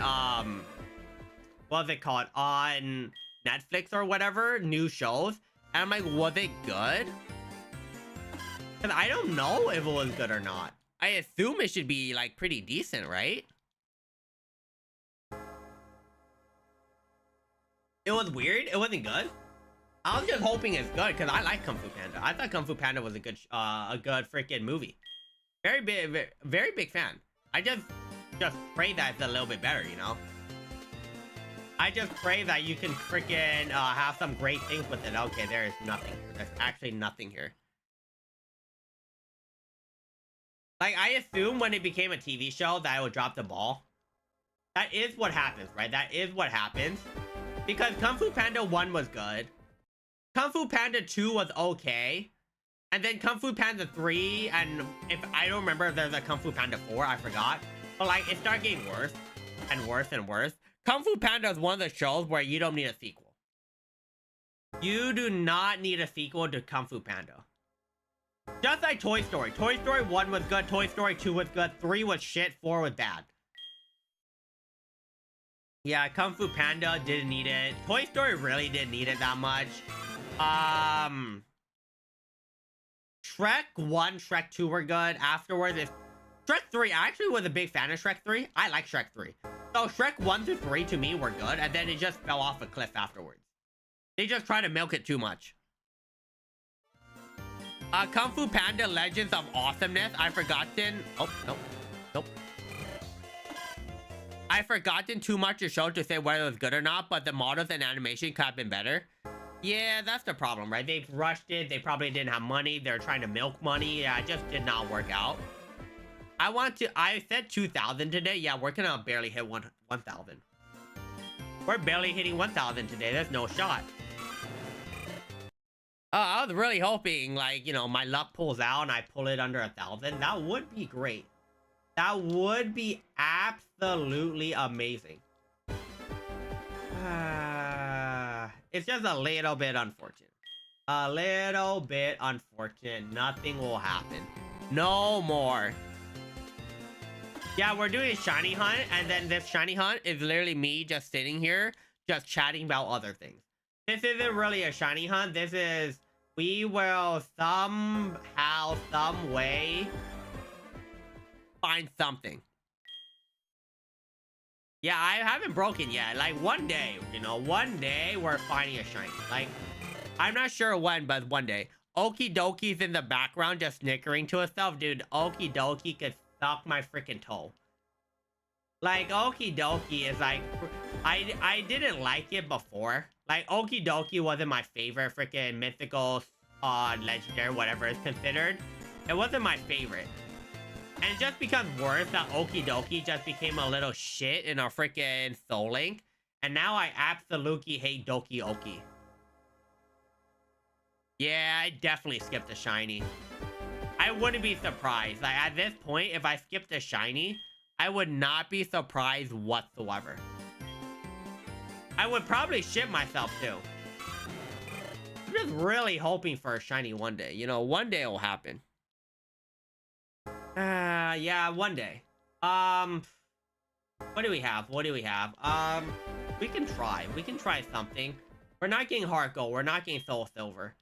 what's it called? On Netflix or whatever, new shows. And I'm like, was it good? Because I don't know if it was good or not. I assume it should be, like, pretty decent, right? It was weird. It wasn't good. I was just hoping it's good because I like Kung Fu Panda. I thought Kung Fu Panda was a good freaking movie. Very big fan. I just pray that it's a little bit better, you know. I just pray that you can freaking have some great things with it. Okay, there is nothing here. There's actually nothing here. Like, I assume when it became a TV show that it would drop the ball. That is what happens, right? That is what happens. Because Kung Fu Panda 1 was good. Kung Fu Panda 2 was okay. And then Kung Fu Panda 3, and if I don't remember if there's a Kung Fu Panda 4, I forgot. But like, it started getting worse and worse and worse. Kung Fu Panda is one of the shows where you don't need a sequel. You do not need a sequel to Kung Fu Panda. Just like Toy Story. Toy Story 1 was good, Toy Story 2 was good, 3 was shit, 4 was bad. Yeah, Kung Fu Panda didn't need it. Toy Story really didn't need it that much. Shrek 1, Shrek 2 were good. Afterwards, Shrek 3, I actually was a big fan of Shrek 3. I like Shrek 3. So Shrek 1 to 3 to me were good, and then it just fell off a cliff afterwards. They just tried to milk it too much. Kung Fu Panda Legends of Awesomeness, I've forgotten. Oh, nope. Nope. I've forgotten too much to show to say whether it was good or not, but the models and animation could have been better. Yeah, that's the problem, right? They've rushed it. They probably didn't have money. They're trying to milk money. Yeah, it just did not work out. I said 2,000 today. Yeah, we're gonna barely hit 1,000. We're barely hitting 1,000 today. There's no shot. I was really hoping, like, you know, my luck pulls out and I pull it under 1,000. That would be great. That would be absolutely amazing. It's just a little bit unfortunate. A little bit unfortunate. Nothing will happen. No more. Yeah, we're doing a shiny hunt, and then this shiny hunt is literally me just sitting here, just chatting about other things. This isn't really a shiny hunt. This is, we will somehow, some way, find something. Yeah, I haven't broken yet. Like, one day, you know, one day we're finding a shiny. Like, I'm not sure when, but one day. Okie dokie's in the background just snickering to herself. Dude, Okie dokie could suck my freaking toe. Like, Okie dokie is like... I didn't like it before. Like, Okie dokie wasn't my favorite freaking mythical, legendary, whatever it's considered. It wasn't my favorite. And it just becomes worse that Okie dokie just became a little shit in our freaking Soul Link. And now I absolutely hate Doki Oki. Yeah, I definitely skipped a shiny. I wouldn't be surprised. Like, at this point, if I skipped a shiny, I would not be surprised whatsoever. I would probably shit myself too. I'm just really hoping for a shiny one day. You know, one day it will happen. Yeah, one day. What do we have? What do we have? We can try. We can try something. We're not getting Heart Gold. We're not getting Soul Silver.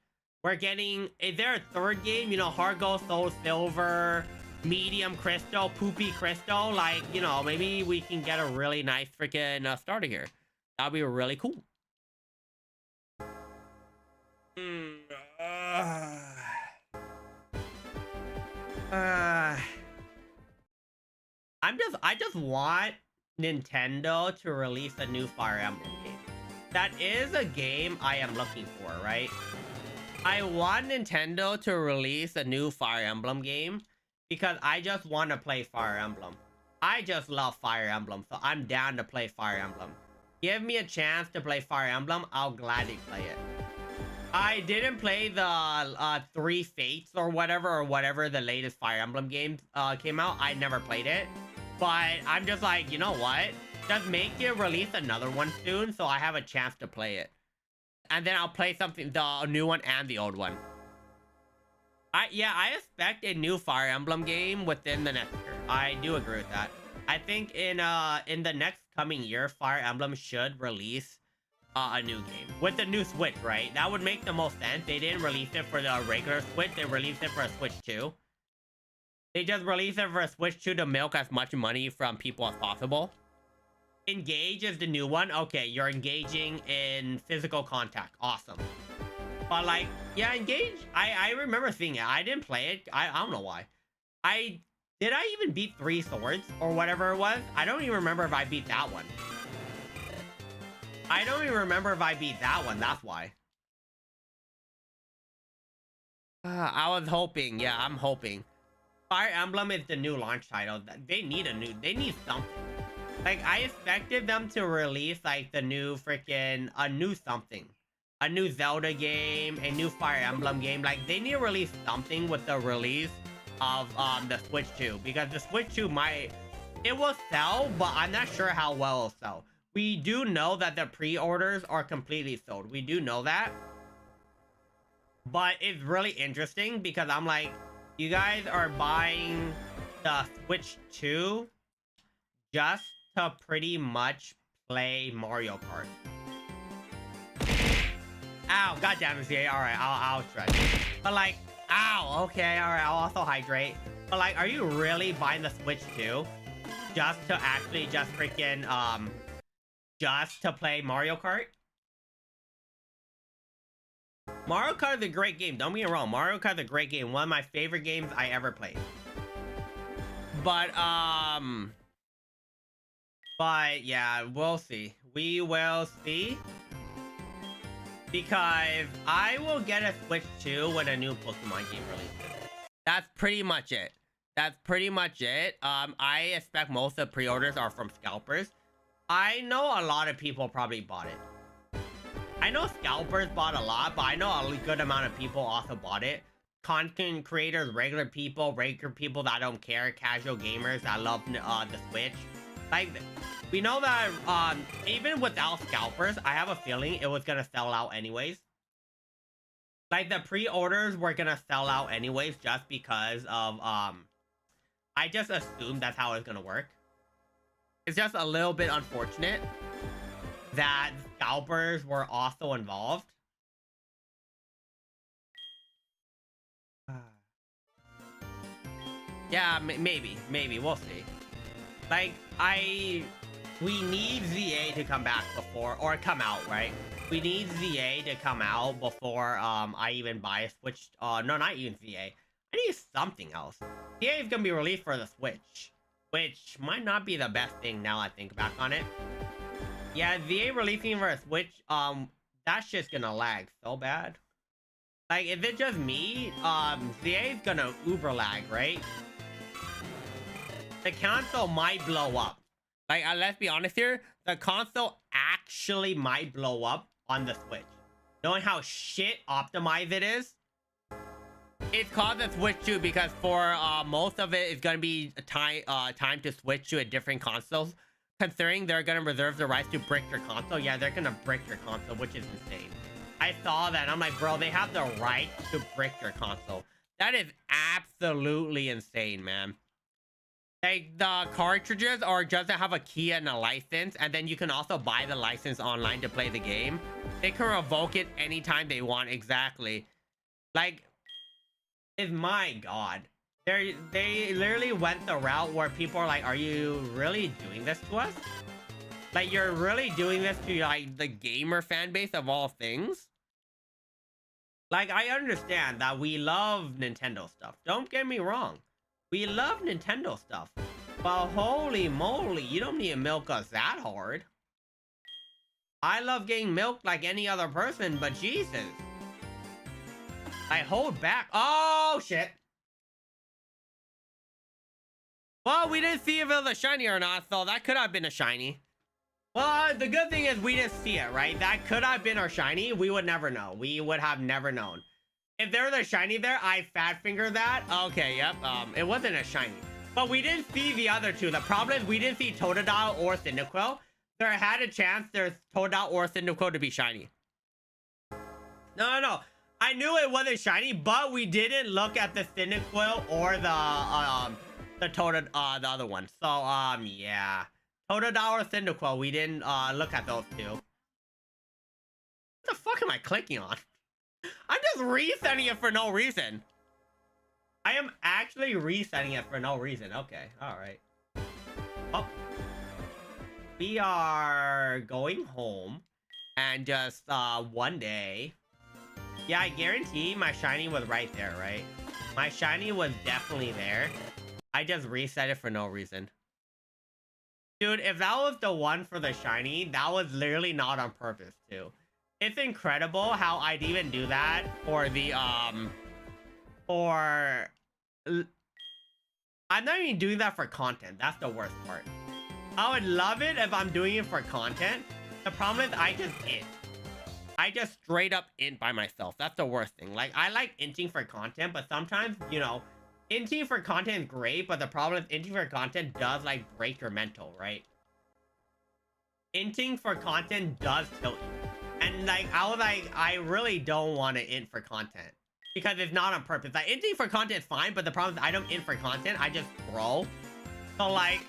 We're getting... Is there a third game? You know, Heart Gold, Soul Silver, Medium Crystal, Poopy Crystal. Like, you know, maybe we can get a really nice freaking starter here. That'd be really cool. I just want Nintendo to release a new Fire Emblem game. That is a game I am looking for, right? I want Nintendo to release a new Fire Emblem game because I just want to play Fire Emblem. I just love Fire Emblem, so I'm down to play Fire Emblem. Give me a chance to play Fire Emblem, I'll gladly play it. I didn't play the 3 Fates or whatever the latest Fire Emblem game came out. I never played it. But I'm just like, you know what? Just make it release another one soon so I have a chance to play it. And then I'll play something, the new one and the old one. I expect a new Fire Emblem game within the next year. I do agree with that. I think in the next coming year, Fire Emblem should release a new game with the new Switch, right? That would make the most sense. They didn't release it for the regular Switch. They released it for a Switch 2. They just released it for a Switch 2 to milk as much money from people as possible. Engage is the new one. Okay, you're engaging in physical contact. Awesome. But like, yeah, Engage, I remember seeing it. I didn't play it. I don't know why. Did I even beat 3 Swords or whatever it was? I don't even remember if I beat that one. I don't even remember if I beat that one. That's why. I was hoping. Yeah, I'm hoping. Fire Emblem is the new launch title. They need something. Like, I expected them to release, like, the new freaking, a new something. A new Zelda game, a new Fire Emblem game. Like, they need to release something with the release of, the Switch 2. Because the Switch 2 it will sell, but I'm not sure how well it'll sell. We do know that the pre-orders are completely sold. We do know that. But it's really interesting because I'm like, you guys are buying the Switch 2 just to pretty much play Mario Kart. Ow, goddamn it, CA. Alright, I'll stretch. But like, ow, okay, alright, I'll also hydrate. But like, are you really buying the Switch 2 just to actually just freaking, just to play Mario Kart? Mario Kart is a great game. Don't get me wrong. Mario Kart is a great game. One of my favorite games I ever played. But yeah, we'll see. We will see. Because I will get a Switch 2 when a new Pokemon game releases. That's pretty much it. That's pretty much it. I expect most of the pre-orders are from scalpers. I know a lot of people probably bought it. I know scalpers bought a lot, but I know a good amount of people also bought it. Content creators, regular people that don't care, casual gamers that love the Switch. Like, we know that even without scalpers, I have a feeling it was gonna sell out anyways. Like, the pre-orders were gonna sell out anyways just because of I I just assumed that's how it's gonna work. It's just a little bit unfortunate that scalpers were also involved. Yeah, maybe we'll see. Like, we need ZA to come back before, or come out, right? We need ZA to come out before I even buy a Switch. No, not even ZA. I need something else. ZA is gonna be released for the Switch, which might not be the best thing now I think back on it. Yeah, ZA releasing for a Switch, that shit's gonna lag so bad. Like, if it's just me, ZA is gonna uber lag, right? The console might blow up. Like, let's be honest here, the console actually might blow up on the Switch. Knowing how shit optimized it is, it's called the Switch 2 because for most of it, it's gonna be time to switch to a different console. Considering they're gonna reserve the rights to brick your console, yeah, they're gonna brick your console, which is insane. I saw that, and I'm like, bro, they have the right to brick your console. That is absolutely insane, man. Like, the cartridges are just to have a key and a license, and then you can also buy the license online to play the game. They can revoke it anytime they want, exactly. Like, it's my god. They literally went the route where people are like, are you really doing this to us? Like, you're really doing this to, like, the gamer fan base of all things? Like, I understand that we love Nintendo stuff. Don't get me wrong. We love Nintendo stuff, but holy moly, you don't need to milk us that hard. I love getting milked like any other person, but Jesus. I hold back. Oh, shit. Well, we didn't see if it was a shiny or not, so that could have been a shiny. Well, the good thing is we didn't see it, right? That could have been our shiny. We would never know. We would have never known. If there was a shiny there, I fat fingered that. Okay, yep. It wasn't a shiny. But we didn't see the other two. The problem is we didn't see Totodile or Cyndaquil. There had a chance there's Totodile or Cyndaquil to be shiny. No. I knew it wasn't shiny, but we didn't look at the Cyndaquil or the other one. So, yeah. Totodile or Cyndaquil, we didn't look at those two. What the fuck am I clicking on? I'm just resetting it for no reason. I am actually resetting it for no reason. Okay, alright. Oh. We are going home. And just, one day. Yeah, I guarantee my shiny was right there, right? My shiny was definitely there. I just reset it for no reason. Dude, if that was the one for the shiny, that was literally not on purpose, too. It's incredible how I'd even do that for the, I'm not even doing that for content. That's the worst part. I would love it if I'm doing it for content. The problem is I just int. I just straight up int by myself. That's the worst thing. Like, I like inting for content, but sometimes, you know, inting for content is great, but the problem is inting for content does, like, break your mental, right? Inting for content does tilt you. And, like, I was like, I really don't want to int for content. Because it's not on purpose. Like, inting for content is fine, but the problem is I don't int for content. I just throw. So, like,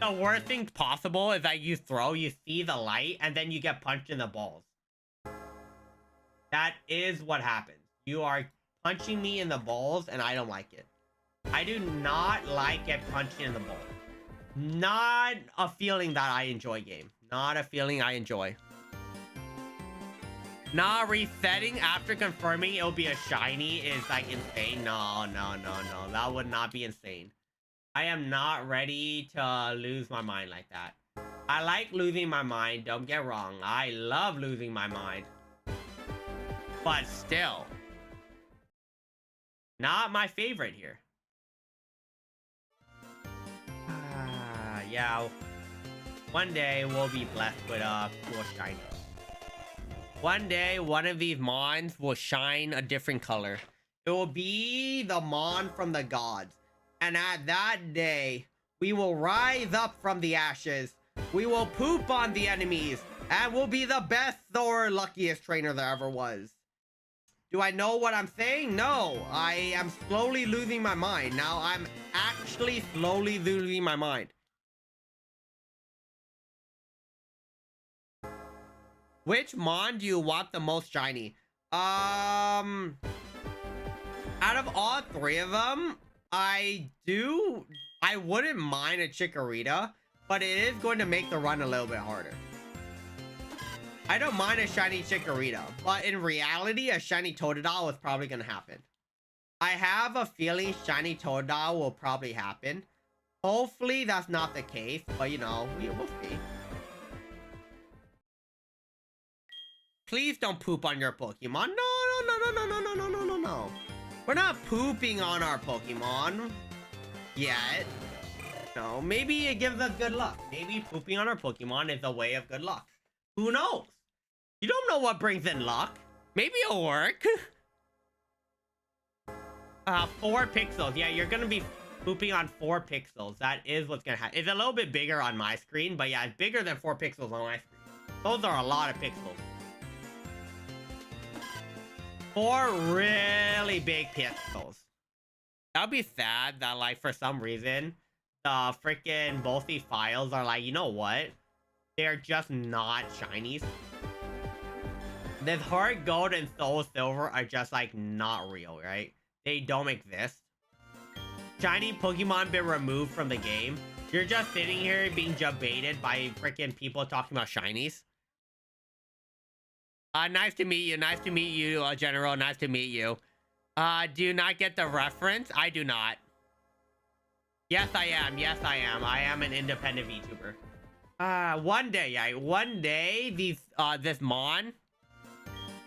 the worst thing possible is that you throw, you see the light, and then you get punched in the balls. That is what happens. You are punching me in the balls, and I don't like it. I do not like get punched in the balls. Not a feeling that I enjoy, game. Not a feeling I enjoy. Nah, resetting after confirming it'll be a shiny is, like, insane. No. That would not be insane. I am not ready to lose my mind like that. I like losing my mind, don't get wrong. I love losing my mind. But still. Not my favorite here. Yeah. One day we'll be blessed with a cool shiny. One day, one of these mons will shine a different color. It will be the mon from the gods. And at that day, we will rise up from the ashes. We will poop on the enemies. And we'll be the best or luckiest trainer there ever was. Do I know what I'm saying? No. I am slowly losing my mind. Now I'm actually slowly losing my mind. Which mon do you want the most shiny? Out of all three of them, I wouldn't mind a Chikorita, but it is going to make the run a little bit harder. I don't mind a shiny Chikorita, but in reality, a shiny Totodile is probably going to happen. I have a feeling shiny Totodile will probably happen. Hopefully that's not the case, but you know, we'll see. Please don't poop on your Pokemon. No. We're not pooping on our Pokemon yet. No, maybe it gives us good luck. Maybe pooping on our Pokemon is a way of good luck. Who knows? You don't know what brings in luck. Maybe it'll work. 4 pixels. Yeah, you're gonna be pooping on 4 pixels. That is what's gonna happen. It's a little bit bigger on my screen, but yeah, it's bigger than 4 pixels on my screen. Those are a lot of pixels. 4 really big pixels. That would be sad that, like, for some reason, the freaking both these files are like, you know what? They're just not shinies. This Heart Gold and Soul Silver are just, like, not real, right? They don't exist. Shiny Pokemon been removed from the game. You're just sitting here being baited by freaking people talking about shinies. Nice to meet you. Nice to meet you, General. Nice to meet you. Do you not get the reference? I do not. Yes, I am. Yes, I am. I am an independent VTuber. One day, this Mon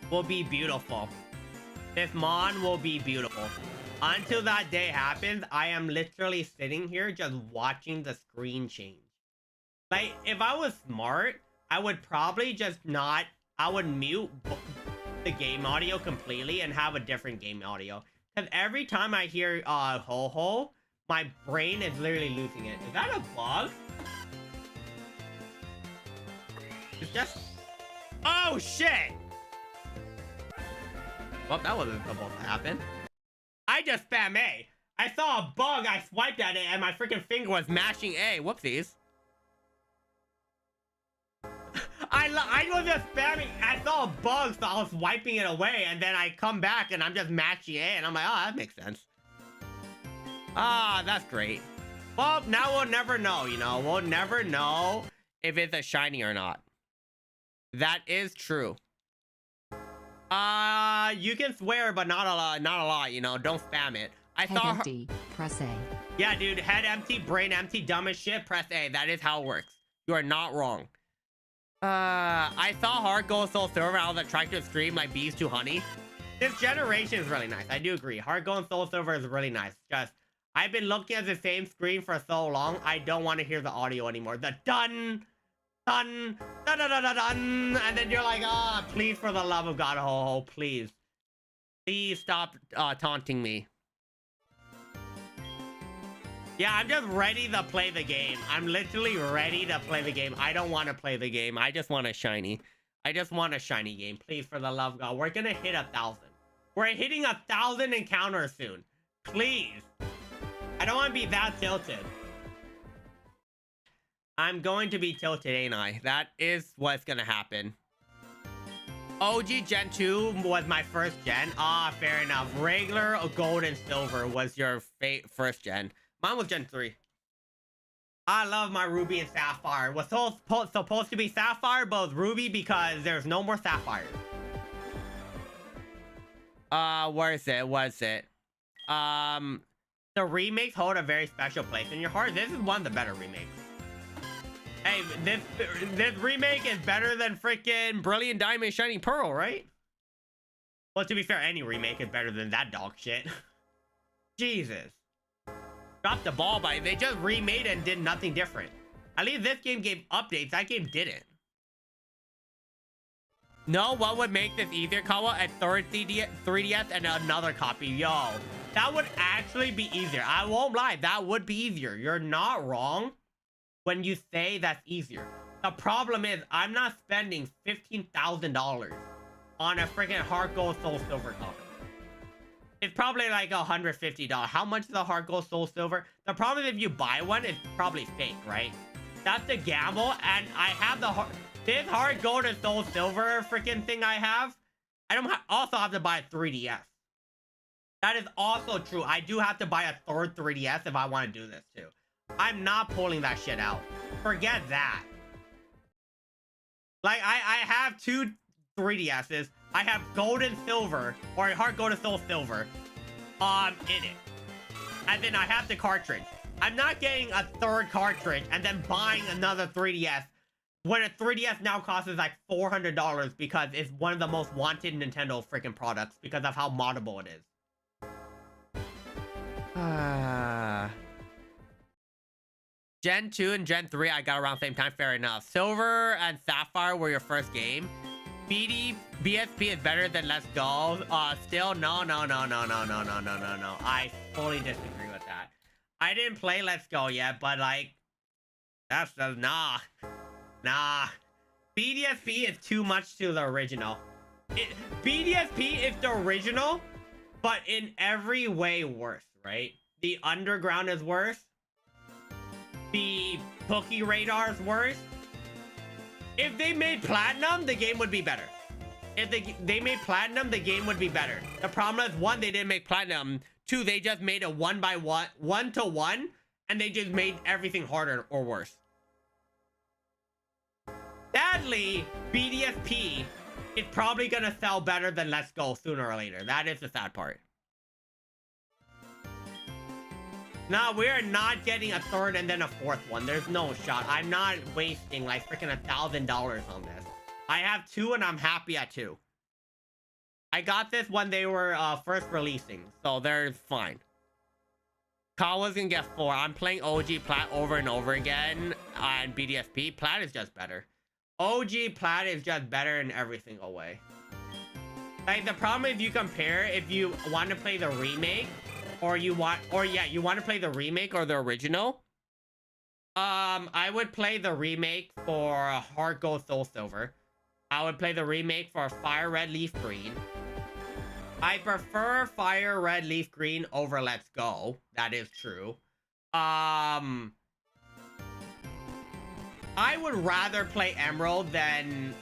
will be beautiful. This Mon will be beautiful. Until that day happens, I am literally sitting here just watching the screen change. Like, if I was smart, I would probably just not... I would mute the game audio completely and have a different game audio. Because every time I hear ho-ho, my brain is literally losing it. Is that a bug? It's just... Oh, shit! Well, that wasn't supposed to happen. I just spam A. I saw a bug, I swiped at it, and my freaking finger was mashing A. Whoopsies. I was just spamming. I saw a bug, so I was wiping it away, and then I come back, and I'm just mashing A, and I'm like, oh, that makes sense. Ah, that's great. Well, now we'll never know, you know? We'll never know if it's a shiny or not. That is true. You can swear, but not a lot, you know? Don't spam it. I Head saw empty, press A. Yeah, dude, head empty, brain empty, dumb as shit, press A. That is how it works. You are not wrong. I saw Heart Gold Soul Silver. I was attracted to stream like bees to honey. This generation is really nice. I do agree. Heart Gold and Soul Silver is really nice. Just, I've been looking at the same screen for so long, I don't want to hear the audio anymore. The dun, dun, dun, dun, dun, dun, dun, and then you're like, ah, please, for the love of God, ho, please. Please stop taunting me. Yeah, I'm just ready to play the game. I'm literally ready to play the game. I don't want to play the game. I just want a shiny. I just want a shiny game. Please, for the love of God. We're going to hit 1,000. We're hitting 1,000 encounters soon. Please. I don't want to be that tilted. I'm going to be tilted, ain't I? That is what's going to happen. OG Gen 2 was my first gen. Ah, fair enough. Regular Gold and Silver was your first gen. Mine was Gen 3. I love my Ruby and Sapphire. Was supposed to be Sapphire, but it was Ruby because there's no more Sapphire. Where is it? What is it? The remakes hold a very special place in your heart. This is one of the better remakes. Hey, this remake is better than freaking Brilliant Diamond Shining Pearl, right? Well, to be fair, any remake is better than that dog shit. Jesus. Dropped the ball by they just remade and did nothing different. At least this game gave updates. That game didn't. No, what would make this easier, Kawa? A third 3DS and another copy. Yo, that would actually be easier. I won't lie. That would be easier. You're not wrong when you say that's easier. The problem is I'm not spending $15,000 on a freaking Heart Gold Soul Silver copy. It's probably like $150. How much is a Heart Gold Soul Silver? The problem is if you buy one, it's probably fake, right? That's the gamble, and I have this Heart Gold and Soul Silver freaking thing I have. I don't also have to buy a 3DS. That is also true. I do have to buy a third 3DS if I want to do this too. I'm not pulling that shit out. Forget that. Like, I have two 3DSs. I have gold and silver, or Heart Gold and Soul Silver, in it. And then I have the cartridge. I'm not getting a third cartridge and then buying another 3DS when a 3DS now costs like $400 because it's one of the most wanted Nintendo freaking products because of how moddable it is. Gen 2 and Gen 3 I got around the same time, fair enough. Silver and Sapphire were your first game. BSP is better than Let's Go. Still, no. I fully disagree with that. I didn't play Let's Go yet, but like, that's nah. BDSP is too much to the original. BDSP is the original, but in every way worse, right? The underground is worse. The Cookie Radar is worse. If they made Platinum, the game would be better. If they made Platinum, the game would be better. The problem is, one, they didn't make Platinum. Two, they just made a 1-to-1, and they just made everything harder or worse. Sadly, BDSP is probably gonna sell better than Let's Go sooner or later. That is the sad part. No, we're not getting a third and then a fourth one. There's no shot. I'm not wasting like freaking $1,000 on this. I have two and I'm happy at two. I got this when they were first releasing, so they're fine. Kawa's gonna get 4. I'm playing OG Plat over and over again, and BDSP. Plat is just better. OG Plat is just better in every single way. Like, the problem if you compare, if you want to play the remake, you want to play the remake or the original, I would play the remake for Heart Gold Soul Silver. I would play the remake for Fire Red Leaf Green. I prefer Fire Red Leaf Green over Let's Go. That is true. I would rather play Emerald than...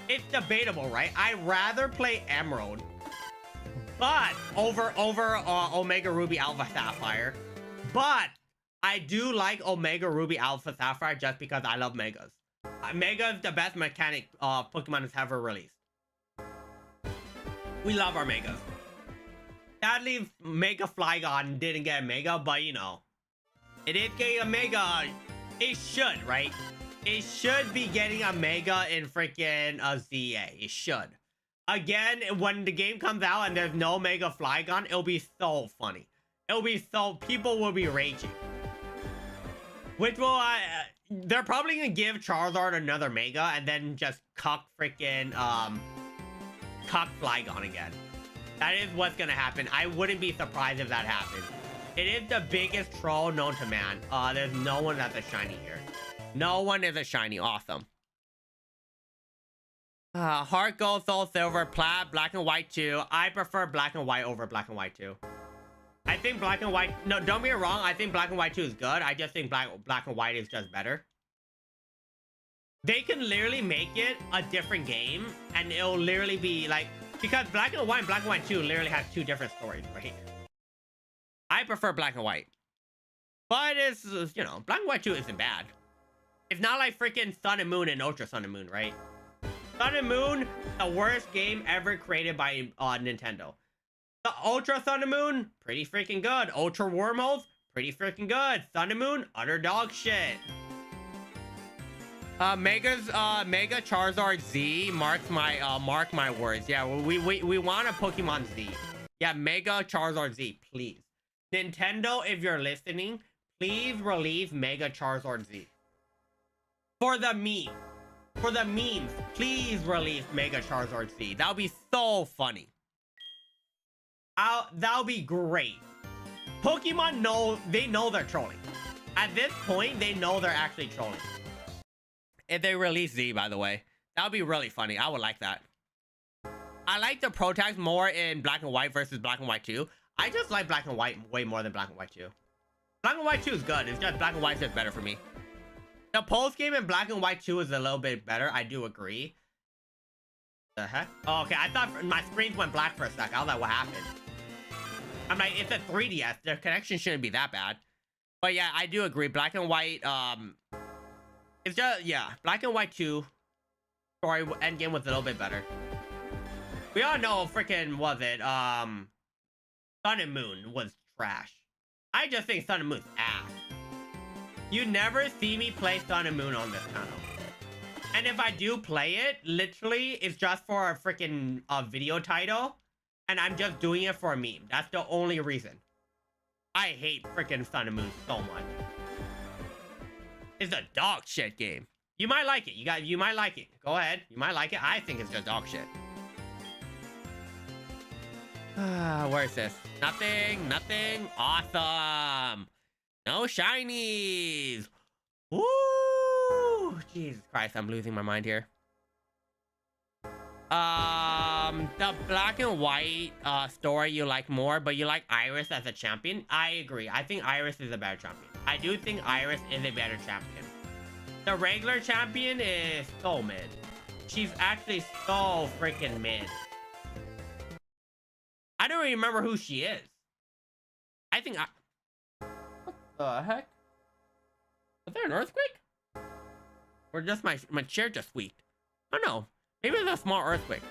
It's debatable, right? I'd rather play Emerald, but over Omega Ruby Alpha Sapphire. But I do like Omega Ruby Alpha Sapphire just because I love Megas. Mega is the best mechanic Pokemon has ever released. We love our Megas. Sadly, Mega Flygon didn't get a Mega, but you know, it is getting a Mega. It should, right? It should be getting a Mega in freaking ZA. It should. Again, when the game comes out and there's no Mega Flygon, it'll be so funny. It'll be so... People will be raging. Which will... they're probably gonna give Charizard another Mega and then just cuck freaking... cuck Flygon again. That is what's gonna happen. I wouldn't be surprised if that happens. It is the biggest troll known to man. There's no one that's a shiny here. No one is a shiny. Awesome. Heart Gold, Soul Silver, Plat, Black and White 2. I prefer Black and White over Black and White 2. I think Black and White... No, don't get me wrong. I think Black and White 2 is good. I just think Black and White is just better. They can literally make it a different game, and it'll literally be like... Because Black and White and Black and White 2 literally have two different stories, right? I prefer Black and White. But it's, you know, Black and White 2 isn't bad. It's not like freaking Sun and Moon and Ultra Sun and Moon, right? Sun and Moon, the worst game ever created by Nintendo. The Ultra Sun and Moon, pretty freaking good. Ultra Wormholes, pretty freaking good. Sun and Moon, utter dog shit. Mega Charizard Z mark my words. Yeah, we want a Pokemon Z. Yeah, Mega Charizard Z, please. Nintendo, if you're listening, please release Mega Charizard Z. For the meme. For the memes, please release Mega Charizard Z. That would be so funny. That would be great. Pokemon know they're trolling. At this point, they know they're actually trolling. If they release Z, by the way, that would be really funny. I would like that. like the protag more in Black and White versus Black and White 2. I just like Black and White way more than Black and White 2. Black and White 2 is good. It's just Black and White is better for me. The post game in Black and White 2 is a little bit better. I do agree. The heck? Oh, okay, I thought my screens went black for a sec. I was like, what happened? I'm like, it's a 3DS. The connection shouldn't be that bad. But yeah, I do agree. Black and White, it's just, yeah, Black and White 2 story endgame was a little bit better. We all know freaking, was it, Sun and Moon was trash. I just think Sun and Moon's ass. You never see me play Sun and Moon on this channel. And if I do play it, literally, it's just for a freaking video title. And I'm just doing it for a meme. That's the only reason. I hate freaking Sun and Moon so much. It's a dog shit game. You might like it. You might like it. Go ahead. You might like it. I think it's just dog shit. Where is this? Nothing. Nothing. Awesome. No shinies. Woo! Jesus Christ, I'm losing my mind here. The Black and White story you like more, but you like Iris as a champion. I agree. I think Iris is a better champion. I do think Iris is a better champion. The regular champion is so mid. She's actually so freaking mid. I don't even remember who she is. I think what the heck? Was there an earthquake? Or just my chair just squeaked? I don't know. Maybe it's a small earthquake.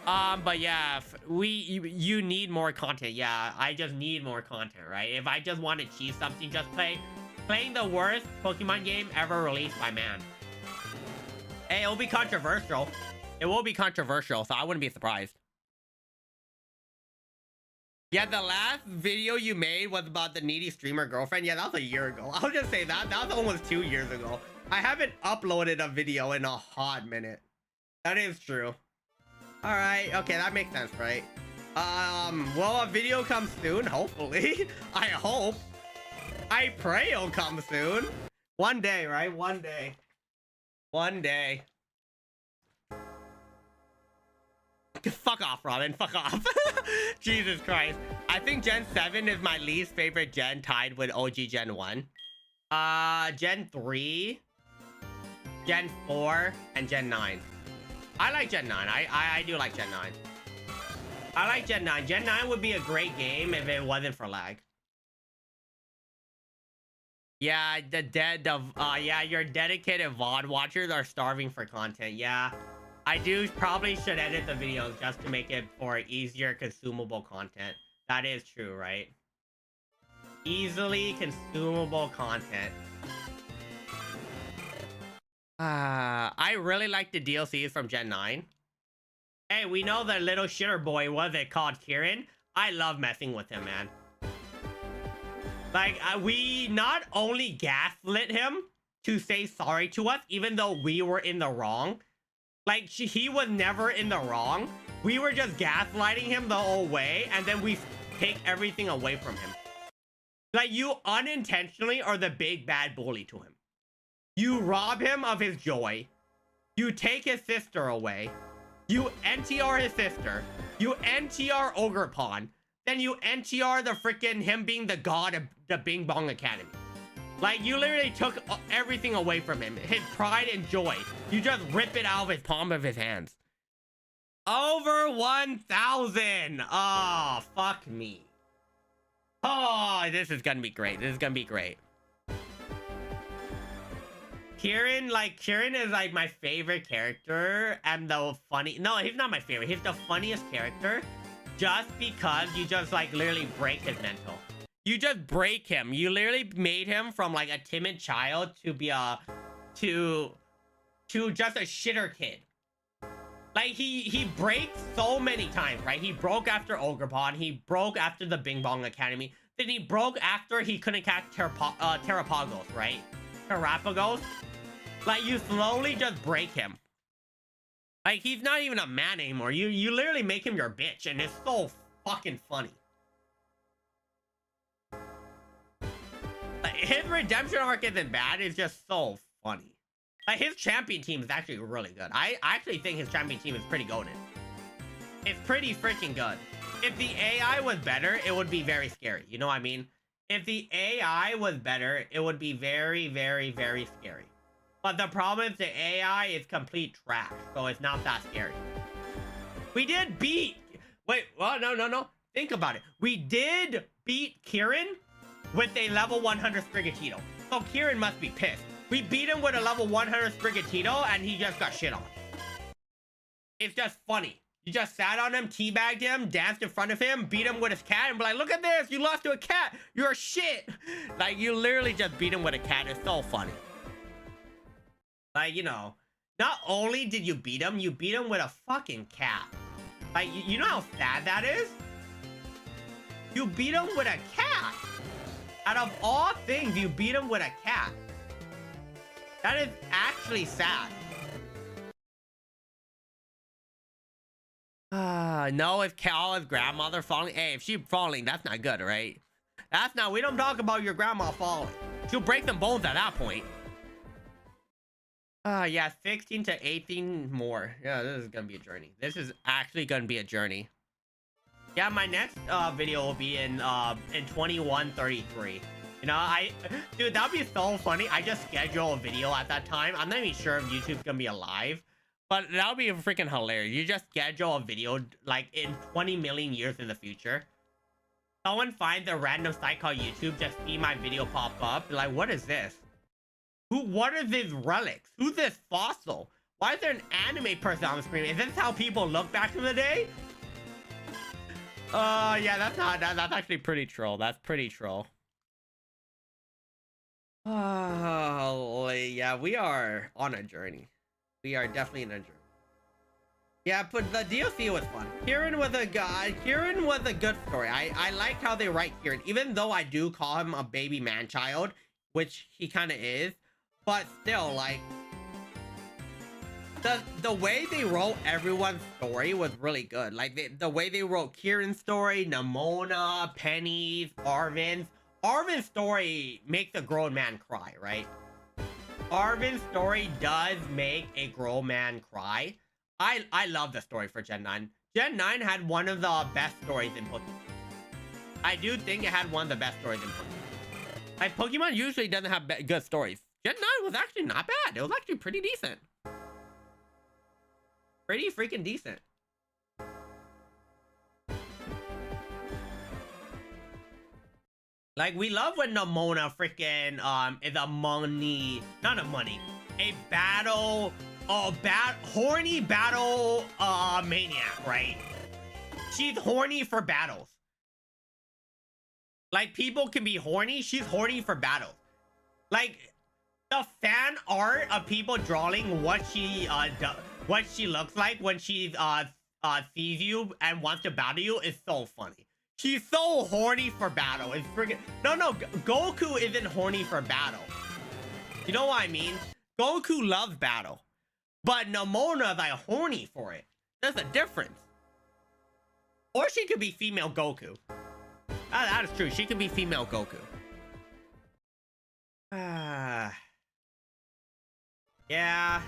But yeah, you need more content. Yeah, I just need more content, right? If I just want to achieve something, just playing the worst Pokemon game ever released by man. Hey, it'll be controversial. It will be controversial, so I wouldn't be surprised. Yeah, the last video you made was about the needy streamer girlfriend. Yeah, that was a year ago. I'll just say that. That was almost 2 years ago. I haven't uploaded a video in a hot minute. That is true. All right. Okay, that makes sense, right? Well, a video comes soon, hopefully. I hope. I pray it'll come soon. One day, right? One day. One day. Fuck off, Robin. Fuck off. Jesus Christ. I think Gen 7 is my least favorite gen, tied with OG Gen 1. Gen 3, Gen 4, and Gen 9. I like Gen 9. I do like Gen 9. I like Gen 9. Gen 9 would be a great game if it wasn't for lag. Yeah, yeah, your dedicated VOD watchers are starving for content. Yeah. I probably should edit the videos just to make it for easier consumable content. That is true, right? Easily consumable content. I really like the DLCs from Gen 9. Hey, we know the little shitter boy, was it called Kieran? I love messing with him, man. Like, we not only gaslit him to say sorry to us, even though we were in the wrong. Like, he was never in the wrong. We were just gaslighting him the whole way, and then we take everything away from him. Like, you unintentionally are the big bad bully to him. You rob him of his joy. You take his sister away. You NTR his sister. You NTR Ogrepon. Then you NTR the freaking him being the god of the Bing Bong Academy. Like, you literally took everything away from him. His pride and joy. You just rip it out of his palm of his hands. Over 1,000. Oh, fuck me. Oh, this is gonna be great. This is gonna be great. Kieran is like my favorite character and the funny. No, he's not my favorite. He's the funniest character just because you just like literally break his mental. You just break him. You literally made him from like a timid child to be to just a shitter kid. Like he breaks so many times, right? He broke after Ogrepon. He broke after the Bing Bong Academy. Then he broke after he couldn't catch Terrapagos, right? Terrapagos. Like, you slowly just break him. Like, he's not even a man anymore. You literally make him your bitch, and it's so fucking funny. Like, his redemption arc isn't bad. It's just so funny. Like, his champion team is actually really good. I actually think his champion team is pretty golden. It's pretty freaking good. If the AI was better, it would be very scary. You know what I mean? If the AI was better, it would be very, very, very scary. But the problem is the AI is complete trash, so it's not that scary. We did beat... Wait, well, no. Think about it. We did beat Kieran with a level 100 Sprigatito. So Kieran must be pissed. We beat him with a level 100 Sprigatito, and he just got shit on. It's just funny. You just sat on him, teabagged him, danced in front of him, beat him with his cat, and be like, look at this, you lost to a cat. You're a shit. Like, you literally just beat him with a cat. It's so funny. Like, you know, not only did you beat him with a fucking cat. Like, you know how sad that is? You beat him with a cat. Out of all things, you beat him with a cat. That is actually sad. No, if Cal's grandmother falling, hey, if she's falling, that's not good, right? That's not, we don't talk about your grandma falling. She'll break them bones at that point. Yeah, 16 to 18 more. Yeah, this is gonna be a journey. This is actually gonna be a journey. Yeah, my next video will be in 2133. You know, dude, that'd be so funny. I just schedule a video at that time. I'm not even sure if YouTube's gonna be alive. But that would be freaking hilarious. You just schedule a video like in 20 million years in the future. Someone finds a random site called YouTube, just see my video pop up. Like, what is this? What are these relics? Who's this fossil? Why is there an anime person on the screen? Is this how people look back in the day? Yeah, that's actually pretty troll. That's pretty troll. Oh, yeah, we are on a journey. We are definitely in a journey. Yeah, but the DLC was fun. Kieran was a good story. I liked how they write Kieran, even though I do call him a baby man-child, which he kind of is. But still, like, the way they wrote everyone's story was really good. Like, the way they wrote Kieran's story, Nimona, Penny's, Arvin's. Arvin's story makes a grown man cry, right? Arvin's story does make a grown man cry. I love the story for Gen 9. Gen 9 had one of the best stories in Pokemon. I do think it had one of the best stories in Pokemon. Like, Pokemon usually doesn't have good stories. Gen 9 was actually not bad. It was actually pretty decent. Pretty freaking decent. Like, we love when Nimona freaking is a horny battle maniac, right? She's horny for battles. Like, people can be horny, she's horny for battles. Like, the fan art of people drawing what she looks like when she sees you and wants to battle you is so funny. She's so horny for battle. It's freaking... No, Goku isn't horny for battle. You know what I mean? Goku loves battle. But Nimona is like horny for it. There's a difference. Or she could be female Goku. That is true. She could be female Goku. Yeah.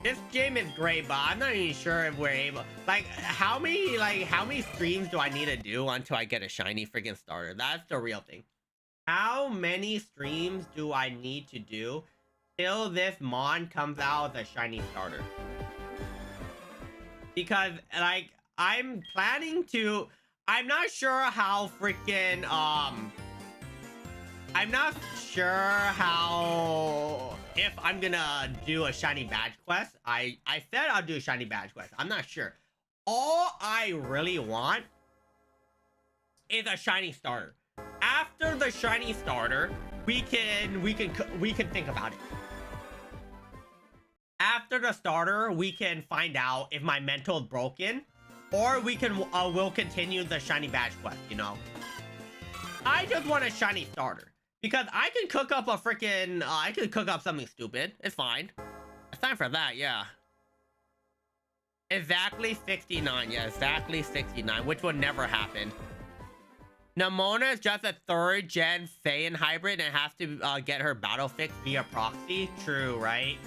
This game is great, but I'm not even sure if we're able... Like, how many streams do I need to do until I get a shiny freaking starter? That's the real thing. How many streams do I need to do till this Mon comes out with a shiny starter? Because, like, I'm planning to... I'm not sure how freaking, I'm not sure how... If I'm gonna do a shiny badge quest. I said I'll do a shiny badge quest. I'm not sure. All I really want is a shiny starter. After the shiny starter, we can think about it. After the starter, we can find out if my mental is broken, or we'll continue the shiny badge quest, you know. I just want a shiny starter. Because I can cook up a freaking, I could cook up something stupid. It's fine. It's time for that, yeah. Exactly 69, yeah, exactly 69, which would never happen. Nimona is just a 3rd gen Saiyan hybrid and has to get her battle fix via proxy. True, right?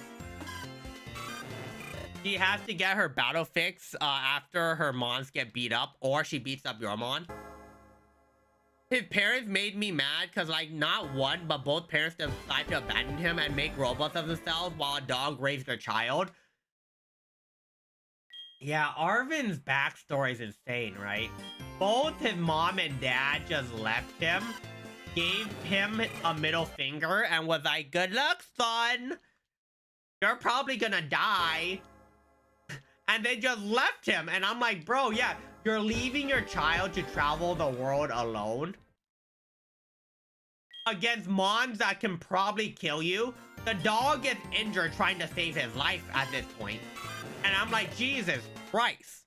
She has to get her battle fix after her mons get beat up, or she beats up your mon. His parents made me mad because, like, not one, but both parents decide to abandon him and make robots of themselves while a dog raised their child. Yeah, Arvin's backstory is insane, right? Both his mom and dad just left him, gave him a middle finger, and was like, good luck, son. You're probably gonna die. And they just left him. And I'm like, bro, yeah, you're leaving your child to travel the world alone against mons that can probably kill you. The dog gets injured trying to save his life at this point. And I'm like, Jesus Christ.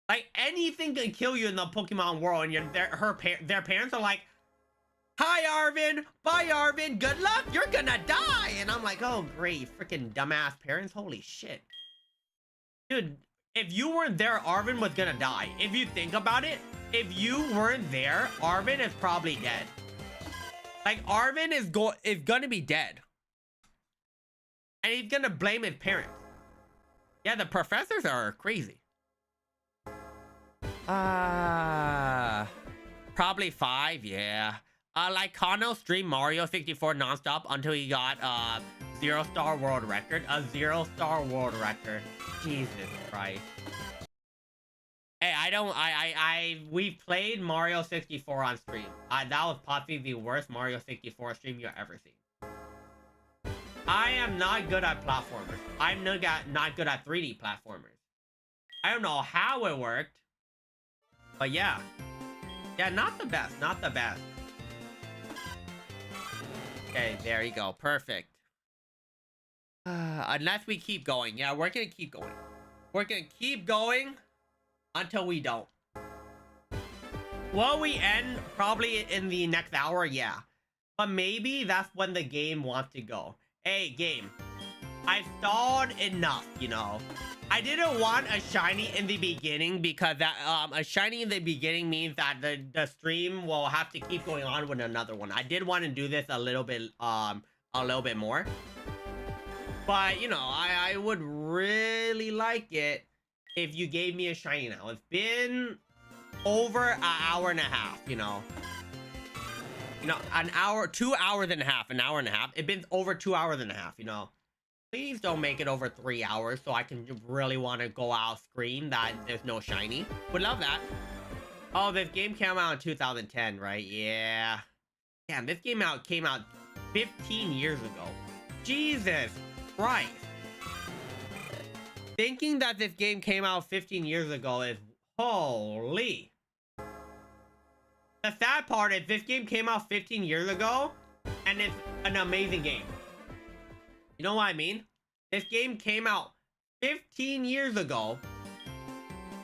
Like, anything can kill you in the Pokemon world. And their parents are like, hi, Arvin. Bye, Arvin. Good luck. You're gonna die. And I'm like, oh, great. Freaking dumbass parents. Holy shit. Dude, if you weren't there, Arvin was gonna die. If you think about it, if you weren't there, Arvin is probably dead. Like, Arvin is gonna be dead. And he's gonna blame his parents. Yeah, the professors are crazy. Probably 5, yeah. Like, Kano streamed Mario 64 nonstop until he got 0-star world record. A 0-star world record. Jesus Christ. Hey, we played Mario 64 on stream. That was possibly the worst Mario 64 stream you've ever seen. I am not good at platformers. I'm not good at 3D platformers. I don't know how it worked. But yeah. Yeah, not the best. Not the best. Okay, there you go. Perfect. Unless we keep going. Yeah, we're gonna keep going. We're gonna keep going until we don't. Will we end probably in the next hour? Yeah. But maybe that's when the game wants to go. Hey, game. I stalled enough, you know. I didn't want a shiny in the beginning because that a shiny in the beginning means that the stream will have to keep going on with another one. I did want to do this a little bit more. But, you know, I would really like it if you gave me a shiny now. It's been over an hour and a half, you know. You know, an hour, 2 hours and a half, an hour and a half. It's been over 2 hours and a half, you know. Please don't make it over 3 hours so I can really want to go out scream that there's no shiny. Would love that. Oh, this game came out in 2010, right? Yeah. Damn, this game came out 15 years ago. Jesus Christ. Thinking that this game came out 15 years ago is holy. The sad part is this game came out 15 years ago and it's an amazing game. You know what I mean? This game came out 15 years ago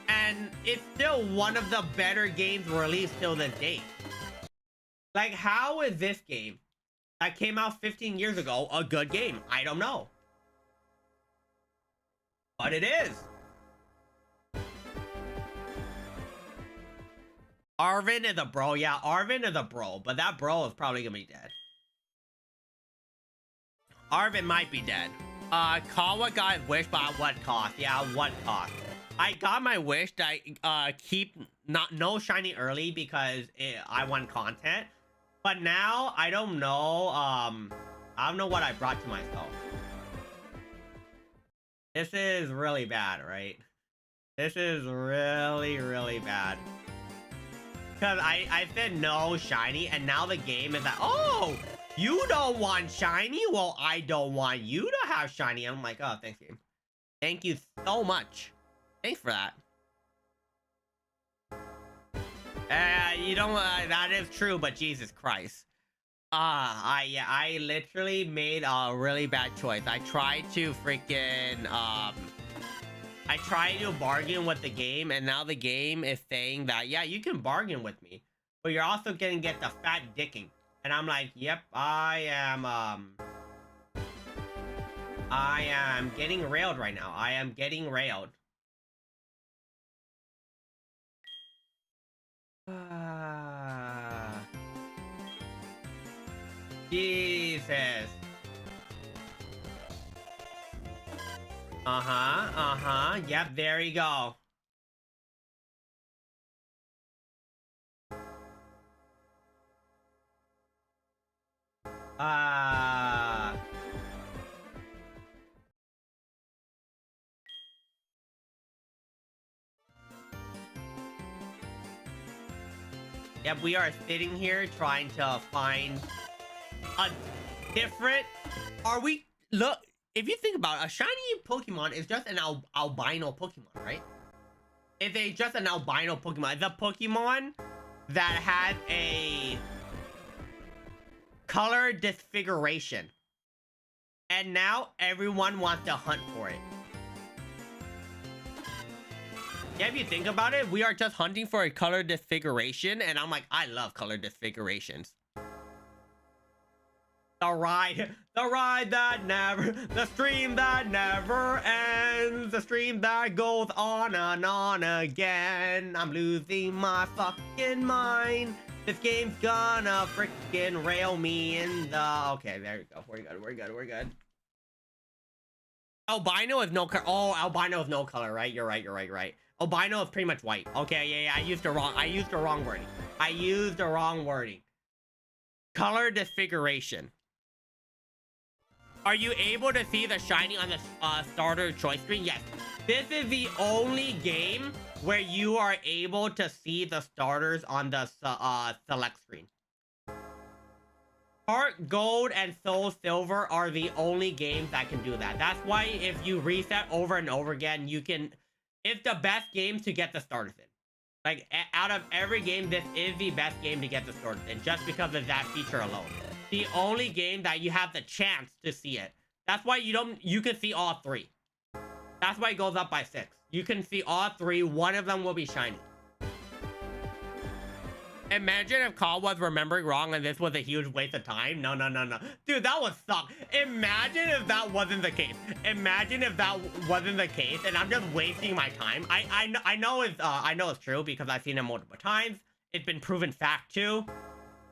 and it's still one of the better games released till this date. Like, how is this game that came out 15 years ago a good game? I don't know. But it is. Arvin is a bro. Yeah, Arvin is a bro, but that bro is probably gonna be dead. Arvin might be dead. Kawa got his wish, but at what cost? Yeah, at what cost? I got my wish that I keep no shiny early because I want content. But now I don't know. I don't know what I brought to myself. This is really bad, right? This is really, really bad. Because I said no shiny, and now the game is like, oh, you don't want shiny? Well, I don't want you to have shiny. I'm like, oh, thanks, game. Thank you so much. Thanks for that. You don't, that is true, but Jesus Christ. I literally made a really bad choice. I tried to freaking, I tried to bargain with the game, and now the game is saying that, yeah, you can bargain with me, but you're also gonna get the fat dicking. And I'm like, yep, I am getting railed right now. I am getting railed. Jesus. Yep, there you go. Yep, we are sitting here trying to find a different... Are we... Look, if you think about it, a shiny Pokemon is just an albino Pokemon, right? It's just an albino Pokemon. It's a Pokemon that has a color disfiguration. And now everyone wants to hunt for it. Yeah, if you think about it, we are just hunting for a color disfiguration, and I'm like, I love color disfigurations. The ride that never, the stream that never ends, the stream that goes on and on again. I'm losing my fucking mind. This game's gonna freaking rail me in the... Okay, there you go. We're good. Albino is no color. Oh, albino is no color, right? You're right. Albino is pretty much white. Okay, yeah, I used the wrong wording. Color disfiguration. Are you able to see the shiny on the starter choice screen? Yes. This is the only game where you are able to see the starters on the select screen. Heart Gold and Soul Silver are the only games that can do that. That's why if you reset over and over again, you can... It's the best game to get the starters in. Like, out of every game, this is the best game to get the starters in, just because of that feature alone. The only game that you have the chance to see it. That's why you can see all three. That's why it goes up by 6. You can see all three. One of them will be shiny. Imagine if Call was remembering wrong and this was a huge waste of time. No. Dude, that would suck. Imagine if that wasn't the case. And I'm just wasting my time. I know it's true because I've seen it multiple times. It's been proven fact too.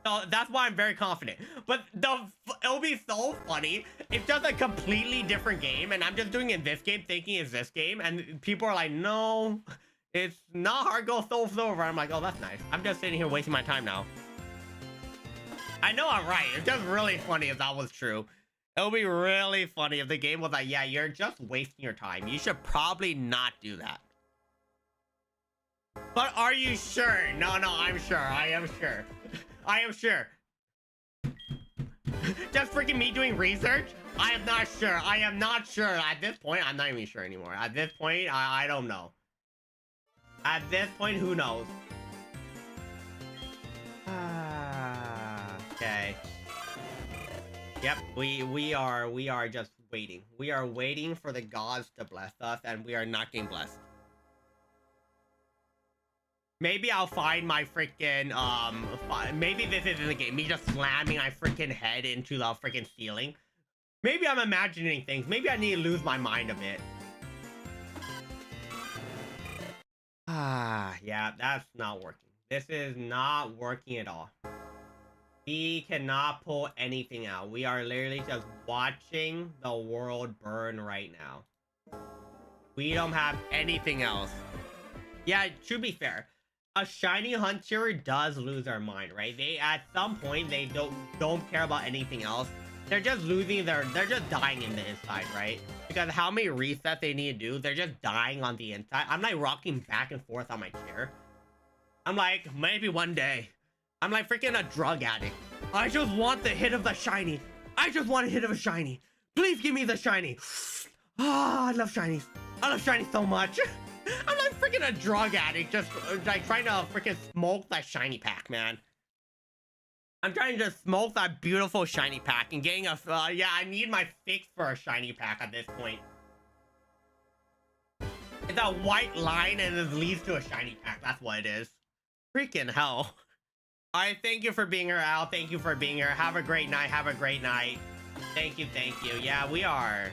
So that's why I'm very confident. But it'll be so funny. It's just a completely different game, and I'm just doing it in this game, thinking it's this game, and people are like, no, it's not Heart Gold Soul Silver. I'm like, oh, that's nice. I'm just sitting here wasting my time now. I know I'm right. It's just really funny if that was true. It'll be really funny if the game was like, yeah, you're just wasting your time. You should probably not do that. But are you sure? No, I'm sure. I am sure. Just freaking me doing research? I am not sure. At this point, I'm not even sure anymore. At this point, I don't know. At this point, who knows? Okay. Yep, we are just waiting. We are waiting for the gods to bless us, and we are not getting blessed. Maybe I'll find my freaking, maybe this isn't the game. Me just slamming my freaking head into the freaking ceiling. Maybe I'm imagining things. Maybe I need to lose my mind a bit. Yeah, that's not working. This is not working at all. We cannot pull anything out. We are literally just watching the world burn right now. We don't have anything else. Yeah, to be fair, a shiny hunter does lose their mind, right? They, at some point, they don't care about anything else. They're just they're just dying in the inside, right? Because how many resets they need to do, they're just dying on the inside. I'm like rocking back and forth on my chair. I'm like, maybe one day. I'm like freaking a drug addict. I just want the hit of the shiny. I just want a hit of a shiny. Please give me the shiny. Ah, I love shinies. I love shinies so much. I'm like freaking a drug addict, just like trying to freaking smoke that shiny pack, man. I'm trying to smoke that beautiful shiny pack and getting a, yeah, I need my fix for a shiny pack at this point. It's a white line and it leads to a shiny pack. That's what it is. Freaking hell. All right, thank you for being here, Al. Thank you for being here. Have a great night. Thank you. Yeah, we are.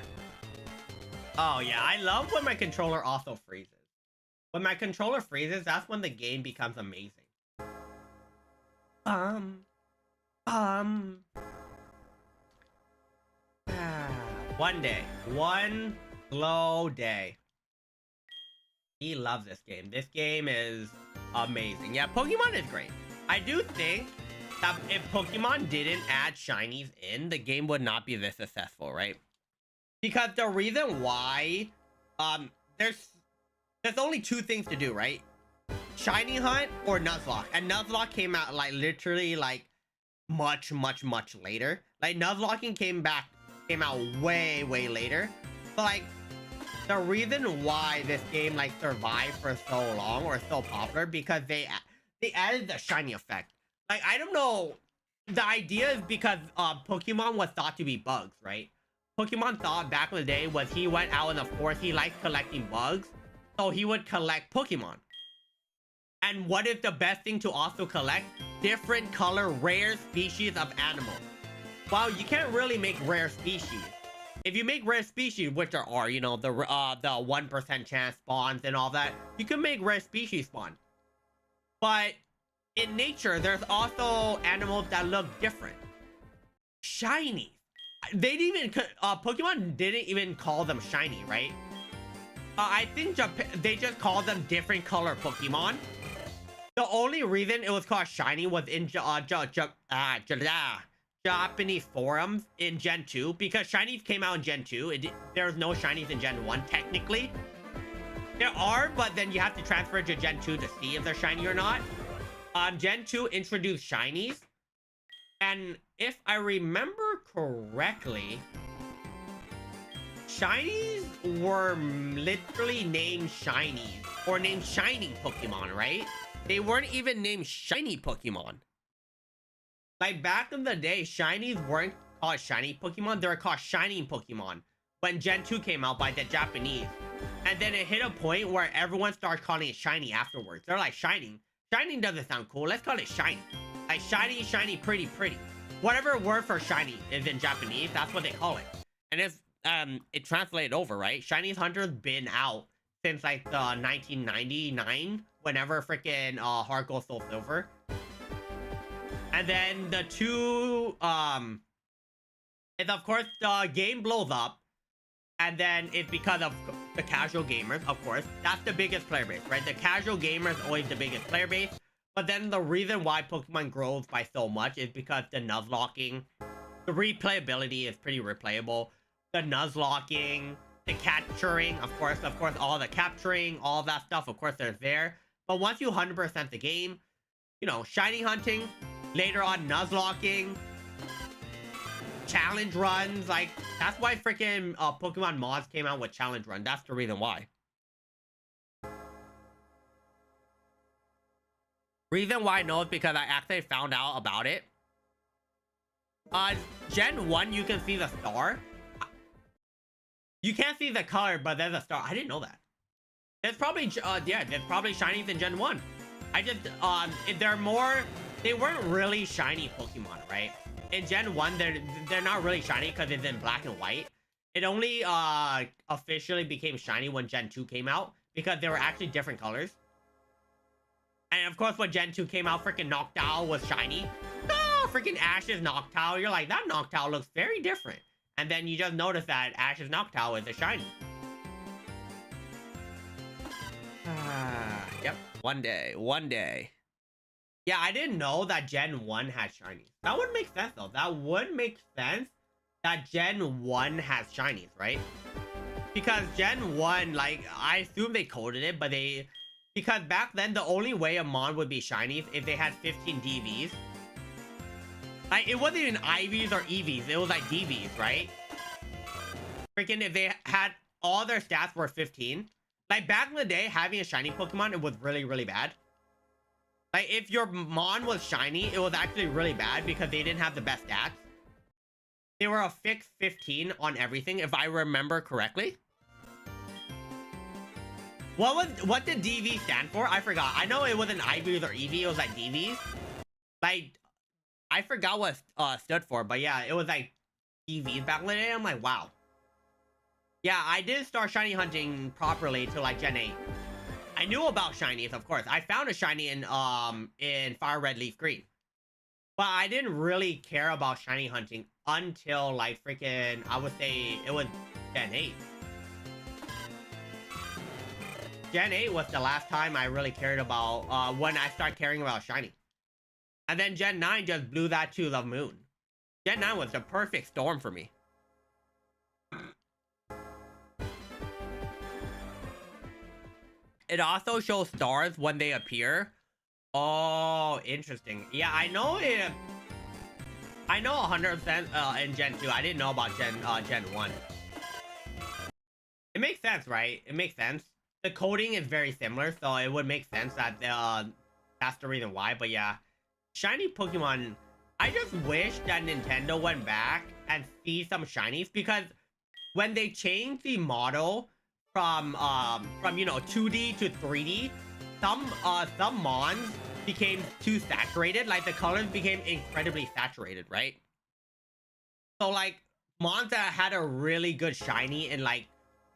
Oh, yeah, I love when my controller also freezes. When my controller freezes, that's when the game becomes amazing. One day. One Slow day. He loves this game. This game is amazing. Yeah, Pokemon is great. I do think that if Pokemon didn't add shinies in, the game would not be this successful, right? Because the reason why, there's only two things to do, right? Shiny Hunt or Nuzlocke. And Nuzlocke came out like literally like much later. Like Nuzlocking came out way later. But like the reason why this game like survived for so long or so popular because they added the shiny effect. Like I don't know, the idea is because Pokemon was thought to be bugs, right? Pokemon thought back in the day was he went out in the forest, he liked collecting bugs, so he would collect Pokemon. And what is the best thing to also collect? Different color rare species of animals. Well, you can't really make rare species. If you make rare species, which there are, you know, the 1% chance spawns and all that, you can make rare species spawn. But in nature, there's also animals that look different. Shiny. They didn't even, Pokemon didn't even call them shiny, right? I think they just called them different color Pokemon. The only reason it was called shiny was in Japanese forums in Gen 2 because shinies came out in Gen 2. There's no shinies in Gen 1 technically. There are, but then you have to transfer to Gen 2 to see if they're shiny or not. Gen 2 introduced shinies, and if I remember correctly, shinies were literally named shinies or named shining Pokemon, right? They weren't even named shiny Pokemon. Like back in the day, shinies weren't called shiny Pokemon, they were called shining Pokemon when Gen 2 came out by the Japanese. And then it hit a point where everyone started calling it shiny afterwards. They're like, shining. Shining doesn't sound cool. Let's call it shiny. Like shiny, pretty. Whatever word for shiny is in Japanese, that's what they call it. And it's it translated over, right? Shinies Hunter's been out since like the 1999, whenever freaking Heart Gold Soul Silver. And then the two is of course the game blows up, and then it's because of the casual gamers, of course. That's the biggest player base, right? The casual gamer is always the biggest player base. But then the reason why Pokemon grows by so much is because the Nuzlocking, the replayability is pretty replayable. The Nuzlocking, the capturing, of course, all the capturing, all that stuff, of course, there's there. But once you 100% the game, you know, shiny hunting, later on Nuzlocking, challenge runs, like that's why freaking Pokemon mods came out with challenge run. That's the reason why. Reason why I know is because I actually found out about it. Gen 1 you can see the star. You can't see the color, but there's a star. I didn't know that. There's probably yeah, there's probably shinies in Gen 1. I just they're more, they weren't really shiny Pokemon, right? In Gen 1 they're not really shiny because it's in black and white. It only officially became shiny when Gen 2 came out because they were actually different colors. And of course when Gen 2 came out, freaking Noctowl was shiny. Oh, freaking Ash's Noctowl, you're like, that Noctowl looks very different. And then you just notice that Ash's Noctowl is a shiny. Yep, one day. Yeah, I didn't know that Gen 1 had shinies. That would make sense though. That would make sense that Gen 1 has shinies, right? Because Gen 1, like, I assume they coded it, but because back then the only way a mon would be shinies if they had 15 DVs. Like, it wasn't even IVs or EVs, it was like DVs, right? Freaking if they had all their stats were 15. Like back in the day, having a shiny Pokemon, it was really bad. Like if your mon was shiny, it was actually really bad because they didn't have the best stats. They were a fixed 15 on everything, if I remember correctly. What did DV stand for? I forgot. I know it wasn't IVs or EV, it was like DVs. Like, I forgot what stood for, but yeah, it was like DVs back in the day. I'm like, wow. Yeah, I didn't start shiny hunting properly till like Gen 8. I knew about shinies, of course. I found a shiny in Fire Red Leaf Green. But I didn't really care about shiny hunting until like freaking, I would say it was Gen 8. Gen 8 was the last time I really cared about when I started caring about shiny. And then Gen 9 just blew that to the moon. Gen 9 was the perfect storm for me. It also shows stars when they appear. Oh, interesting. Yeah, I know it. I know 100% in Gen 2. I didn't know about Gen 1. It makes sense, right? It makes sense. The coding is very similar, so it would make sense that that's the reason why. But yeah, shiny Pokemon. I just wish that Nintendo went back and see some shinies, because when they changed the model from 2D to 3D, some mons became too saturated. Like the colors became incredibly saturated, right? So like mons that had a really good shiny in like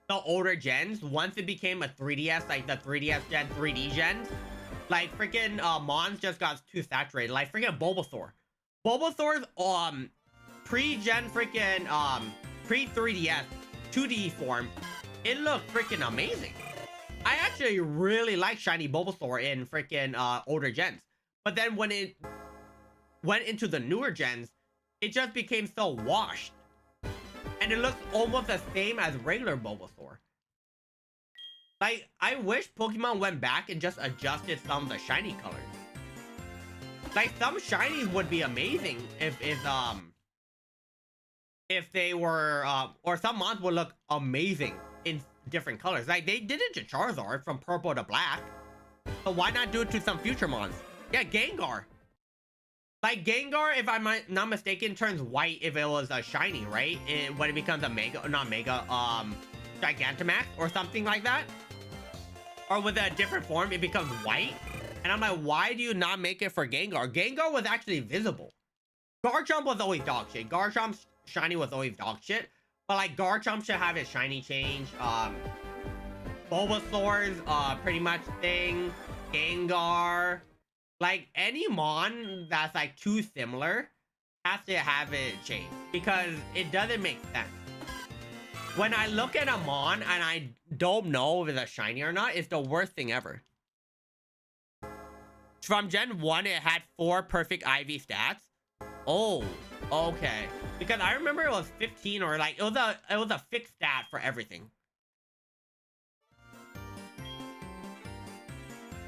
the older gens, once it became a 3DS, like the 3DS gen, 3D gens, like freaking mons just got too saturated. Like freaking Bulbasaur's pre-gen freaking pre 3DS 2D form, it looked freaking amazing. I actually really like shiny Bulbasaur in freaking older gens, but then when it went into the newer gens, it just became so washed, and it looks almost the same as regular Bulbasaur. Like, I wish Pokemon went back and just adjusted some of the shiny colors. Like, some shinies would be amazing if they were or some mons would look amazing in different colors. Like they did it to Charizard from purple to black, so why not do it to some future mons? Yeah, Gengar. Like Gengar, if I'm not mistaken, turns white if it was a shiny, right? When it becomes a Gigantamax or something like that, or with a different form, it becomes white. And I'm like, why do you not make it for Gengar? Gengar was actually visible. Garchomp was always dog shit. Garchomp's shiny was always dog shit. But like Garchomp should have his shiny change. Bulbasaur's pretty much thing. Gengar. Like any mon that's like too similar has to have it changed, because it doesn't make sense. When I look at a mon and I don't know if it's a shiny or not, it's the worst thing ever. From Gen 1, it had 4 perfect IV stats. Oh, okay. Because I remember it was 15, or like it was a fixed stat for everything.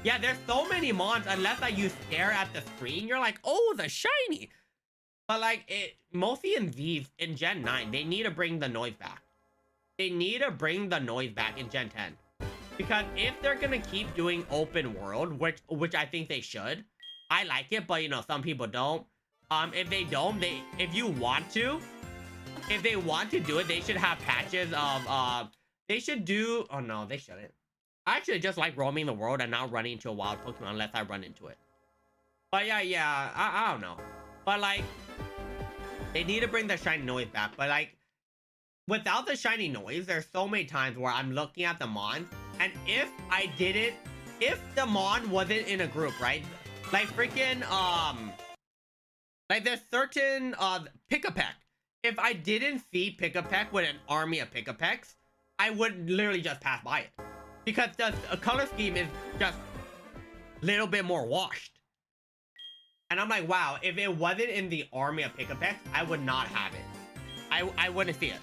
Yeah, there's so many mons, unless like you stare at the screen, you're like, oh, the shiny. But like mostly in these, in Gen 9, they need to bring the noise back. They need to bring the noise back in Gen 10. Because if they're gonna keep doing open world, which I think they should, I like it, but you know, some people don't. If they don't, if they want to do it, they should have patches of they should do, oh no, they shouldn't. I actually just like roaming the world and not running into a wild Pokemon unless I run into it. But yeah, I don't know. But like, they need to bring the shiny noise back. But like, without the shiny noise, there's so many times where I'm looking at the mon, and if the mon wasn't in a group, right? Like freaking, like there's certain, Pick-a-Peck. If I didn't see Pick-a-Peck with an army of Pick-a-Pecks, I would literally just pass by it. Because the color scheme is just a little bit more washed. And I'm like, wow, if it wasn't in the army of Pick-a-Pecks, I would not have it. I wouldn't see it.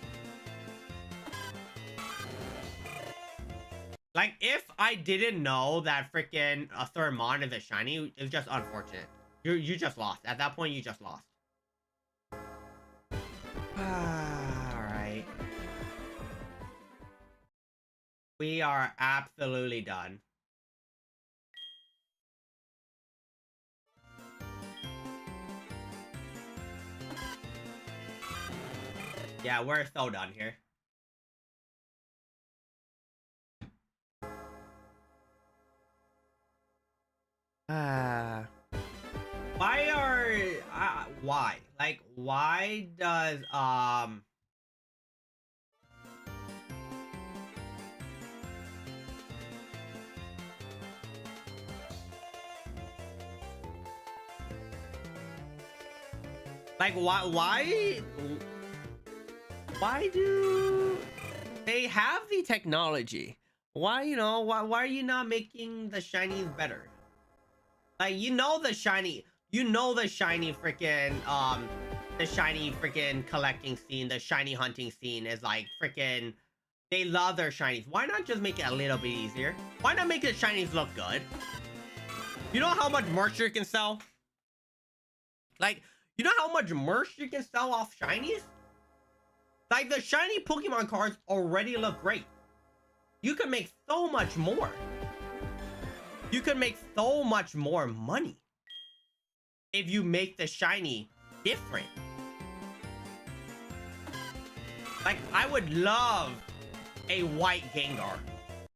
Like, if I didn't know that freaking a third mon is a shiny, it's just unfortunate. You just lost. At that point, you just lost. Alright. We are absolutely done. Yeah, we're so done here. Why? Like, why does, like, why do they have the technology? Why, you know, why are you not making the shinies better? Like, the shiny, the shiny freaking collecting scene, the shiny hunting scene is like freaking, they love their shinies. Why not just make it a little bit easier? Why not make the shinies look good? You know how much merch you can sell? Like, you know how much merch you can sell off shinies? Like, the shiny Pokemon cards already look great. You can make so much more. You can make so much more money if you make the shiny different. Like, I would love a white Gengar.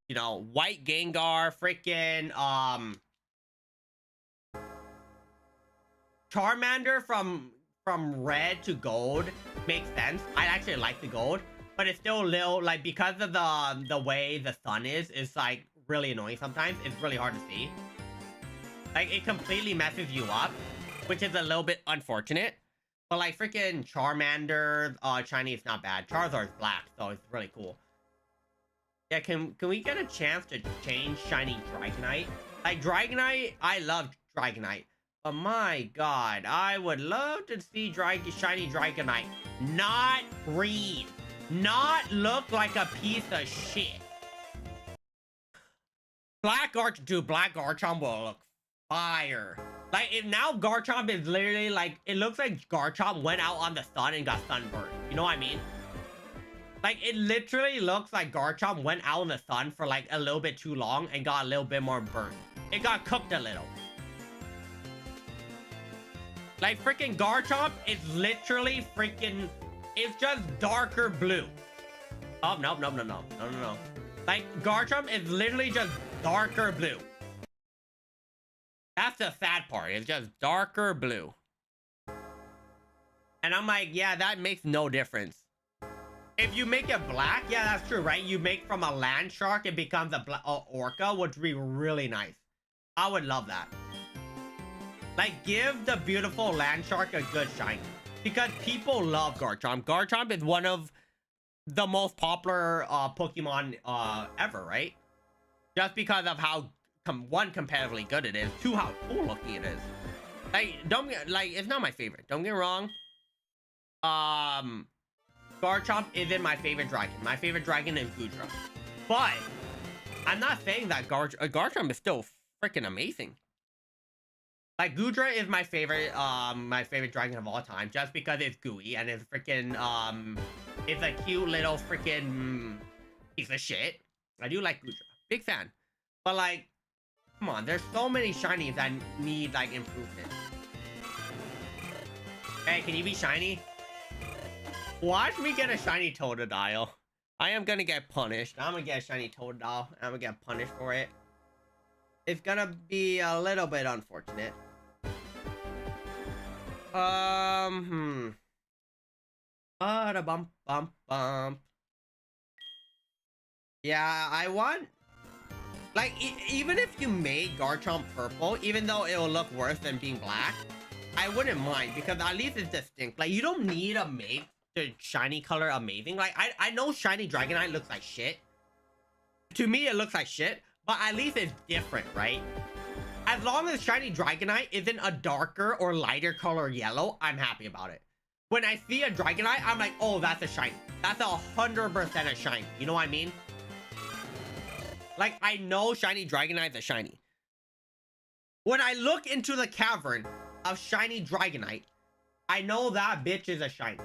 You know, white Gengar, freaking Charmander from red to gold makes sense. I actually like the gold, but it's still a little, like, because of the way the sun is, it's like really annoying sometimes. It's really hard to see. Like, it completely messes you up, which is a little bit unfortunate. But like freaking Charmander, shiny is not bad. Charizard's black, so it's really cool. Yeah, can we get a chance to change shiny Dragonite? Like, Dragonite, I love Dragonite. But my god, I would love to see shiny Dragonite not green. Not look like a piece of shit. Black Garchomp will look fire. Like, if now Garchomp is literally like, it looks like Garchomp went out on the sun and got sunburned. You know what I mean? Like, it literally looks like Garchomp went out in the sun for like a little bit too long and got a little bit more burnt. It got cooked a little. Like, freaking Garchomp is literally freaking, it's just darker blue. Oh, no. Like, Garchomp is literally just darker blue. That's the sad part. It's just darker blue. And I'm like, yeah, that makes no difference. If you make it black, yeah, that's true, right? You make from a land shark, it becomes a orca, which would be really nice. I would love that. Like, give the beautiful land shark a good shine. Because people love Garchomp. Garchomp is one of the most popular Pokemon ever, right? Just because of how one, competitively good it is, two, how cool looking it is. Like, it's not my favorite, don't get me wrong. Garchomp isn't my favorite dragon. My favorite dragon is Goodra. But I'm not saying that Garchomp is still freaking amazing. Like, Goodra is my favorite dragon of all time, just because it's gooey and it's freaking it's a cute little freaking piece of shit. I do like Goodra, big fan. But like, come on, there's so many shinies that need like improvement. Hey, can you be shiny? Watch me get a shiny Totodile. I am gonna get punished. I'm gonna get a shiny Totodile. I'm gonna get punished for it. It's gonna be a little bit unfortunate. Bum bum. Yeah, I want, like, even if you made Garchomp purple, even though it will look worse than being black, I wouldn't mind, because at least it's distinct. Like, you don't need to make the shiny color amazing. Like, I know shiny Dragonite looks like shit. To me, it looks like shit, but at least it's different, right? As long as shiny Dragonite isn't a darker or lighter color yellow, I'm happy about it. When I see a Dragonite, I'm like, oh, that's a shiny. That's 100% a shiny. You know what I mean? Like, I know shiny Dragonite is a shiny. When I look into the cavern of shiny Dragonite, I know that bitch is a shiny.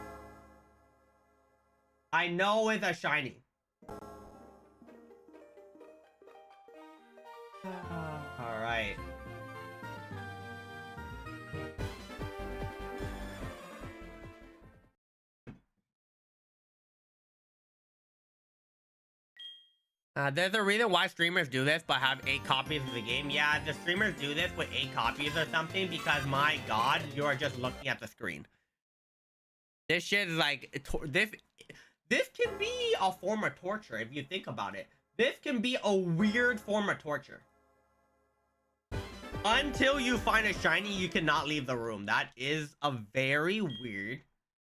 I know it's a shiny. All right. There's a reason why streamers do this, but have 8 copies of the game. Yeah, the streamers do this with 8 copies or something, because my god, you are just looking at the screen. This shit is like, this can be a form of torture if you think about it. This can be a weird form of torture. Until you find a shiny, you cannot leave the room. That is a very weird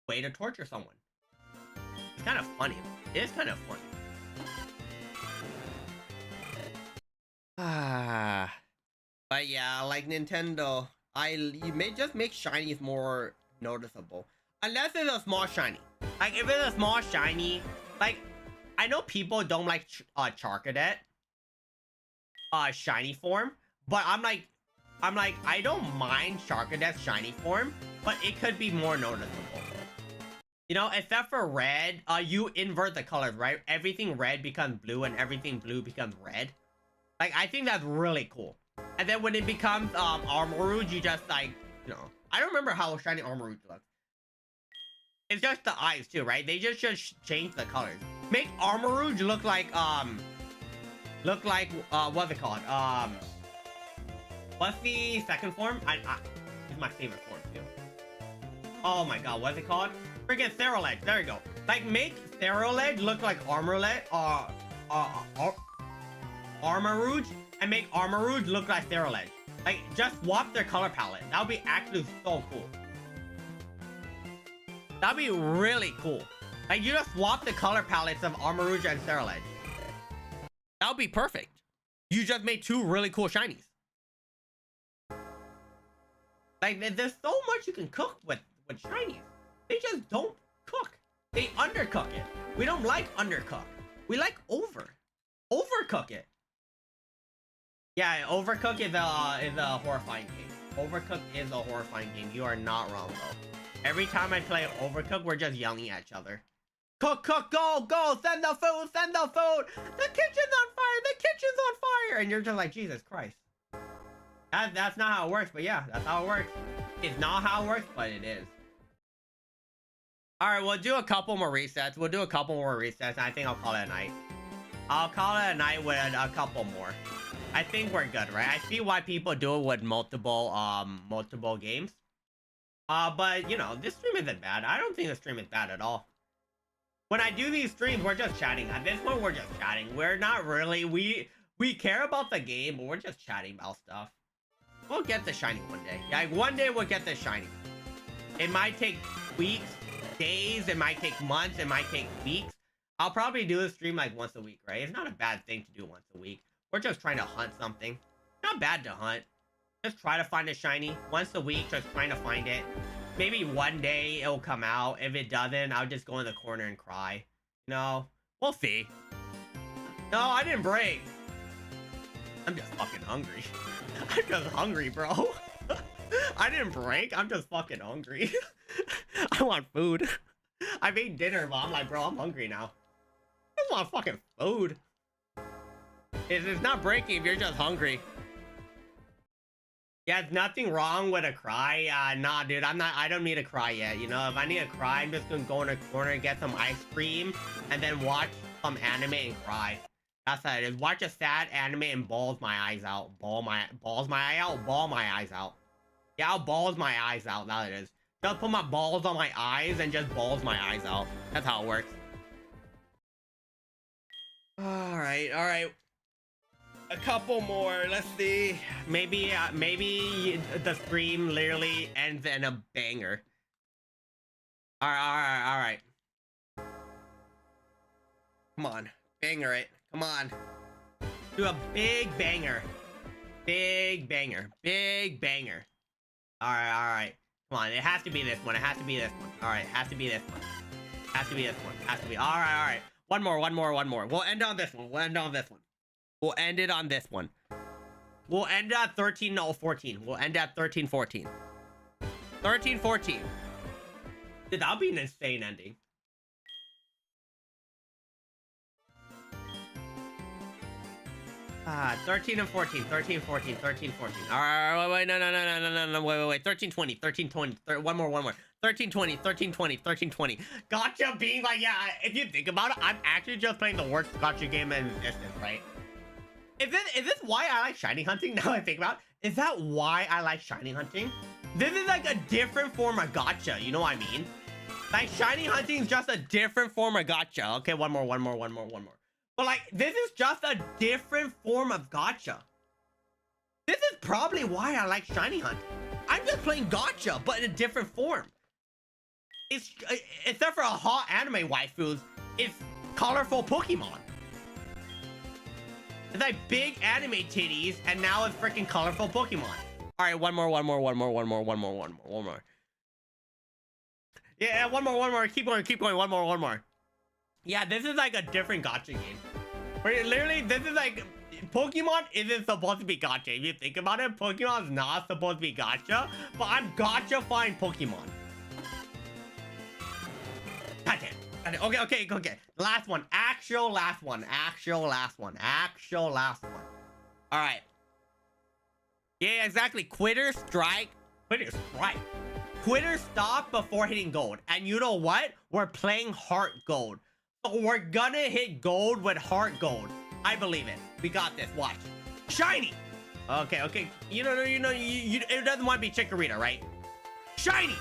way to torture someone. It's kind of funny. It is kind of funny. But yeah, like Nintendo, you may just make shinies more noticeable. Unless it's a small shiny. Like if it's a small shiny, like I know people don't like Charcadet shiny form, but I'm like I don't mind Charcadet's shiny form, but it could be more noticeable. You know, except for red, you invert the colors, right? Everything red becomes blue and everything blue becomes red. Like, I think that's really cool. And then when it becomes Armarouge, you just like, you know, I don't remember how shiny Armarouge looks. It's just the eyes too, right? They just change the colors. Make Armarouge look like what's it called? What's the second form? It's my favorite form too. Oh my god, what's it called? Freaking Theralege. There you go. Like, make Theralege look like Armarouge, and make Armarouge look like Theralege. Like, just swap their color palette. That would be actually so cool. That'd be really cool. Like, you just swap the color palettes of Armarouge and Theralege. That would be perfect. You just made two really cool shinies. Like, there's so much you can cook with shinies. They just don't cook. They undercook it. We don't like undercook. We like overcook it. Yeah, Overcook is a horrifying game. Overcook is a horrifying game. You are not wrong though. Every time I play Overcook, we're just yelling at each other. Cook, go, send the food, send the food. The kitchen's on fire, the kitchen's on fire. And you're just like, Jesus Christ. That's not how it works, but yeah, that's how it works. It's not how it works, but it is. All right, we'll do a couple more resets. And I think I'll call it a night. I'll call it a night with a couple more. I think we're good, right? I see why people do it with multiple games. But you know, this stream isn't bad. I don't think the stream is bad at all. When I do these streams, we're just chatting. At this point, we're just chatting. We're not really, we care about the game, but we're just chatting about stuff. We'll get the shiny one day. Like, one day we'll get the shiny. It might take weeks, days, it might take months, it might take weeks. I'll probably do a stream like once a week, right? It's not a bad thing to do once a week. We're just trying to hunt something. Not bad to hunt. Just try to find a shiny. Once a week, just trying to find it. Maybe one day it'll come out. If it doesn't, I'll just go in the corner and cry. No, we'll see. No, I didn't break. I'm just fucking hungry. I'm just hungry, bro. I didn't break. I'm just fucking hungry. I want food. I made dinner, but I'm like, bro, I'm hungry now. I just want fucking food. It's not breaking if you're just hungry. Yeah, there's nothing wrong with a cry. Nah, dude, I don't need a cry yet. You know, if I need a cry, I'm just gonna go in a corner and get some ice cream and then watch some anime and cry. That's how it is. Watch a sad anime and balls my eyes out. Balls my eyes out. Yeah, I'll balls my eyes out. That's what it is. Just put my balls on my eyes and just balls my eyes out. That's how it works. All right. A couple more. Let's see. Maybe the stream literally ends in a banger. All right. Come on, banger it. Come on. Do a big banger. Big banger. All right. Come on, it has to be this one. All right, it has to be this one. All right. One more. We'll end on this one. We'll end it on this one. We'll end at 13, no, 14. We'll end at 13, 14. 13, 14. Dude, that'll be an insane ending. Ah, 13 and 14. 13, 14. All right, wait, no, wait. 13, 20. One more. 13, 20. Gotcha being like, yeah, if you think about it, I'm actually just playing the worst gotcha game in existence, right? Is this why I like shiny hunting? Now I think about it. Is that why I like shiny hunting? This is like a different form of gotcha, you know what I mean? Like, shiny hunting is just a different form of gotcha. Okay, one more. But like, this is just a different form of gotcha. This is probably why I like shiny hunting. I'm just playing gotcha, but in a different form. It's except for a hot anime waifus, it's colorful Pokemon. It's like big anime titties, and now it's freaking colorful Pokemon. All right, one more. Yeah, one more. Keep going. One more. Yeah, this is like a different gacha game. Where literally, this is like, Pokemon isn't supposed to be gacha. If you think about it, Pokemon's not supposed to be gacha, but I'm gacha-fying Pokemon. Okay. Last one. Actual last one. All right. Yeah, exactly. Quitter strike. Quitter stop before hitting gold. And you know what? We're playing heart gold. So we're gonna hit gold with heart gold. I believe it. We got this. Watch. Shiny. Okay. You know, it doesn't want to be Chikorita, right? Shiny.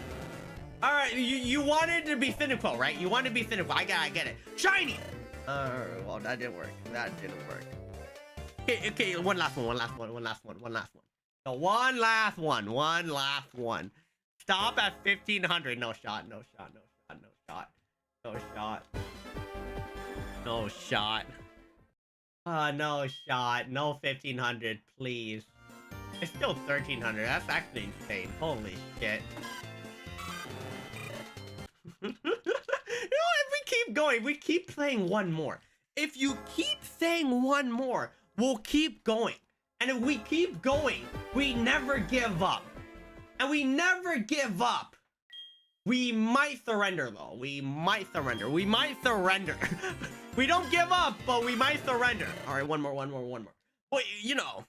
All right, you wanted to be cynical, right? You wanted to be cynical. I get it. Shiny. Well, that didn't work. Okay, one last one. No, one last one. Stop at 1500. No shot. No shot. No 1500, please. It's still 1300. That's actually insane. Holy shit. You know, if we keep going, we keep playing one more. If you keep saying one more, we'll keep going. And if we keep going, we never give up. And we never give up. We might surrender, though. We might surrender. We don't give up, but we might surrender. All right, one more. Well, you know,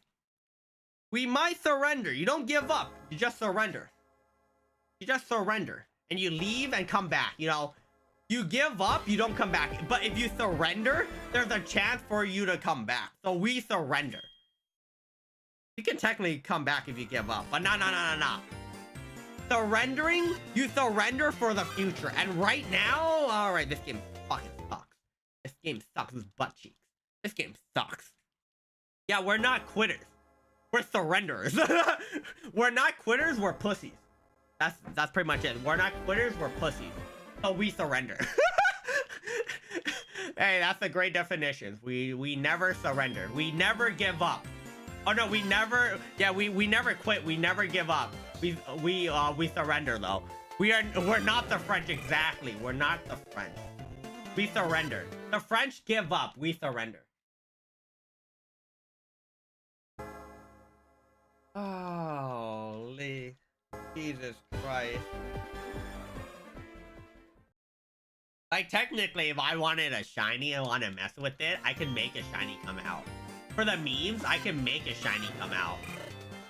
we might surrender. You don't give up. You just surrender. And you leave and come back. You know, you give up, you don't come back. But if you surrender, there's a chance for you to come back. So we surrender. You can technically come back if you give up, but no. Surrendering, you surrender for the future. And right now, all right, this game fucking sucks. This game sucks with butt cheeks. This game sucks. Yeah, we're not quitters. We're surrenderers. We're not quitters, we're pussies. That's pretty much it. We're not quitters, we're pussies. So we surrender. Hey, that's a great definition. We never surrender. We never give up. Oh no, we never quit. We never give up. We surrender though. We're not the French exactly. We're not the French. We surrender. The French give up. We surrender. Holy Jesus Christ. Like, technically, if I wanted a shiny and want to mess with it, I can make a shiny come out. For the memes, I can make a shiny come out.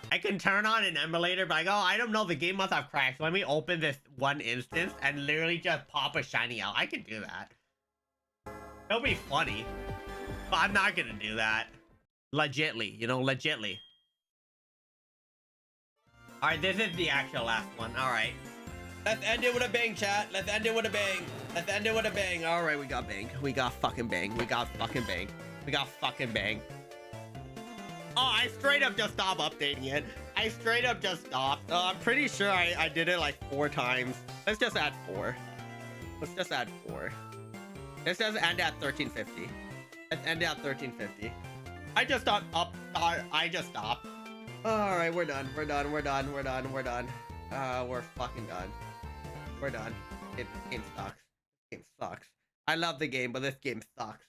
I can turn on an emulator, but like, oh, I don't know, the game must have crashed. Let me open this one instance and literally just pop a shiny out. I can do that. It'll be funny. But I'm not gonna do that. Legitly, you know, legitly. Alright, this is the actual last one. Alright. Let's end it with a bang, chat. Let's end it with a bang. Let's end it with a bang. Alright, we got bang. We got fucking bang. We got fucking bang. We got fucking bang. Oh, I straight up just stopped updating it. I straight up just stopped. I'm pretty sure I did it like 4 times. Let's just add 4. Let's just add 4. This says end at 1350. Let's end at 1350. I just stopped I just stopped. Alright, we're done. We're done. We're fucking done. We're done. This game sucks. This game sucks. I love the game, but this game sucks.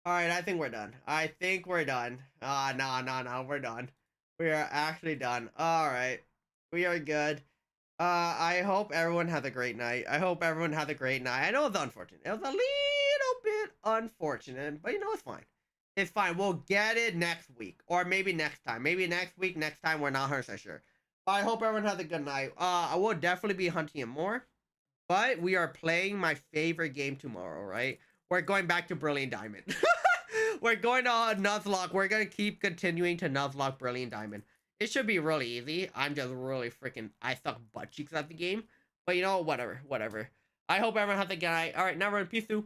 Alright, I think we're done. No, we're done. We are actually done. Alright. We are good. I hope everyone has a great night. I know it's unfortunate. It was a little bit unfortunate, but you know, it's fine. It's fine. We'll get it next week. Or maybe next time. Maybe next week, next time, we're not 100% sure. But I hope everyone has a good night. I will definitely be hunting it more. But we are playing my favorite game tomorrow, right? We're going back to Brilliant Diamond. We're going to Nuzlocke. We're going to keep continuing to Nuzlocke Brilliant Diamond. It should be really easy. I'm just really freaking... I suck butt cheeks at the game. But you know, whatever. I hope everyone has a good night. Alright, now we're in peace, too.